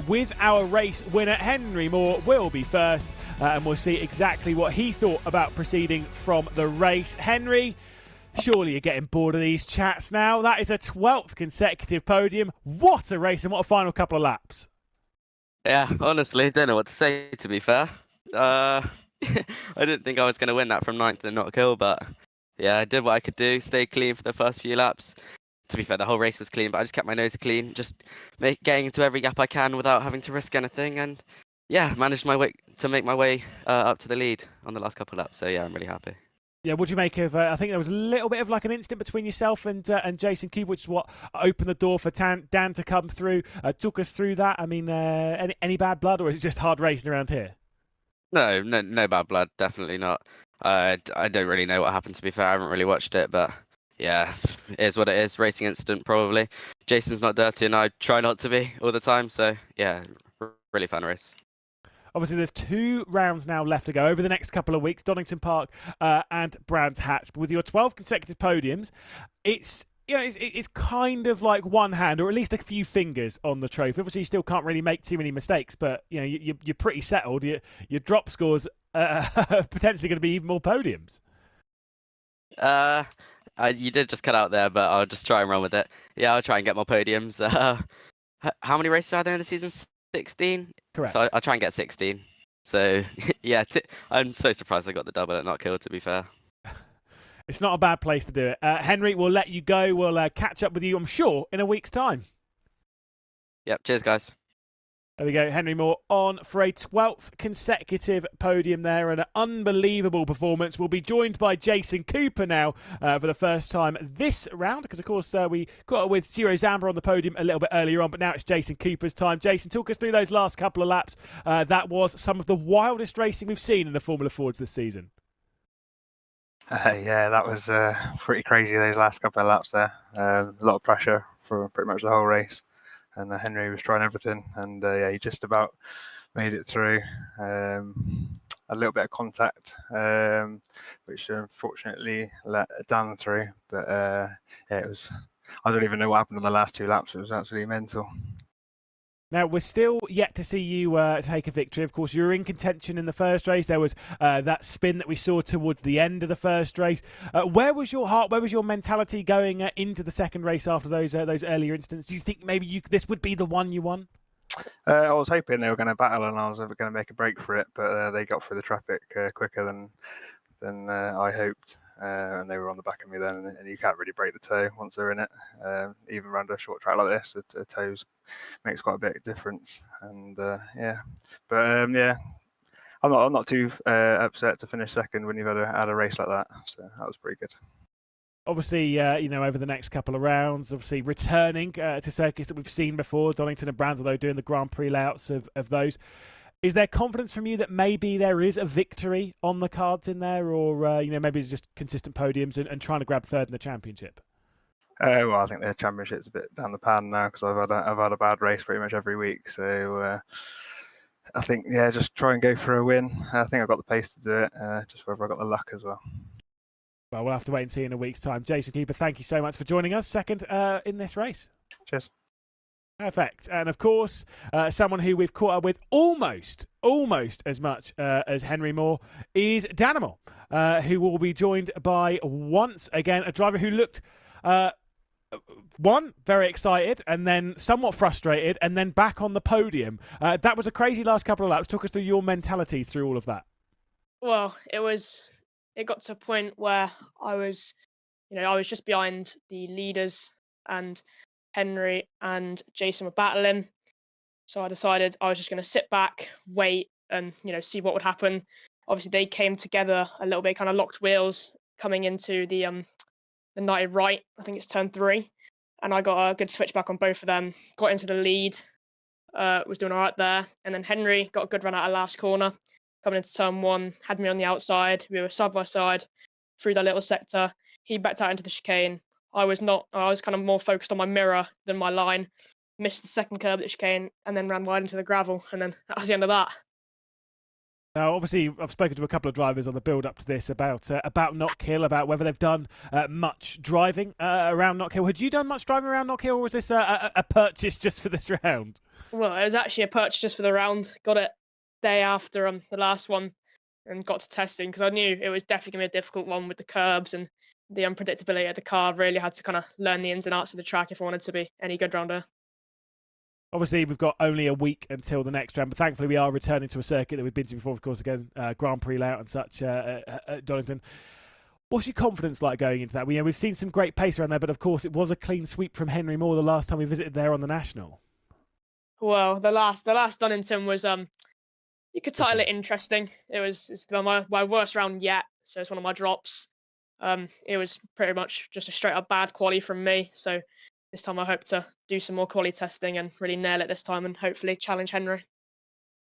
with our race winner. Henry Moore will be first, and we'll see exactly what he thought about proceedings from the race. Henry, surely you're getting bored of these chats now. That is a 12th consecutive podium. What a race and what a final couple of laps. Yeah, honestly, don't know what to say, to be fair. I didn't think I was going to win that from 9th and Knockhill, but yeah, I did what I could do, stay clean for the first few laps. To be fair, the whole race was clean, but I just kept my nose clean, just getting into every gap I can without having to risk anything, and yeah, managed to make my way up to the lead on the last couple of laps, so yeah, I'm really happy. Yeah, what do you make of? I think there was a little bit of like an instant between yourself and Jason Cooper, which is what opened the door for Dan to come through. Took us through that. I mean, any bad blood, or is it just hard racing around here? No bad blood, definitely not. I don't really know what happened, to be fair. I haven't really watched it, but yeah, it is what it is. Racing incident, probably. Jason's not dirty, and I try not to be all the time. So yeah, really fun race. Obviously, there's 2 rounds now left to go over the next couple of weeks, Donington Park and Brands Hatch. But with your 12 consecutive podiums, it's kind of like one hand, or at least a few fingers on the trophy. Obviously, you still can't really make too many mistakes, but you're pretty settled. Your drop scores are potentially going to be even more podiums. You did just cut out there, but I'll just try and run with it. Yeah, I'll try and get more podiums. How many races are there in the season? 16? Correct. So I'll try and get 16. So yeah, I'm so surprised I got the double at Knockhill, to be fair. It's not a bad place to do it. Henry, we'll let you go. We'll catch up with you, I'm sure, in a week's time. Yep, cheers guys. There we go, Henry Moore on for a 12th consecutive podium there, and an unbelievable performance. We'll be joined by Jason Cooper now for the first time this round, because of course we got up with Ciro Zambra on the podium a little bit earlier on, but now it's Jason Cooper's time. Jason, talk us through those last couple of laps. That was some of the wildest racing we've seen in the Formula Fords this season. Yeah, that was pretty crazy, those last couple of laps there. A lot of pressure for pretty much the whole race. And Henry was trying everything, and yeah, he just about made it through. a little bit of contact, which unfortunately let Dan through. But yeah, it was. I don't even know what happened on the last 2 laps. It was absolutely mental. Now, we're still yet to see you take a victory. Of course, you were in contention in the first race. There was that spin that we saw towards the end of the first race. Where was your heart? Where was your mentality going into the second race after those earlier incidents? Do you think maybe this would be the one you won? I was hoping they were going to battle and I was going to make a break for it, but they got through the traffic quicker than I hoped. And they were on the back of me then, and you can't really break the toe once they're in it. Even around a short track like this, the toes makes quite a big difference. And yeah, but yeah, I'm not too upset to finish second when you've had a race like that. So that was pretty good. Obviously, over the next couple of rounds, obviously returning to circuits that we've seen before, Donington and Brands, although doing the Grand Prix layouts of those. Is there confidence from you that maybe there is a victory on the cards in there, or maybe it's just consistent podiums and trying to grab third in the championship? Well, I think the championship's a bit down the pan now because I've had a bad race pretty much every week. So I think just try and go for a win. I think I've got the pace to do it. Just whether I got the luck as well. Well, we'll have to wait and see in a week's time. Jason Cooper, thank you so much for joining us second in this race. Cheers. Perfect. And of course, someone who we've caught up with almost as much as Henry Moore is Danimal, who will be joined by, once again, a driver who looked, very excited and then somewhat frustrated and then back on the podium. That was a crazy last couple of laps. Talk us through your mentality through all of that. Well, it got to a point where I was just behind the leaders, and Henry and Jason were battling. So I decided I was just going to sit back, wait, and see what would happen. Obviously, they came together a little bit, kind of locked wheels coming into the 90 right. I think it's turn 3, and I got a good switchback on both of them. Got into the lead, was doing all right there, and then Henry got a good run out of last corner, coming into turn 1, had me on the outside. We were side by side through that little sector. He backed out into the chicane. I was kind of more focused on my mirror than my line. Missed the second curb at the chicane and then ran wide into the gravel, and then that was the end of that. Now, obviously, I've spoken to a couple of drivers on the build-up to this about Knockhill, about whether they've done much driving around Knockhill. Had you done much driving around Knockhill, or was this a purchase just for this round? Well, it was actually a purchase just for the round. Got it day after the last one, and got to testing because I knew it was definitely going to be a difficult one with the curbs and the unpredictability of the car. Really had to kind of learn the ins and outs of the track if I wanted to be any good round here. Obviously, we've got only a week until the next round, but thankfully we are returning to a circuit that we've been to before, of course, again, Grand Prix layout and such at Donington. What's your confidence like going into that? We've seen some great pace around there, but of course it was a clean sweep from Henry Moore the last time we visited there on the National. Well, the last Donington was you could title it interesting. It's my worst round yet, so it's one of my drops. It was pretty much just a straight up bad quali from me. So this time I hope to do some more quali testing and really nail it this time and hopefully challenge Henry.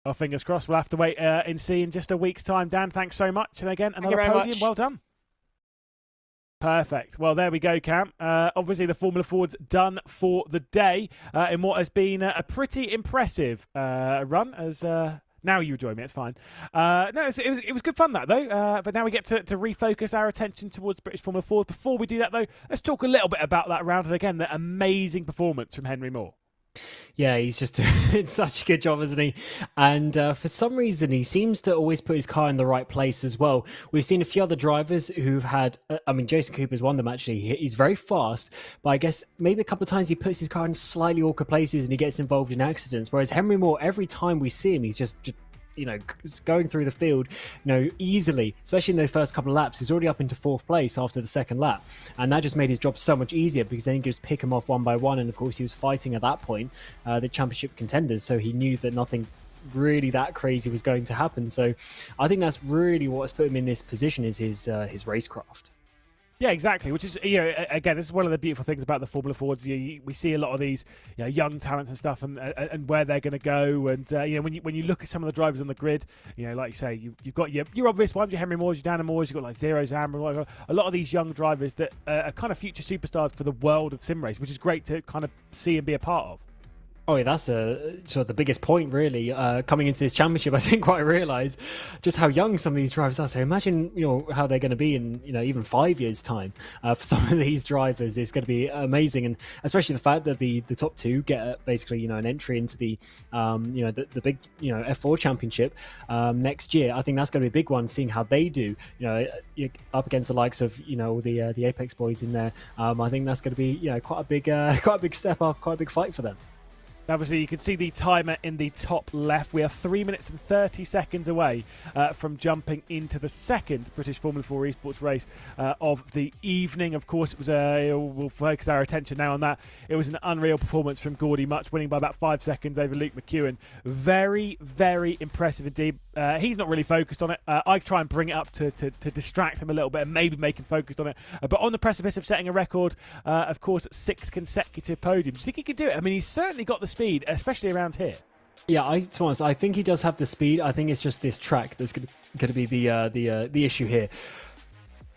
Well, fingers crossed. We'll have to wait and see in just a week's time. Dan, thanks so much. And again, another podium. Much. Well done. Perfect. Well, there we go, Cam. Obviously, the Formula Ford's done for the day in what has been a pretty impressive run as... Now you join me, it's fine. It was good fun, that, though. But now we get to refocus our attention towards British Formula Ford. Before we do that, though, let's talk a little bit about that round. And again, the amazing performance from Henry Moore. Yeah, he's just doing such a good job, isn't he? And for some reason, he seems to always put his car in the right place as well. We've seen a few other drivers who've had, Jason Cooper's one of them, actually. He's very fast, but I guess maybe a couple of times he puts his car in slightly awkward places and he gets involved in accidents. Whereas Henry Moore, every time we see him, he's just going through the field, easily, especially in those first couple of laps. He's already up into 4th place after the second lap. And that just made his job so much easier because then he could just pick him off one by one. And of course, he was fighting at that point, the championship contenders. So he knew that nothing really that crazy was going to happen. So I think that's really what's put him in this position is his racecraft. Yeah, exactly. Which is, again, this is one of the beautiful things about the Formula Fords. We see a lot of these, young talents and stuff, and where they're going to go. And when you look at some of the drivers on the grid, like you say, you've got your obvious ones, your Henry Moores, your Dana Moores, you've got like Zero Zamber, whatever. A lot of these young drivers that are kind of future superstars for the world of sim race, which is great to kind of see and be a part of. Oh, yeah, that's sort of the biggest point, really, coming into this championship. I didn't quite realise just how young some of these drivers are. So imagine, how they're going to be in, even 5 years' time. For some of these drivers, it's going to be amazing, and especially the fact that the top two get basically, an entry into the, the big, F4 championship next year. I think that's going to be a big one, seeing how they do. Up against the likes of, all the Apex boys in there. I think that's going to be, quite a big step up, quite a big fight for them. Obviously, you can see the timer in the top left. We are 3 minutes and 30 seconds away from jumping into the second British Formula 4 esports race of the evening. Of course, it was we'll focus our attention now on that. It was an unreal performance from Gordy Much, winning by about 5 seconds over Luke McEwen. Very, very impressive indeed. He's not really focused on it. I try and bring it up to distract him a little bit and maybe make him focused on it. But on the precipice of setting a record, of course, 6 consecutive podiums. Do you think he could do it? I mean, he's certainly got the speed, especially around here. Yeah, to be honest, I think he does have the speed. I think it's just this track that's going to be the issue here.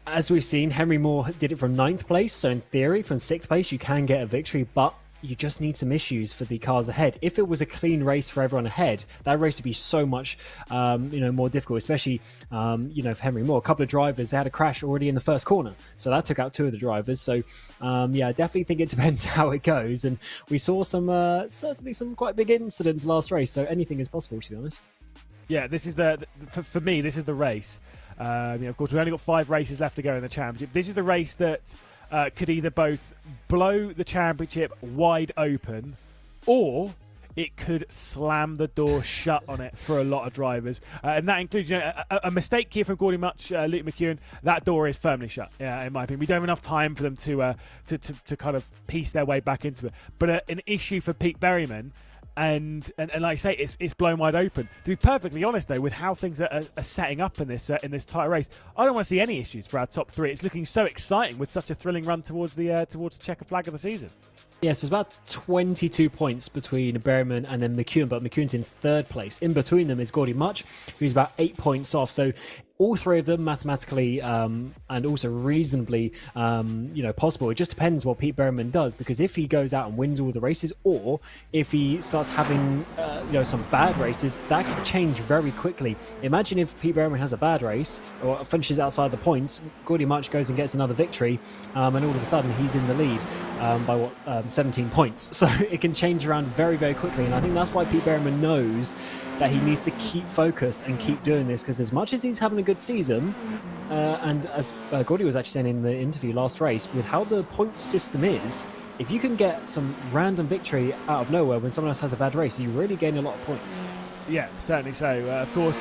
As we've seen, Henry Moore did it from 9th place, so in theory, from 6th place, you can get a victory, but you just need some issues for the cars ahead. If it was a clean race for everyone ahead, that race would be so much, more difficult, especially, for Henry Moore. A couple of drivers, they had a crash already in the first corner, so that took out 2 of the drivers. So, I definitely think it depends how it goes. And we saw certainly some quite big incidents last race, so anything is possible, to be honest. Yeah, this is for me, this is the race. Of course, we've only got 5 races left to go in the championship. This is the race that could either both blow the championship wide open, or it could slam the door shut on it for a lot of drivers. And that includes a mistake here from Gordy Much, Luke McEwen. That door is firmly shut, in my opinion. We don't have enough time for them to kind of piece their way back into it. But an issue for Pete Berryman, and like I say, it's blown wide open. To be perfectly honest, though, with how things are setting up in this tight race, I don't want to see any issues for our top 3. It's looking so exciting with such a thrilling run towards the checker flag of the season. Yes, there's about 22 points between Berryman and then McEwen, but McEwen's in 3rd place. In between them is Gordy Much, who's about 8 points off. So all 3 of them mathematically and also reasonably, possible. It just depends what Pete Berryman does, because if he goes out and wins all the races, or if he starts having, some bad races, that can change very quickly. Imagine if Pete Berryman has a bad race or finishes outside the points, Gordy Much goes and gets another victory, and all of a sudden he's in the lead by 17 points. So it can change around very, very quickly, and I think that's why Pete Berryman knows that he needs to keep focused and keep doing this, because as much as he's having a good season, and as Gordy was actually saying in the interview last race, with how the point system is, if you can get some random victory out of nowhere when someone else has a bad race, you really gain a lot of points. Yeah, certainly so. Of course,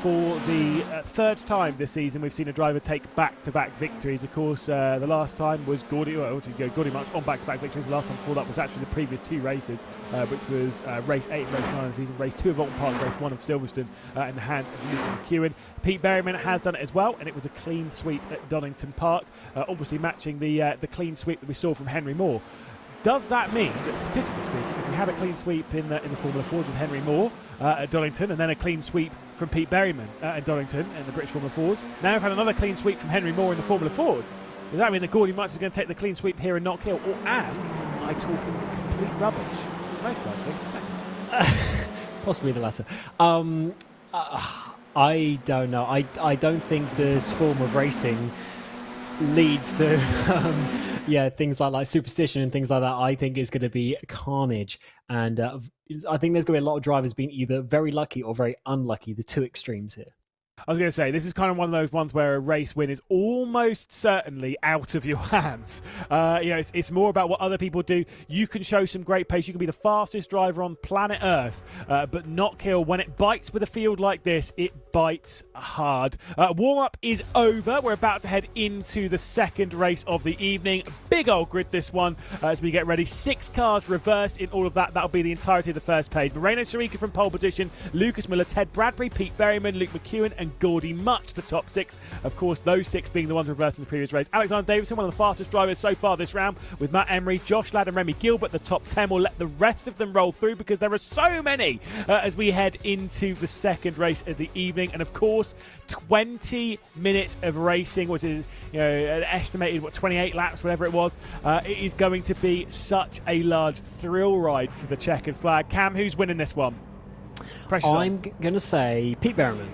for the 3rd time this season, we've seen a driver take back-to-back victories. Of course, the last time was Gordy Much on back-to-back victories. The last time before that was actually the previous 2 races, which was race 8 and race 9 of the season, race 2 of Alton Park, race 1 of Silverstone, in the hands of Luke McEwen. Pete Berryman has done it as well, and it was a clean sweep at Donington Park, obviously matching the clean sweep that we saw from Henry Moore. Does that mean that, statistically speaking, if we had a clean sweep in the Formula 4s with Henry Moore at Donington, and then a clean sweep from Pete Berryman at Donington in the British Formula 4s, now we've had another clean sweep from Henry Moore in the Formula 4s, does that mean that Gordy Much is going to take the clean sweep here in Knockhill, or am I talking complete rubbish? Most likely, second. Possibly the latter. I don't know. I don't think this form of racing leads to things like superstition and things like that. I think it's going to be carnage, and I think there's going to be a lot of drivers being either very lucky or very unlucky, the 2 extremes here. I was going to say, this is kind of one of those ones where a race win is almost certainly out of your hands. It's more about what other people do. You can show some great pace. You can be the fastest driver on planet Earth, but Knockhill, when it bites with a field like this, it bites hard. Warm-up is over. We're about to head into the second race of the evening. Big old grid, this one, as we get ready. 6 cars reversed in all of that. That'll be the entirety of the first page. Moreno Sarica from pole position, Lucas Miller, Ted Bradbury, Pete Berryman, Luke McEwen, and and Gordy Much, the top 6. Of course, those 6 being the ones reversed in the previous race. Alexander Davidson, one of the fastest drivers so far this round, with Matt Emery, Josh Ladd and Remy Gilbert. The top 10 will let the rest of them roll through because there are so many as we head into the second race of the evening. And of course, 20 minutes of racing, which is an estimated 28 laps, whatever it was. It is going to be such a large thrill ride to the checkered flag. Cam, who's winning this one? I'm going to say Pete Berriman.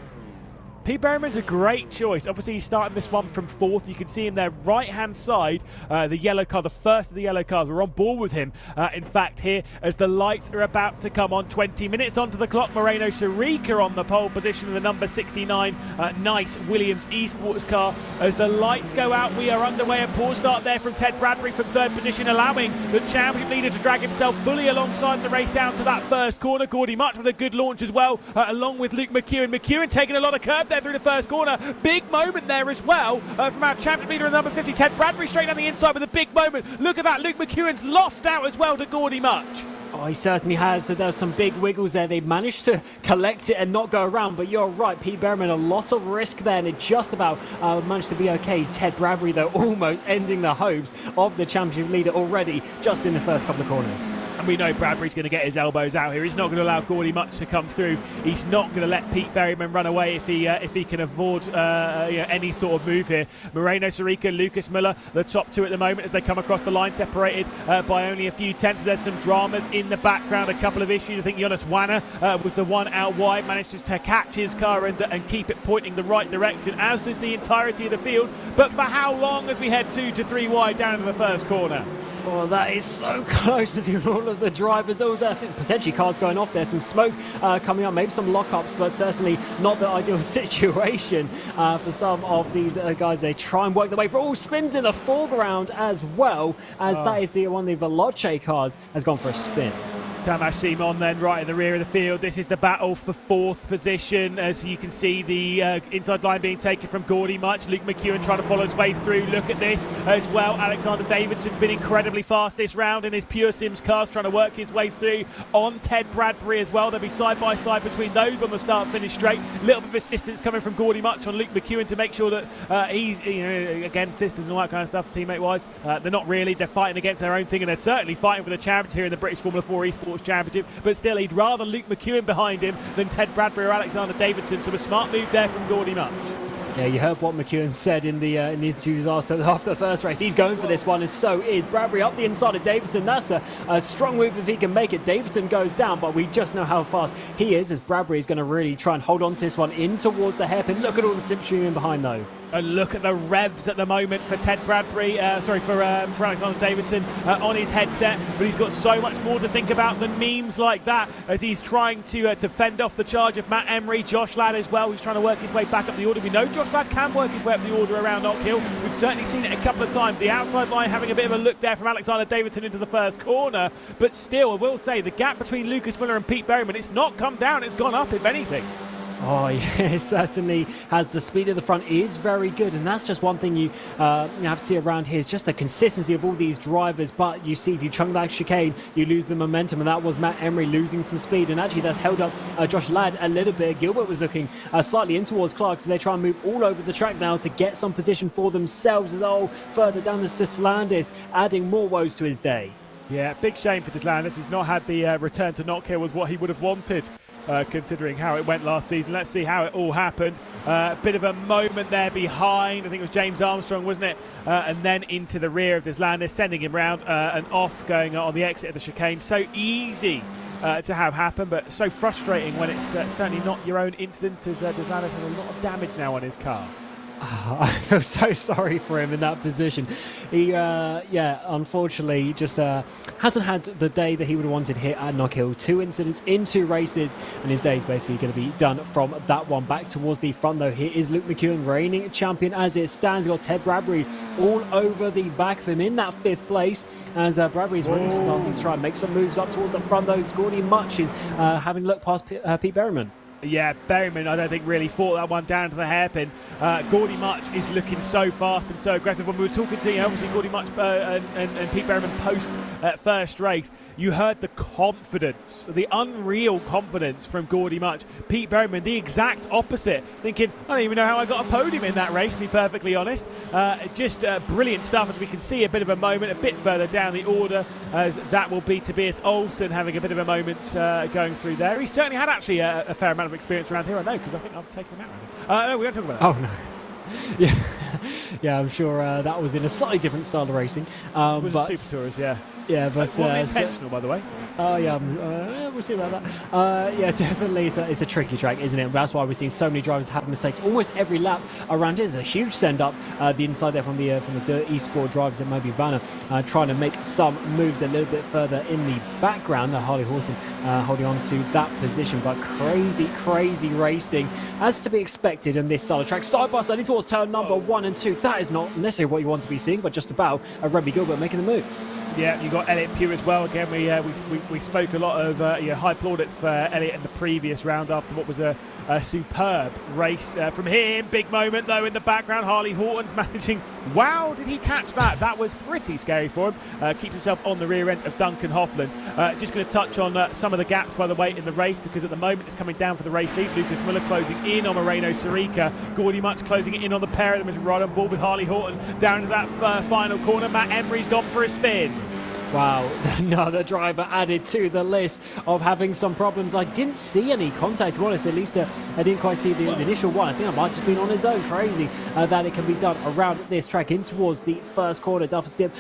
Pete Berriman's a great choice. Obviously, he's starting this one from 4th. You can see him there, right-hand side, the yellow car, the first of the yellow cars. We're on board with him, in fact, here, as the lights are about to come on. 20 minutes onto the clock. Moreno Sharika on the pole position in the number 69. Nice Williams Esports car. As the lights go out, we are underway. A poor start there from Ted Bradbury from 3rd position, allowing the champion leader to drag himself fully alongside the race down to that first corner. Gordy Much with a good launch as well, along with Luke McEwen. McEwen taking a lot of curb there through the first corner. Big moment there as well from our champion leader in number 50, Ted Bradbury, straight down the inside with a big moment. Look at that, Luke McEwen's lost out as well to Gordy Much. Oh, he certainly has. So there were some big wiggles there. They managed to collect it and not go around. But you're right, Pete Berriman, a lot of risk there, and it just about managed to be okay. Ted Bradbury, though, almost ending the hopes of the championship leader already just in the first couple of corners. And we know Bradbury's going to get his elbows out here. He's not going to allow Gordy Much to come through. He's not going to let Pete Berriman run away if he can avoid any sort of move here. Moreno Sarica, Lucas Miller, the top 2 at the moment as they come across the line, separated by only a few tenths. There's some dramas in the background, a couple of issues. I think Jonas Wanner was the one out wide, managed to catch his car and keep it pointing the right direction, as does the entirety of the field. But for how long as we head 2 to 3 wide down to the first corner? Oh, that is so close between all of the drivers. Oh, I think potentially cars going off there. Some smoke coming up, maybe some lockups, but certainly not the ideal situation for some of these guys. They try and work their way through. Oh, spins in the foreground as well, as that is the one of the Veloce cars has gone for a spin. Tamas Simon then right in the rear of the field. This is the battle for 4th position, as you can see the inside line being taken from Gordy Much. Luke McEwen trying to follow his way through. Look at this as well. Alexander Davidson's been incredibly fast this round in his Pure Sims cars, trying to work his way through on Ted Bradbury as well. They'll be side by side between those on the start-finish straight. A little bit of assistance coming from Gordy Much on Luke McEwen to make sure that he's, again, sisters and all that kind of stuff, teammate-wise. They're not really. They're fighting against their own thing, and they're certainly fighting for the championship here in the British Formula 4 Esports Championship, but still he'd rather Luke McEwen behind him than Ted Bradbury or Alexander Davidson, so a smart move there from Gordy Much. Yeah, you heard what McEwen said in the interviews after the first race. He's going for this one, and so is Bradbury up the inside of Davidson. That's a strong move if he can make it. Davidson goes down, but we just know how fast he is, as Bradbury is going to really try and hold on to this one in towards the hairpin. Look at all the slipstream in behind, though. And look at the revs at the moment for Ted Bradbury, for Alexander Davidson on his headset, but he's got so much more to think about than memes like that, as he's trying to fend off the charge of Matt Emery, Josh Ladd as well, who's trying to work his way back up the order. We know Josh Ladd can work his way up the order around Knockhill. We've certainly seen it a couple of times. The outside line having a bit of a look there from Alexander Davidson into the first corner, but still, I will say, the gap between Lucas Miller and Pete Berriman, it's not come down, it's gone up, if anything. Oh, yeah, it certainly has. The speed of the front is very good, and that's just one thing you have to see around here is just the consistency of all these drivers. But you see, if you chunk that chicane, you lose the momentum, and that was Matt Emery losing some speed, and actually that's held up Josh Ladd a little bit. Gilbert was looking slightly in towards Clark, so they try and move all over the track now to get some position for themselves. As further down this Deslandis, adding more woes to his day. Yeah, big shame for Deslandis. He's not had the return to Knockhill was what he would have wanted. Considering how it went last season. Let's see how it all happened. Bit of a moment there behind, I think it was James Armstrong, wasn't it? And then into the rear of Deslandis, sending him round and off, going on the exit of the chicane. So easy to have happen, but so frustrating when it's certainly not your own incident, as Deslandis has a lot of damage now on his car. I feel so sorry for him in that position. He, unfortunately, just hasn't had the day that he would have wanted here at Knockhill. 2 incidents in 2 races, and his day is basically going to be done from that one. Back towards the front, though, here is Luke McEwen, reigning champion as it stands. You've got Ted Bradbury all over the back of him in that 5th place, as Bradbury's really starting to try and make some moves up towards the front, though. Gordy Much is having looked past Pete Berriman. Yeah, Berryman, I don't think really fought that one down to the hairpin. Gordy Much is looking so fast and so aggressive. When we were talking to, obviously Gordy Much and Pete Berryman post first race, you heard the confidence, the unreal confidence from Gordy Much. Pete Berryman, the exact opposite, thinking, I don't even know how I got a podium in that race, to be perfectly honest. Just brilliant stuff, as we can see a bit of a moment a bit further down the order, as that will be Tobias Olsen having a bit of a moment going through there. He certainly had actually a fair amount of experience around here, I know, because I think I've taken him out around here. No, we won't talk about that. Oh no. Yeah, I'm sure that was in a slightly different style of racing. It was but a Super Tours, yeah. Yeah, but it wasn't intentional, by the way. Oh yeah, we'll see about that. Yeah, definitely, it's a tricky track, isn't it? That's why we're seeing so many drivers have mistakes almost every lap around. There's a huge send up the inside there from the Esports drivers at maybe Vanna, trying to make some moves a little bit further in the background. Harley Horton holding on to that position, but crazy racing as to be expected in this style of track. Side by side towards turn number 1 and 2. That is not necessarily what you want to be seeing, but just about Remy Gilbert making the move. Yeah, you got Elliot Pugh as well. Again, we spoke a lot of high plaudits for Elliot in the previous round after what was a superb race from him. Big moment though in the background. Harley Horton's managing. Wow, did he catch that? That was pretty scary for him. Keep himself on the rear end of Duncan Hoffland. Just going to touch on some of the gaps, by the way, in the race, because at the moment it's coming down for the race lead. Lucas Muller closing in on Moreno Sirica. Gordy Much closing it in on the pair of them as we ride on board with Harley Horton down to that final corner. Matt Emery's gone for a spin. Wow, another driver added to the list of having some problems. I didn't see any contact, to be honest. At least I didn't quite see the initial one. I think I might have just been on his own. Crazy that it can be done around this track in towards the first corner. Duffers dip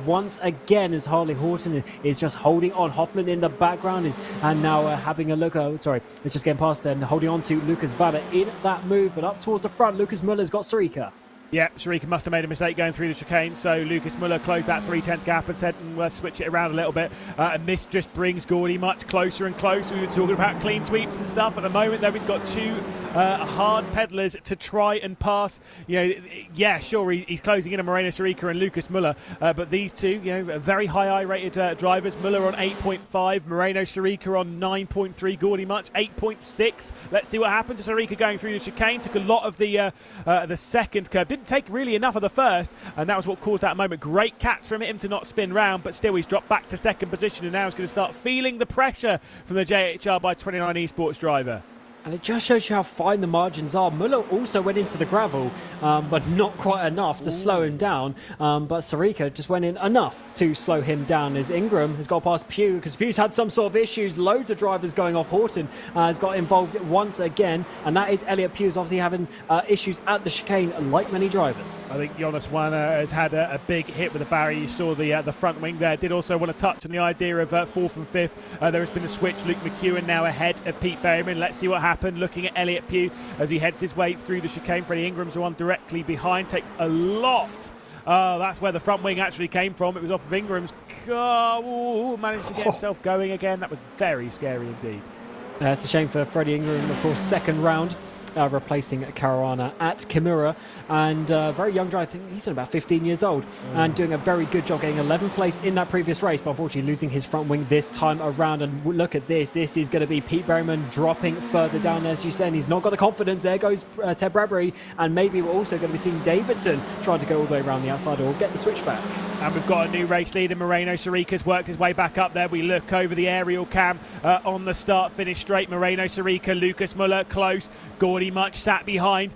once again as Harley Horton is just holding on. Hoffman in the background and now having a look. It's just getting past and holding on to Lucas Vanna in that move. But up towards the front, Lucas Muller's got Sirica. Yeah, Sirica must have made a mistake going through the chicane, so Lucas Muller closed that 3/10 gap and said, let's switch it around a little bit. And this just brings Gordy much closer and closer. We were talking about clean sweeps and stuff. At the moment, though, he's got two hard pedalers to try and pass. Yeah, sure, he's closing in on Moreno Sirica and Lucas Muller, but these two, very high I-rated drivers. Muller on 8.5, Moreno Sirica on 9.3, Gordy much 8.6. Let's see what happens to Sirica going through the chicane. Took a lot of the second curve. Didn't take really enough of the first, and that was what caused that moment. Great catch from him to not spin round, but still he's dropped back to second position, and now he's going to start feeling the pressure from the JHR by 29 Esports driver. And it just shows you how fine the margins are. Muller also went into the gravel, but not quite enough to slow him down. But Sirica just went in enough to slow him down as Ingram has got past Pugh, because Pugh's had some sort of issues. Loads of drivers going off. Horton has got involved once again, and that is Elliot Pugh's obviously having issues at the chicane, like many drivers. I think Jonas Wanner has had a big hit with the barrier. You saw the front wing there. Did also want to touch on the idea of fourth and fifth. There has been a switch. Luke McEwen now ahead of Pete Berryman. Let's see what happens. Looking at Elliot Pugh as he heads his way through the chicane. Freddie Ingram's the one directly behind. Takes a lot. That's where the front wing actually came from. It was off of Ingram's car. Ooh, managed to get himself going again. That was very scary indeed. It's a shame for Freddie Ingram, of course, second round. Replacing Caruana at Kimura, and very young driver. I think he's about 15 years old and doing a very good job, getting 11th place in that previous race, but unfortunately losing his front wing this time around. And look at this. This is going to be Pete Berryman dropping further down, as you said. He's not got the confidence. There goes Ted Bradbury, and maybe we're also going to be seeing Davidson trying to go all the way around the outside or get the switchback. And we've got a new race leader. Moreno Sirica's worked his way back up there. We look over the aerial cam on the start finish straight. Moreno Sirica, Lucas Muller close. Gordy much sat behind.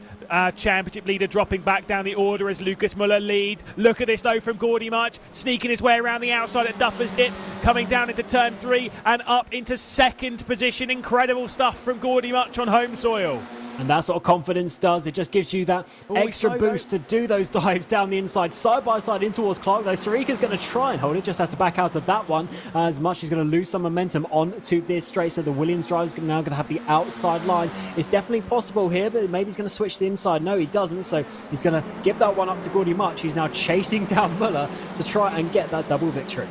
Championship leader dropping back down the order as Lucas Muller leads. Look at this though from Gordy Much, sneaking his way around the outside at Duffer's Dip, coming down into turn 3 and up into second position. Incredible stuff from Gordy Much on home soil. And that's what confidence does. It just gives you that extra boost to do those dives down the inside, side by side in towards Clark. Though Sirica's going to try and hold it, just has to back out of that one. As much he's going to lose some momentum onto this straight. So the Williams driver's now going to have the outside line. It's definitely possible here, but maybe he's going to switch to the inside. No, he doesn't. So he's going to give that one up to Gordy Much, who's now chasing down Muller to try and get that double victory.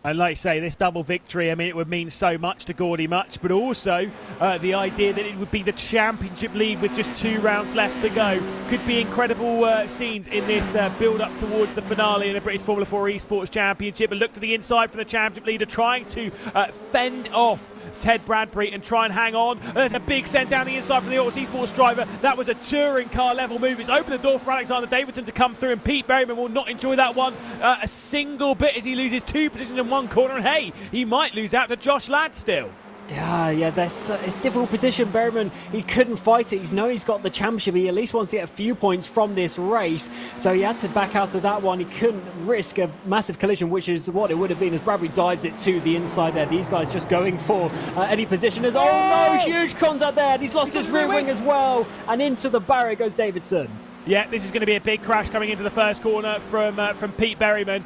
And like I say, this double victory, I mean, it would mean so much to Gordy Much, but also the idea that it would be the championship lead with just 2 rounds left to go. Could be incredible scenes in this build-up towards the finale in the British Formula 4 Esports Championship. And look to the inside for the championship leader, trying to fend off Ted Bradbury and try and hang on. There's a big send down the inside from the Autos Esports driver. That was a touring car level move. It's opened the door for Alexander Davidson to come through, and Pete Berryman will not enjoy that one a single bit as he loses 2 positions in one corner. And hey, he might lose out to Josh Ladd still. Yeah, it's a difficult position. Berryman, he couldn't fight it. He's got the championship. He at least wants to get a few points from this race. So he had to back out of that one. He couldn't risk a massive collision, which is what it would have been as Bradbury dives it to the inside there. These guys just going for any position. Oh no, huge contact there. And he's lost his rear wing as well. And into the barrier goes Davidson. Yeah, this is going to be a big crash coming into the first corner from Pete Berryman.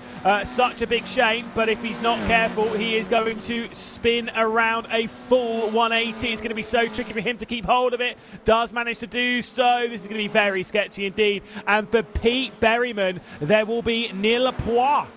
Such a big shame, but if he's not careful, he is going to spin around a full 180. It's going to be so tricky for him to keep hold of it. Does manage to do so. This is going to be very sketchy indeed. And for Pete Berryman, there will be nil points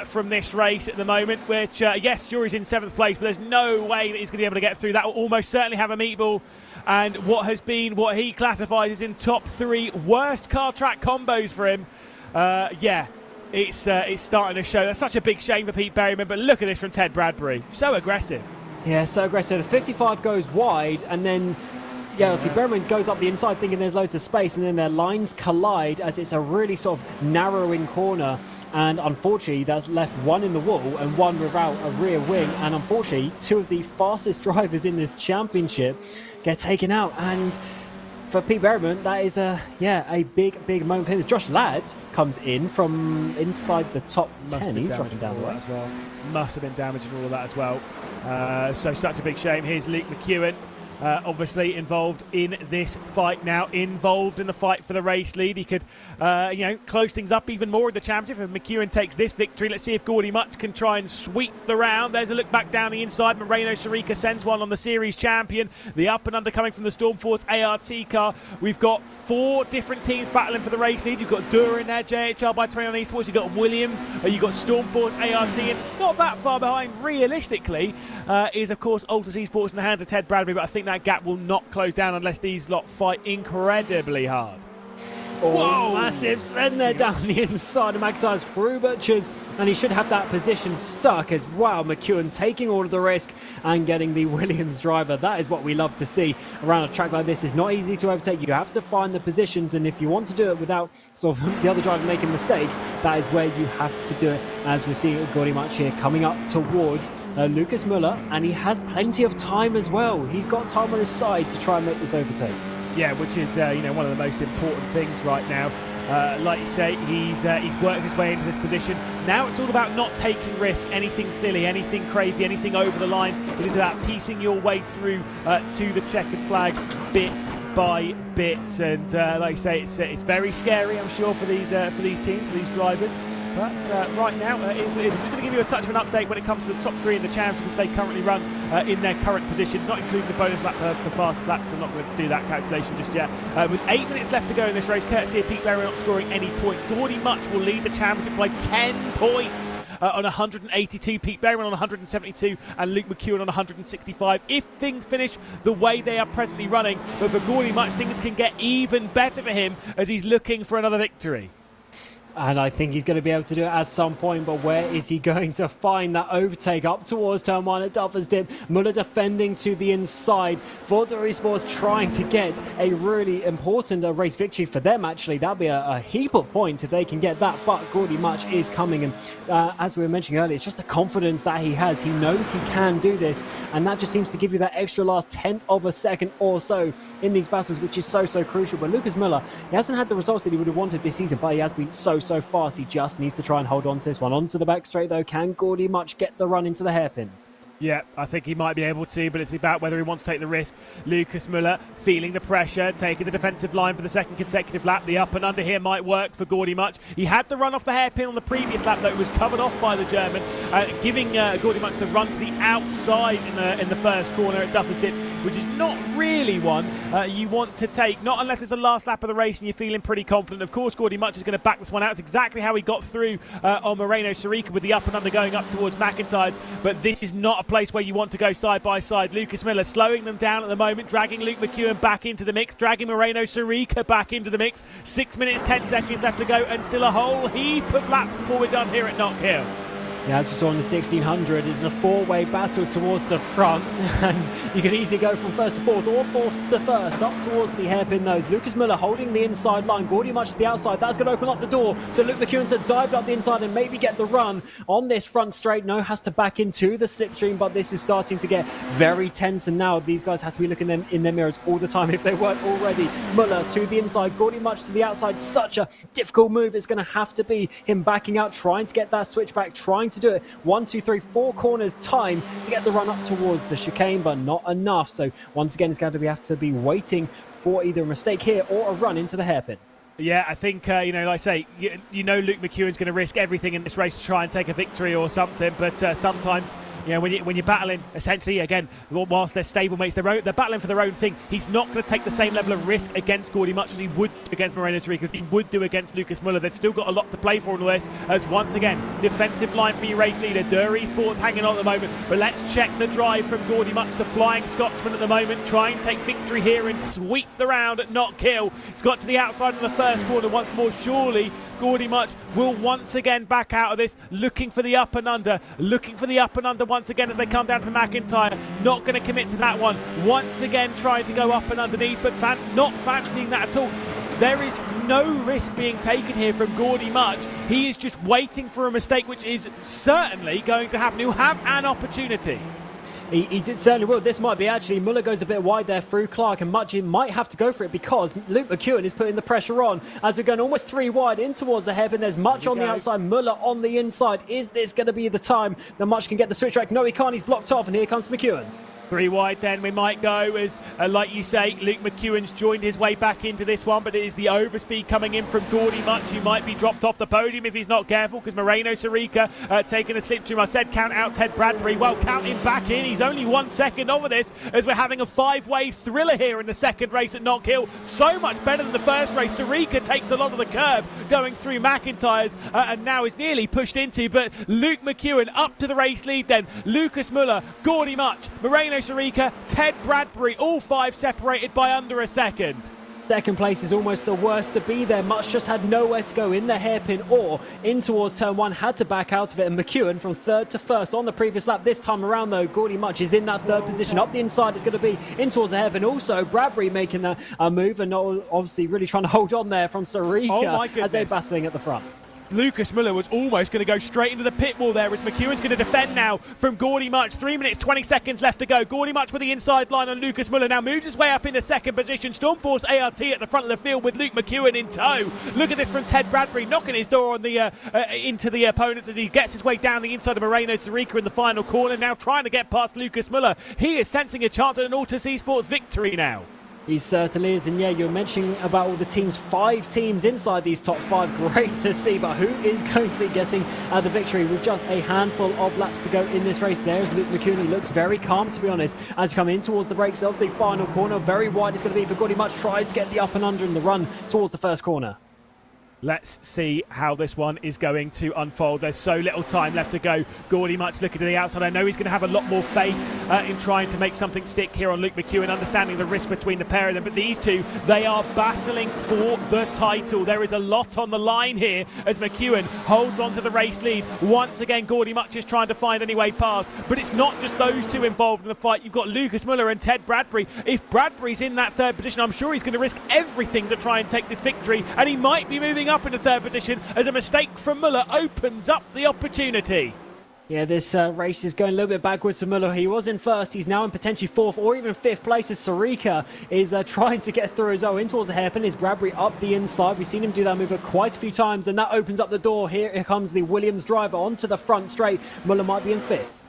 from this race at the moment, which, yes, Jury's in 7th place, but there's no way that he's going to be able to get through. That will almost certainly have a meatball. And what he classifies as in top 3 worst car track combos for him. Yeah, it's starting to show. That's such a big shame for Pete Berryman, but look at this from Ted Bradbury. So aggressive. Yeah, so aggressive. The 55 goes wide, and then obviously Berryman goes up the inside thinking there's loads of space, and then their lines collide as it's a really sort of narrowing corner. And unfortunately, that's left one in the wall and one without a rear wing. And unfortunately, 2 of the fastest drivers in this championship get taken out. And for Pete Berryman, that is a big moment for him. Josh Ladd comes in from inside the top 10. He's dropping down the way as well. Must have been damaging all of that as well. So such a big shame. Here's Luke McEwen. Obviously involved in this fight now, involved in the fight for the race lead. He could, close things up even more in the championship if McEwen takes this victory. Let's see if Gordy Much can try and sweep the round. There's a look back down the inside. Moreno Sarica sends one on the series champion. The up and under coming from the Stormforce ART car. We've got 4 different teams battling for the race lead. You've got Dura in there, JHR by 21 Esports. You've got Williams. You've got Stormforce ART. And not that far behind, realistically, is, of course, Altus Esports in the hands of Ted Bradbury. But I think that gap will not close down unless these lot fight incredibly hard. Whoa! Massive send there down the inside of McIntyre's through Butchers, and he should have that position stuck as wow. McEwen taking all of the risk and getting the Williams driver. That is what we love to see around a track like this. It's not easy to overtake. You have to find the positions, and if you want to do it without sort of the other driver making a mistake, that is where you have to do it. As we see Gordy Much here coming up towards Lucas Muller, and he has plenty of time as well. He's got time on his side to try and make this overtake. Yeah, which is one of the most important things right now. Like you say, he's worked his way into this position. Now it's all about not taking risk, anything silly, anything crazy, anything over the line. It is about piecing your way through to the checkered flag bit by bit. And like you say, it's very scary, I'm sure, for these teams, for these drivers. But right now, it is what it is. I'm just going to give you a touch of an update when it comes to the top 3 in the championship if they currently run in their current position, not including the bonus lap for fastest laps. I'm not going to do that calculation just yet. With 8 minutes left to go in this race, courtesy of Pete Berryman not scoring any points, Gordy Much will lead the championship by 10 points on 182. Pete Berryman on 172 and Luke McEwen on 165. If things finish the way they are presently running, but for Gordy Much, things can get even better for him as he's looking for another victory. And I think he's going to be able to do it at some point, but where is he going to find that overtake up towards turn 1 at Duffers Dip? Muller defending to the inside. For Esports trying to get a really important race victory for them, actually. That'll be a heap of points if they can get that, but Gordy Much is coming. And as we were mentioning earlier, it's just the confidence that he has. He knows he can do this, and that just seems to give you that extra last 1/10 of a second or so in these battles, which is so crucial. But Lucas Muller, he hasn't had the results that he would have wanted this season, but he has been so fast. He just needs to try and hold on to this one. Onto the back straight though. Can Gordy Much get the run into the hairpin? Yeah, I think he might be able to, but it's about whether he wants to take the risk. Lucas Muller feeling the pressure, taking the defensive line for the 2nd consecutive lap. The up and under here might work for Gordy Much. He had the run off the hairpin on the previous lap, though it was covered off by the German, giving Gordy Much the run to the outside in the first corner at Duffers Dip, which is not really one you want to take, not unless it's the last lap of the race and you're feeling pretty confident. Of course, Gordy Much is going to back this one out. It's exactly how he got through on Moreno Sarica with the up and under going up towards McIntyre's, but this is not a place where you want to go side by side. Lucas Miller slowing them down at the moment, dragging Luke McEwen back into the mix, dragging Moreno Sarica back into the mix. 6 minutes, 10 seconds left to go, and still a whole heap of laps before we're done here at Knockhill. Yeah, as we saw in the 1600, it's a four-way battle towards the front, and you can easily go from first to fourth or fourth to first, up towards the hairpin nose. Lucas Müller holding the inside line, Gordy much to the outside. That's going to open up the door to Luke McEwen to dive up the inside and maybe get the run on this front straight. No, has to back into the slipstream, but this is starting to get very tense, and now these guys have to be looking them in their mirrors all the time if they weren't already. Müller to the inside, Gordy much to the outside. Such a difficult move. It's going to have to be him backing out, trying to get that switch back, trying to do it 1, 2, 3, 4 corners time to get the run up towards the chicane, but not enough. So once again, it's going to have to be waiting for either a mistake here or a run into the hairpin. Yeah, I think, like I say, you know Luke McEwen's going to risk everything in this race to try and take a victory or something, but sometimes, when you're battling, essentially, again, whilst they're stablemates, they're battling for their own thing. He's not going to take the same level of risk against Gordy much as he would against Moreno Sorica, as he would do against Lucas Müller. They've still got a lot to play for in all this, as once again, defensive line for your race leader. Esports hanging on at the moment, but let's check the drive from Gordy much, the Flying Scotsman at the moment, trying to take victory here and sweep the round at Knockhill. It's got to the outside of the first corner once more. Surely Gordy much will once again back out of this, looking for the up and under, once again as they come down to McIntyre. Not going to commit to that one. Once again trying to go up and underneath, but not fancying that at all. There is no risk being taken here from Gordy much. He is just waiting for a mistake, which is certainly going to happen. He'll have an opportunity. He did certainly will. This might be actually, Müller goes a bit wide there through Clark, and Much might have to go for it because Luke McEwen is putting the pressure on as we're going almost 3 wide in towards the hairpin. There's Much on the outside, Müller on the inside. Is this going to be the time that Much can get the switch back? No, he can't. He's blocked off, and here comes McEwen. 3 wide then we might go as, like you say, Luke McEwen's joined his way back into this one, but it is the overspeed coming in from Gordy much, who might be dropped off the podium if he's not careful, because Moreno Sorica taking the slipstream. I said count out Ted Bradbury. Well, count him back in. He's only 1 second over this as we're having a 5-way thriller here in the second race at Knockhill. So much better than the first race. Sorica takes a lot of the curb going through McIntyre's and now is nearly pushed into, but Luke McEwen up to the race lead then. Lucas Müller, Gordy much, Moreno Sorica, Ted Bradbury, all 5 separated by under a second. Second place is almost the worst to be there. Much just had nowhere to go in the hairpin or in towards turn 1, had to back out of it, and McEwen from 3rd to 1st on the previous lap. This time around though, Gordy much is in that 3rd position. Up the inside is going to be in towards the hairpin. Also Bradbury making that move and obviously really trying to hold on there from Sorica as they're battling at the front. Lucas Müller was almost going to go straight into the pit wall there as McEwen's going to defend now from Gordy much. 3 minutes, 20 seconds left to go. Gordy much with the inside line on Lucas Müller now moves his way up into 2nd position. Stormforce ART at the front of the field with Luke McEwen in tow. Look at this from Ted Bradbury, knocking his door on the into the opponents as he gets his way down the inside of Moreno Sorica in the final corner, now trying to get past Lucas Müller. He is sensing a chance at an Autos Esports victory now. He certainly is, and yeah, you're mentioning about all the teams, 5 teams inside these top 5. Great to see, but who is going to be getting the victory with just a handful of laps to go in this race? There's Luke McEwen. He looks very calm, to be honest, as you come in towards the brakes of the final corner. Very wide it's going to be for Gordy much. Tries to get the up and under in the run towards the first corner. Let's see how this one is going to unfold. There's so little time left to go. Gordy much looking to the outside. I know he's going to have a lot more faith in trying to make something stick here on Luke McEwen, understanding the risk between the pair of them. But these two, they are battling for the title. There is a lot on the line here as McEwen holds on to the race lead. Once again, Gordy much is trying to find any way past. But it's not just those two involved in the fight. You've got Lucas Müller and Ted Bradbury. If Bradbury's in that 3rd position, I'm sure he's going to risk everything to try and take this victory. And he might be moving up into 3rd position as a mistake from Müller opens up the opportunity. Yeah, this race is going a little bit backwards for Müller. He was in 1st, he's now in potentially 4th or even 5th place as Sorica is trying to get through as well. In towards the hairpin is Bradbury up the inside. We've seen him do that move quite a few times, and that opens up the door. Here comes the Williams driver onto the front straight. Müller might be in 5th.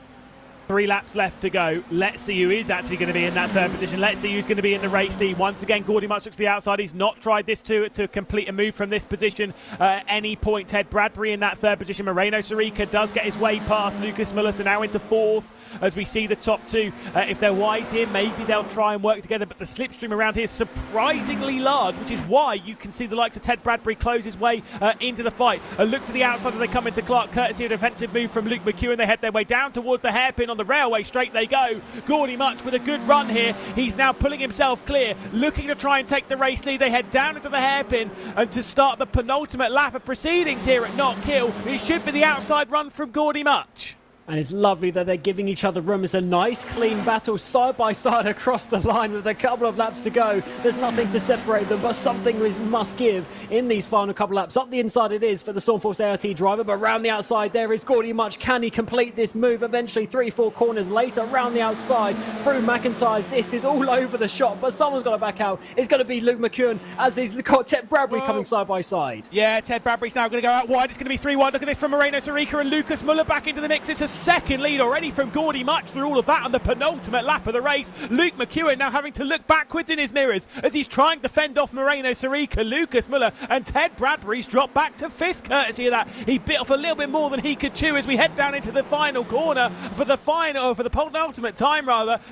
3 laps left to go. Let's see who is actually going to be in that 3rd position. Let's see who's going to be in the race lead. Once again, Gordy much looks to the outside. He's not tried this to complete a move from this position at any point. Ted Bradbury in that 3rd position. Moreno Sorica does get his way past Lucas Müller, so now into 4th as we see the top 2. If they're wise here, maybe they'll try and work together, but the slipstream around here is surprisingly large, which is why you can see the likes of Ted Bradbury close his way into the fight. A look to the outside as they come into Clark, courtesy of a defensive move from Luke McEwen. They head their way down towards the hairpin on on the railway straight they go. Gordy Much with a good run here. He's now pulling himself clear, looking to try and take the race lead. They head down into the hairpin and to start the penultimate lap of proceedings here at Knockhill. It should be the outside run from Gordy Much. And it's lovely that they're giving each other room. It's a nice, clean battle side by side across the line with a couple of laps to go. There's nothing to separate them, but something must give in these final couple laps. Up the inside it is for the Stormforce ART driver, but round the outside there is Gordy Much. Can he complete this move eventually? 3-4 corners later, round the outside through McIntyre's. This is all over the shot, but someone's got to back out. It's going to be Luke McEwen as he's got Ted Bradbury coming side by side. Yeah, Ted Bradbury's now going to go out wide. It's going to be 3-1. Look at this from Moreno Sarica and Lucas Muller back into the mix. It's a second lead already from Gordy Much through all of that on the penultimate lap of the race. Luke McEwen now having to look backwards in his mirrors as he's trying to fend off Moreno Sarica, Lucas Muller, and Ted Bradbury's dropped back to 5th courtesy of that. He bit off a little bit more than he could chew as we head down into the final corner for the penultimate time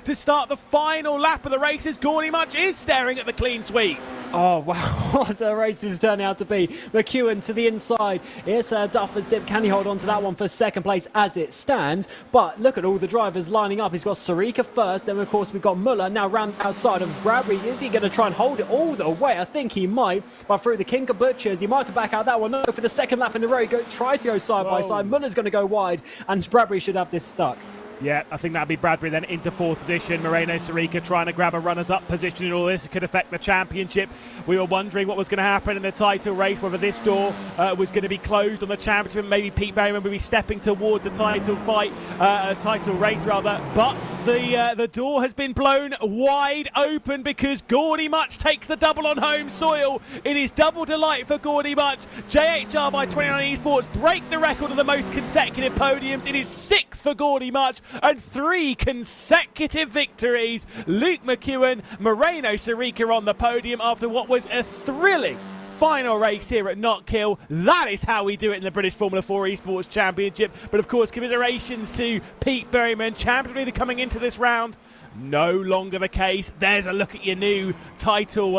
to start the final lap of the race as Gordy Much is staring at the clean sweep. Oh, wow, what a race this is turning out to be. McEwen to the inside. It's a Duffer's dip. Can he hold on to that one for second place as it stands? But look at all the drivers lining up. He's got Sarica first. Then, of course, we've got Muller now round outside of Bradbury. Is he going to try and hold it all the way? I think he might. But through the King of Butchers, he might have to back out that one. No, for the second lap in a row, he tries to go side by side. Muller's going to go wide, and Bradbury should have this stuck. Yeah, I think that'd be Bradbury then into 4th position. Moreno Sarica trying to grab a runners-up position in all this. It could affect the championship. We were wondering what was going to happen in the title race, whether this door was going to be closed on the championship. Maybe Pete Berryman would be stepping towards a title fight, a title race rather. But the door has been blown wide open because Gordy Much takes the double on home soil. It is double delight for Gordy Much. JHR by 29 Esports break the record of the most consecutive podiums. It is 6 for Gordy Much. And 3 consecutive victories. Luke McEwen, Moreno Sarica on the podium after what was a thrilling final race here at Knockhill. That is how we do it in the British Formula 4 Esports Championship. But of course, commiserations to Pete Berryman, champion leader coming into this round. No longer the case. There's a look at your new title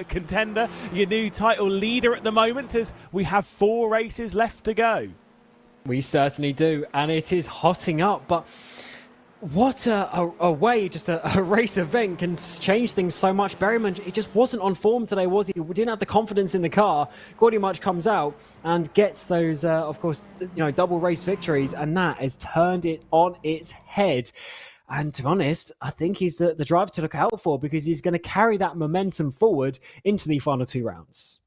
contender, your new title leader at the moment, as we have 4 races left to go. We certainly do, and it is hotting up, but what a way just a race event can change things so much. Berryman, he just wasn't on form today, was he? We didn't have the confidence in the car. Gordy Much comes out and gets those, of course, double race victories, and that has turned it on its head. And to be honest, I think he's the driver to look out for because he's going to carry that momentum forward into the final 2 rounds.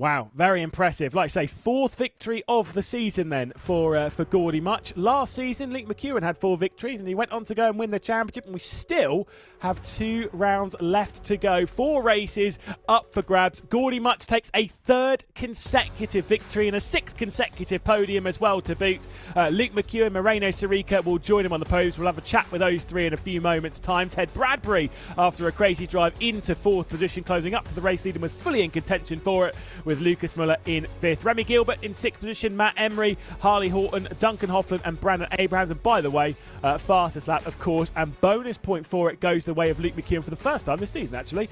Wow, very impressive. Like I say, 4th victory of the season then for Gordy Much. Last season, Luke McEwen had 4 victories and he went on to go and win the championship, and we still have 2 rounds left to go. 4 races up for grabs. Gordy Much takes a 3rd consecutive victory and a 6th consecutive podium as well to boot. Luke McEwen, Moreno Sarica will join him on the podiums. We'll have a chat with those 3 in a few moments' time. Ted Bradbury, after a crazy drive into 4th position, closing up to the race lead and was fully in contention for it, with Lucas Muller in 5th. Remy Gilbert in 6th position, Matt Emery, Harley Horton, Duncan Hoffland and Brandon Abrahams. And by the way, fastest lap, of course, and bonus point for it goes the way of Luke McEwen for the first time this season, actually.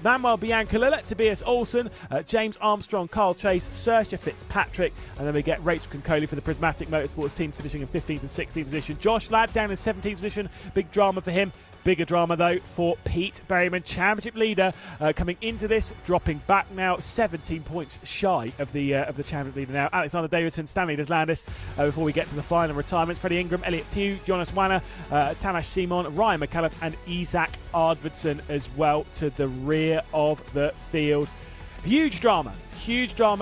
Manuel Biancalilla, Tobias Olsen, James Armstrong, Carl Chase, Saoirse Fitzpatrick, and then we get Rachel Concoli for the Prismatic Motorsports team finishing in 15th and 16th position. Josh Ladd down in 17th position, big drama for him. Bigger drama, though, for Pete Berryman, championship leader, coming into this, dropping back now 17 points shy of the championship leader now. Alexander Davidson, Stanley Deslandis, before we get to the final retirements. Freddie Ingram, Elliot Pugh, Jonas Wanner, Tamas Simon, Ryan McAuliffe and Isaac Ardvidson as well to the rear of the field. Huge drama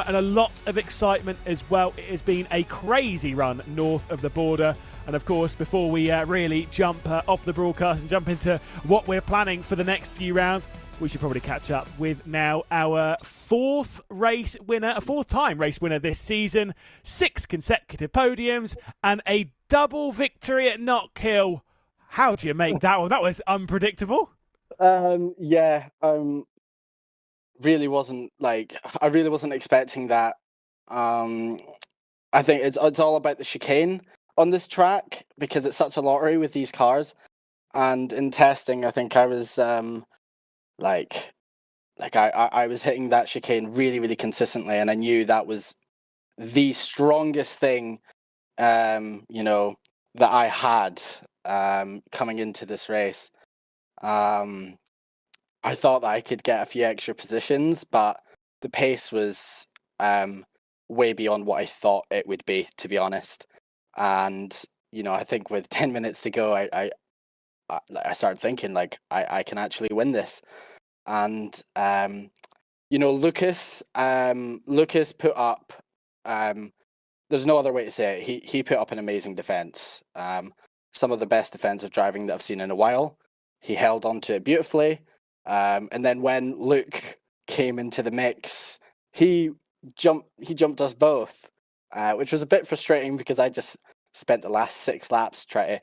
and a lot of excitement as well. It has been a crazy run north of the border. And of course, before we really jump off the broadcast and jump into what we're planning for the next few rounds, we should probably catch up with now our 4th race winner, a 4th-time race winner this season, 6 consecutive podiums, and a double victory at Knockhill. How do you make that one? That was unpredictable. Really wasn't I really wasn't expecting that. I think it's all about the chicane on this track because it's such a lottery with these cars. And in testing, I think I was I was hitting that chicane really, really consistently, and I knew that was the strongest thing, that I had coming into this race. I thought that I could get a few extra positions, but the pace was way beyond what I thought it would be, to be honest. And I think with 10 minutes to go, I started thinking like I can actually win this. And Lucas put up. There's no other way to say it. He put up an amazing defense. Some of the best defensive driving that I've seen in a while. He held on to it beautifully. And then when Luke came into the mix, he jumped us both, which was a bit frustrating because I just spent the last 6 laps trying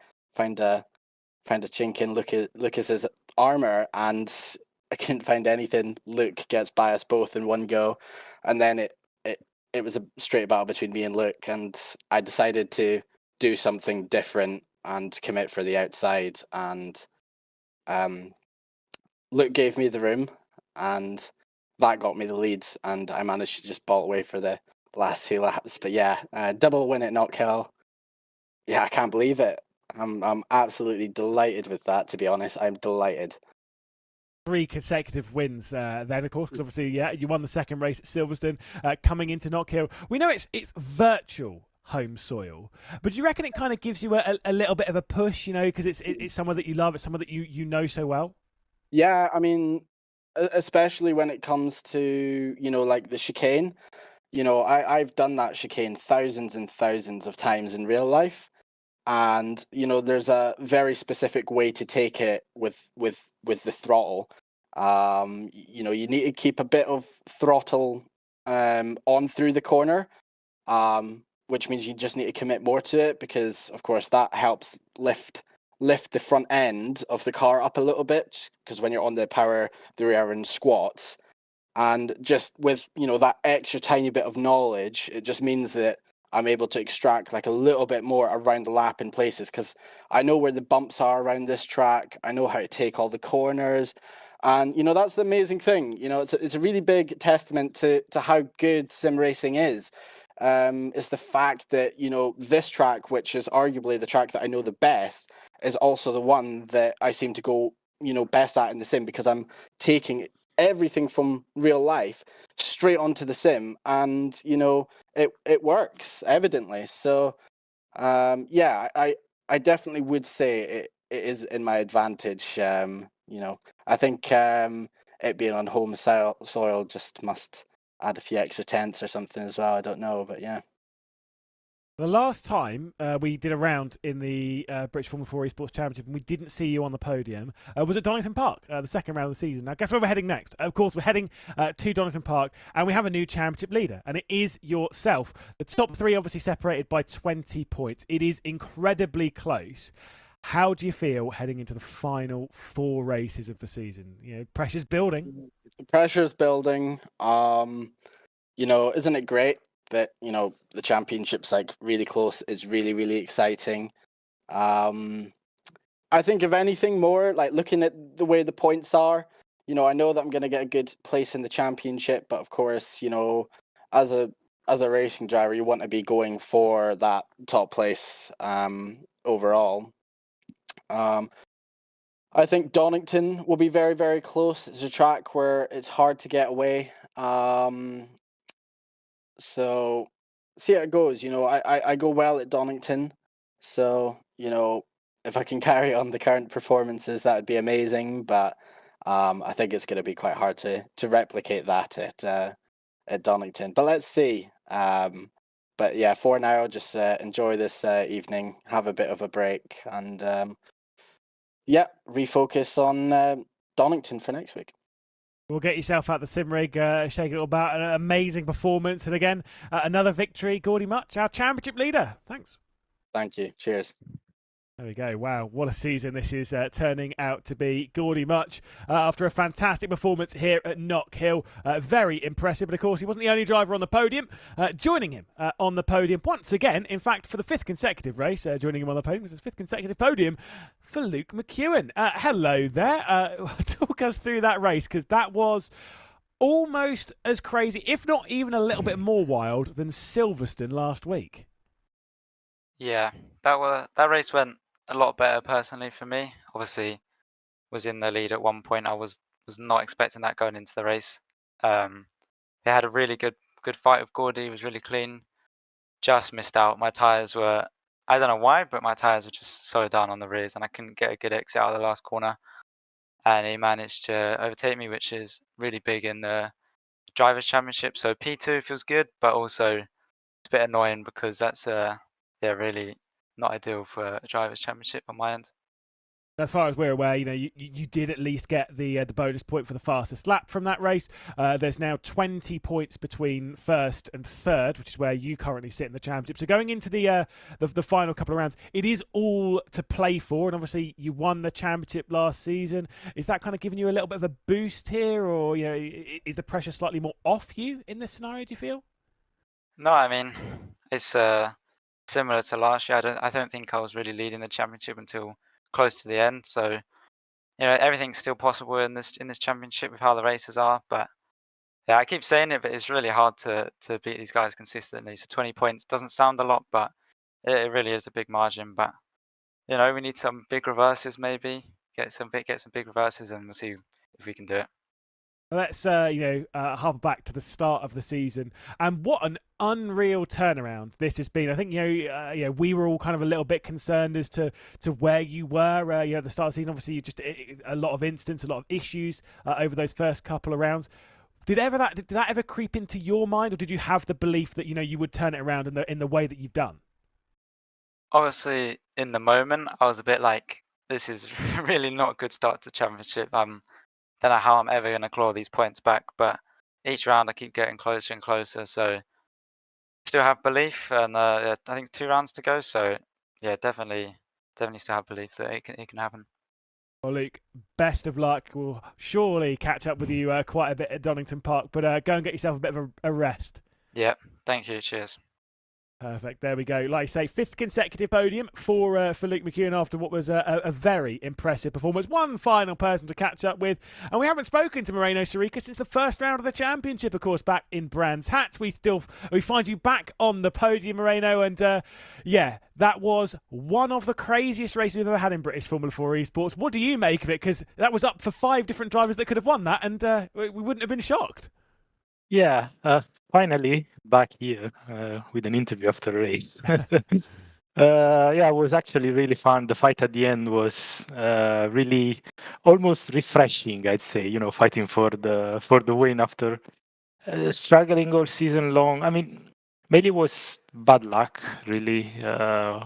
to find a chink in Lucas's armor, and I couldn't find anything. Luke gets by us both in one go, and then it was a straight battle between me and Luke, and I decided to do something different and commit for the outside, and Luke gave me the room, and that got me the lead, and I managed to just bolt away for the last 2 laps. But yeah, double win at Knockhill. Yeah, I can't believe it. I'm absolutely delighted with that, to be honest. I'm delighted. 3 consecutive wins then, of course, because obviously, yeah, you won the second race at Silverstone, coming into Knockhill. We know it's virtual home soil, but do you reckon it kind of gives you a little bit of a push, because it's somewhere that you love, it's somewhere that you know so well? Yeah, I mean, especially when it comes to, like the chicane. I've done that chicane thousands and thousands of times in real life. And, there's a very specific way to take it with the throttle. You need to keep a bit of throttle on through the corner, which means you just need to commit more to it because, of course, that helps lift the front end of the car up a little bit, because when you're on the power, the rear and squats, and just with that extra tiny bit of knowledge, it just means that I'm able to extract like a little bit more around the lap in places, because I know where the bumps are around this track. I know how to take all the corners, and that's the amazing thing. It's a really big testament to how good sim racing is. Is the fact that this track, which is arguably the track that I know the best, is also the one that I seem to go best at in the sim, because I'm taking everything from real life straight onto the sim, and it works evidently. So yeah, I definitely would say it is in my advantage. I think it being on home soil just must add a few extra tenths or something as well. I don't know, but yeah. The last time we did a round in the British Formula 4 Esports Championship and we didn't see you on the podium was at Donington Park, the second round of the season. Now, guess where we're heading next? Of course, we're heading to Donington Park, and we have a new championship leader, and it is yourself. The top 3 obviously separated by 20 points. It is incredibly close. How do you feel heading into the final 4 races of the season? Pressure's building. The pressure's building. Isn't it great that the championship's like really close? Is really, really exciting. I think if anything more, like looking at the way the points are, I know that I'm going to get a good place in the championship, but of course, as a racing driver, you want to be going for that top place overall. I think Donington will be very, very close. It's a track where it's hard to get away. So see how it goes. I go well at Donington, so if I can carry on the current performances, that would be amazing. But I think it's going to be quite hard to replicate that at Donington. But let's see. But yeah, for now, just enjoy this evening, have a bit of a break, and yeah, refocus on Donington for next week. We'll get yourself out the sim rig, shake it all about. An amazing performance. And again, another victory. Gordy Much, our championship leader. Thanks. Thank you. Cheers. There we go. Wow, what a season this is turning out to be. Gordy Much, after a fantastic performance here at Knockhill. Very impressive. But of course, he wasn't the only driver on the podium. Joining him on the podium once again, in fact, for the 5th consecutive race, joining him on the podium was his 5th consecutive podium for Luke McEwen. Hello there. Talk us through that race, because that was almost as crazy, if not even a little bit more wild, than Silverstone last week. Yeah, that race went a lot better personally for me. Obviously, was in the lead at one point. I was not expecting that going into the race. He had a really good fight with Gordy. He was really clean. Just missed out. My tires were, I don't know why, but my tires were just so down on the rears, and I couldn't get a good exit out of the last corner. And he managed to overtake me, which is really big in the drivers' championship. So P2 feels good, but also it's a bit annoying because that's really not ideal for a drivers' championship on my end. As far as we're aware, you did at least get the bonus point for the fastest lap from that race. There's now 20 points between first and third, which is where you currently sit in the championship. So going into the final couple of rounds, it is all to play for. And obviously, you won the championship last season. Is that kind of giving you a little bit of a boost here, or is the pressure slightly more off you in this scenario? Do you feel? No, I mean it's similar to last year. I don't think I was really leading the championship until close to the end. So everything's still possible in this championship with how the races are. But yeah, I keep saying it, but it's really hard to beat these guys consistently. So 20 points doesn't sound a lot, but it really is a big margin. But we need some big reverses maybe. Get some big reverses, and we'll see if we can do it. Let's harp back to the start of the season, and what an unreal turnaround this has been. I think we were all kind of a little bit concerned as to where you were. At the start of the season, obviously, you just a lot of incidents, a lot of issues over those first couple of rounds. Did that ever creep into your mind, or did you have the belief that you would turn it around in the way that you've done? Obviously, in the moment, I was a bit like, this is really not a good start to championship. Don't know how I'm ever going to claw these points back, but each round I keep getting closer and closer. So still have belief, and I think 2 rounds to go. So yeah, definitely still have belief that it can happen. Well, Luke, best of luck. We'll surely catch up with you quite a bit at Donington Park, but go and get yourself a bit of a rest. Yeah, thank you. Cheers. Perfect. There we go. Like I say, 5th consecutive podium for Luke McEwen after what was a very impressive performance. One final person to catch up with, and we haven't spoken to Moreno Sirica since the first round of the championship, of course, back in Brands Hatch. We find you back on the podium, Moreno, and that was one of the craziest races we've ever had in British Formula 4 Esports. What do you make of it? Because that was up for 5 different drivers that could have won that, and we wouldn't have been shocked. Yeah, finally back here with an interview after a race. Yeah, it was actually really fun. The fight at the end was really almost refreshing, I'd say. Fighting for the win after struggling all season long. I mean, mainly it was bad luck, really.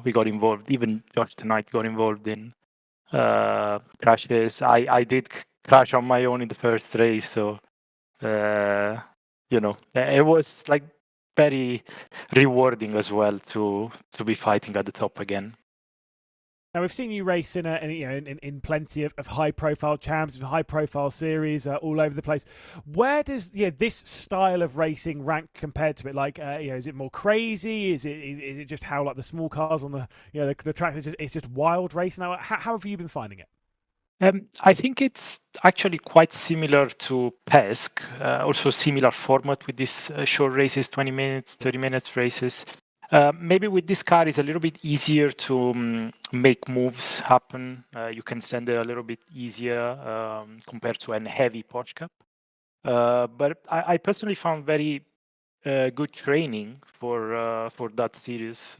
We got involved. Even Josh tonight got involved in crashes. I did crash on my own in the first race, so. It was like very rewarding as well to be fighting at the top again. Now we've seen you race in plenty of high-profile champs, high-profile series all over the place. Where does this style of racing rank compared to it? Like, is it more crazy? Is it just how like the small cars on the track? It's just wild racing. Now, how have you been finding it? I think it's actually quite similar to PESC, also similar format with these short races, 20 minutes, 30 minutes races. Maybe with this car, it's a little bit easier to make moves happen. You can send it a little bit easier compared to a heavy Porsche Cup. But I personally found very good training for that series.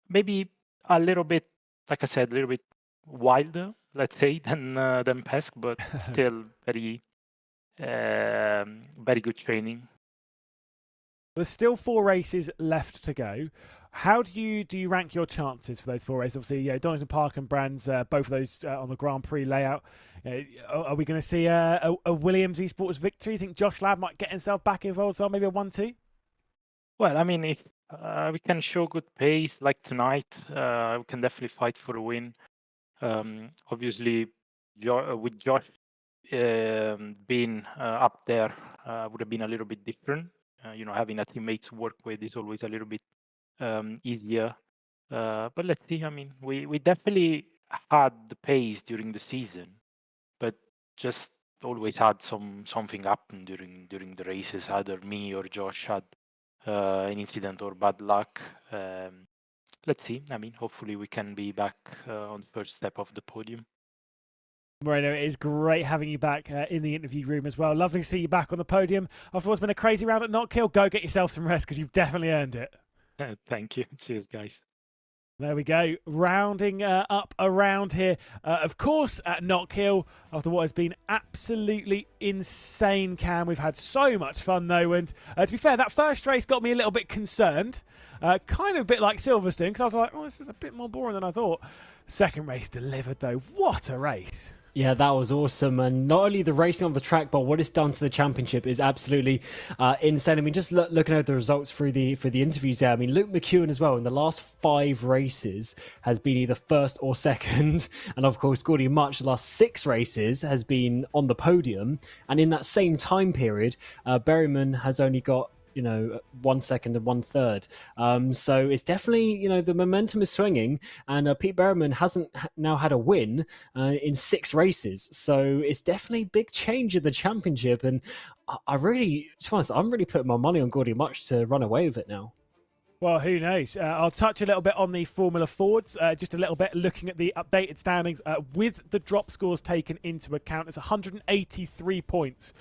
Maybe a little bit, like I said, a little bit wilder, let's say, than PESC, but still very good training. There's still 4 races left to go. How do you rank your chances for those 4 races? Obviously, Donington Park and Brands, both of those on the Grand Prix layout. Are we going to see a Williams Esports victory? You think Josh Ladd might get himself back involved as well? Maybe a 1-2? Well, I mean, if we can show good pace like tonight, we can definitely fight for a win. Obviously, with Josh being up there would have been a little bit different. Having a teammate to work with is always a little bit easier. But let's see. I mean, we definitely had the pace during the season, but just always had something happen during the races. Either me or Josh had an incident or bad luck. let's see. I mean, hopefully we can be back on the first step of the podium. Moreno, it is great having you back in the interview room as well. Lovely to see you back on the podium. After what's been a crazy round at Knockhill, go get yourself some rest because you've definitely earned it. Thank you. Cheers, guys. There we go. Rounding up around here, of course, at Knockhill, after what has been absolutely insane, Cam. We've had so much fun, though. And to be fair, that first race got me a little bit concerned. Kind of a bit like Silverstone, because I was like, oh, this is a bit more boring than I thought. Second race delivered, though. What a race. Yeah, that was awesome. And not only the racing on the track, but what it's done to the championship is absolutely insane. I mean, just looking at the results for the interviews there, I mean, Luke McEwen as well, in the last 5 races, has been either first or second. And of course, Gordy Much, the last 6 races, has been on the podium. And in that same time period, Berryman has only got 1 second and 1/3. So it's definitely, the momentum is swinging, and Pete Berryman hasn't now had a win in 6 races. So it's definitely a big change in the championship. And I really, to be honest, I'm really putting my money on Gordy Much to run away with it now. Well, who knows? I'll touch a little bit on the Formula Fords, just a little bit looking at the updated standings with the drop scores taken into account. It's 183 points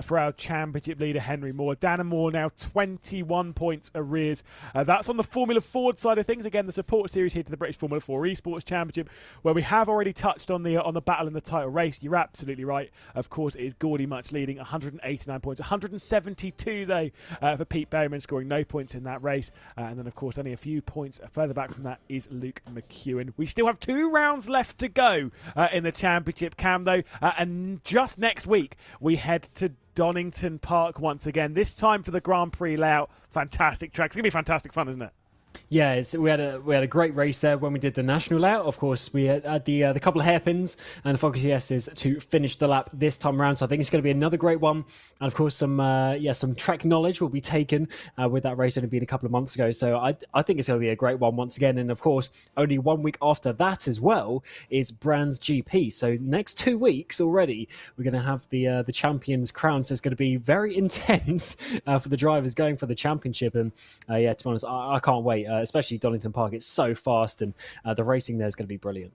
for our championship leader, Henry Moore. Dan and Moore now 21 points arrears. That's on the Formula Ford side of things. Again, the support series here to the British Formula 4 Esports Championship, where we have already touched on the battle in the title race. You're absolutely right. Of course, it is Gordy Much leading, 189 points. 172, though, for Pete Berryman, scoring no points in that race. And then, of course, only a few points further back from that is Luke McEwen. We still have 2 rounds left to go in the championship, Cam, though. And just next week, we head to Donington Park once again. This time for the Grand Prix layout. Fantastic track. It's going to be fantastic fun, isn't it? Yeah, we had a great race there when we did the national layout. Of course, we had the couple of hairpins and the Focus ESs to finish the lap this time around. So I think it's going to be another great one. And of course, some track knowledge will be taken with that race only being a couple of months ago. So I think it's going to be a great one once again. And of course, only 1 week after that as well is Brands GP. So next 2 weeks already, we're going to have the champions crown. So it's going to be very intense for the drivers going for the championship. And to be honest, I can't wait. Especially Donington Park. It's so fast, and the racing there is going to be brilliant.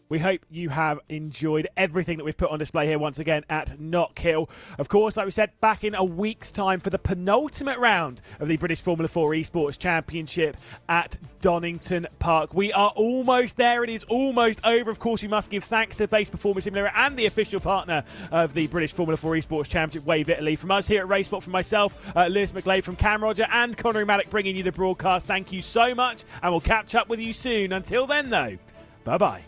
We hope you have enjoyed everything that we've put on display here once again at Knockhill. Of course, like we said, back in a week's time for the penultimate round of the British Formula 4 Esports Championship at Donington Park. We are almost there. It is almost over. Of course, we must give thanks to Base Performance Simulator and the official partner of the British Formula 4 Esports Championship, Wave Italy. From us here at RaceSpot, from myself, Lewis McGlade, from Cam Roger and Connery Maddock bringing you the broadcast. Thank you so much, and we'll catch up with you soon. Until then, though, bye-bye.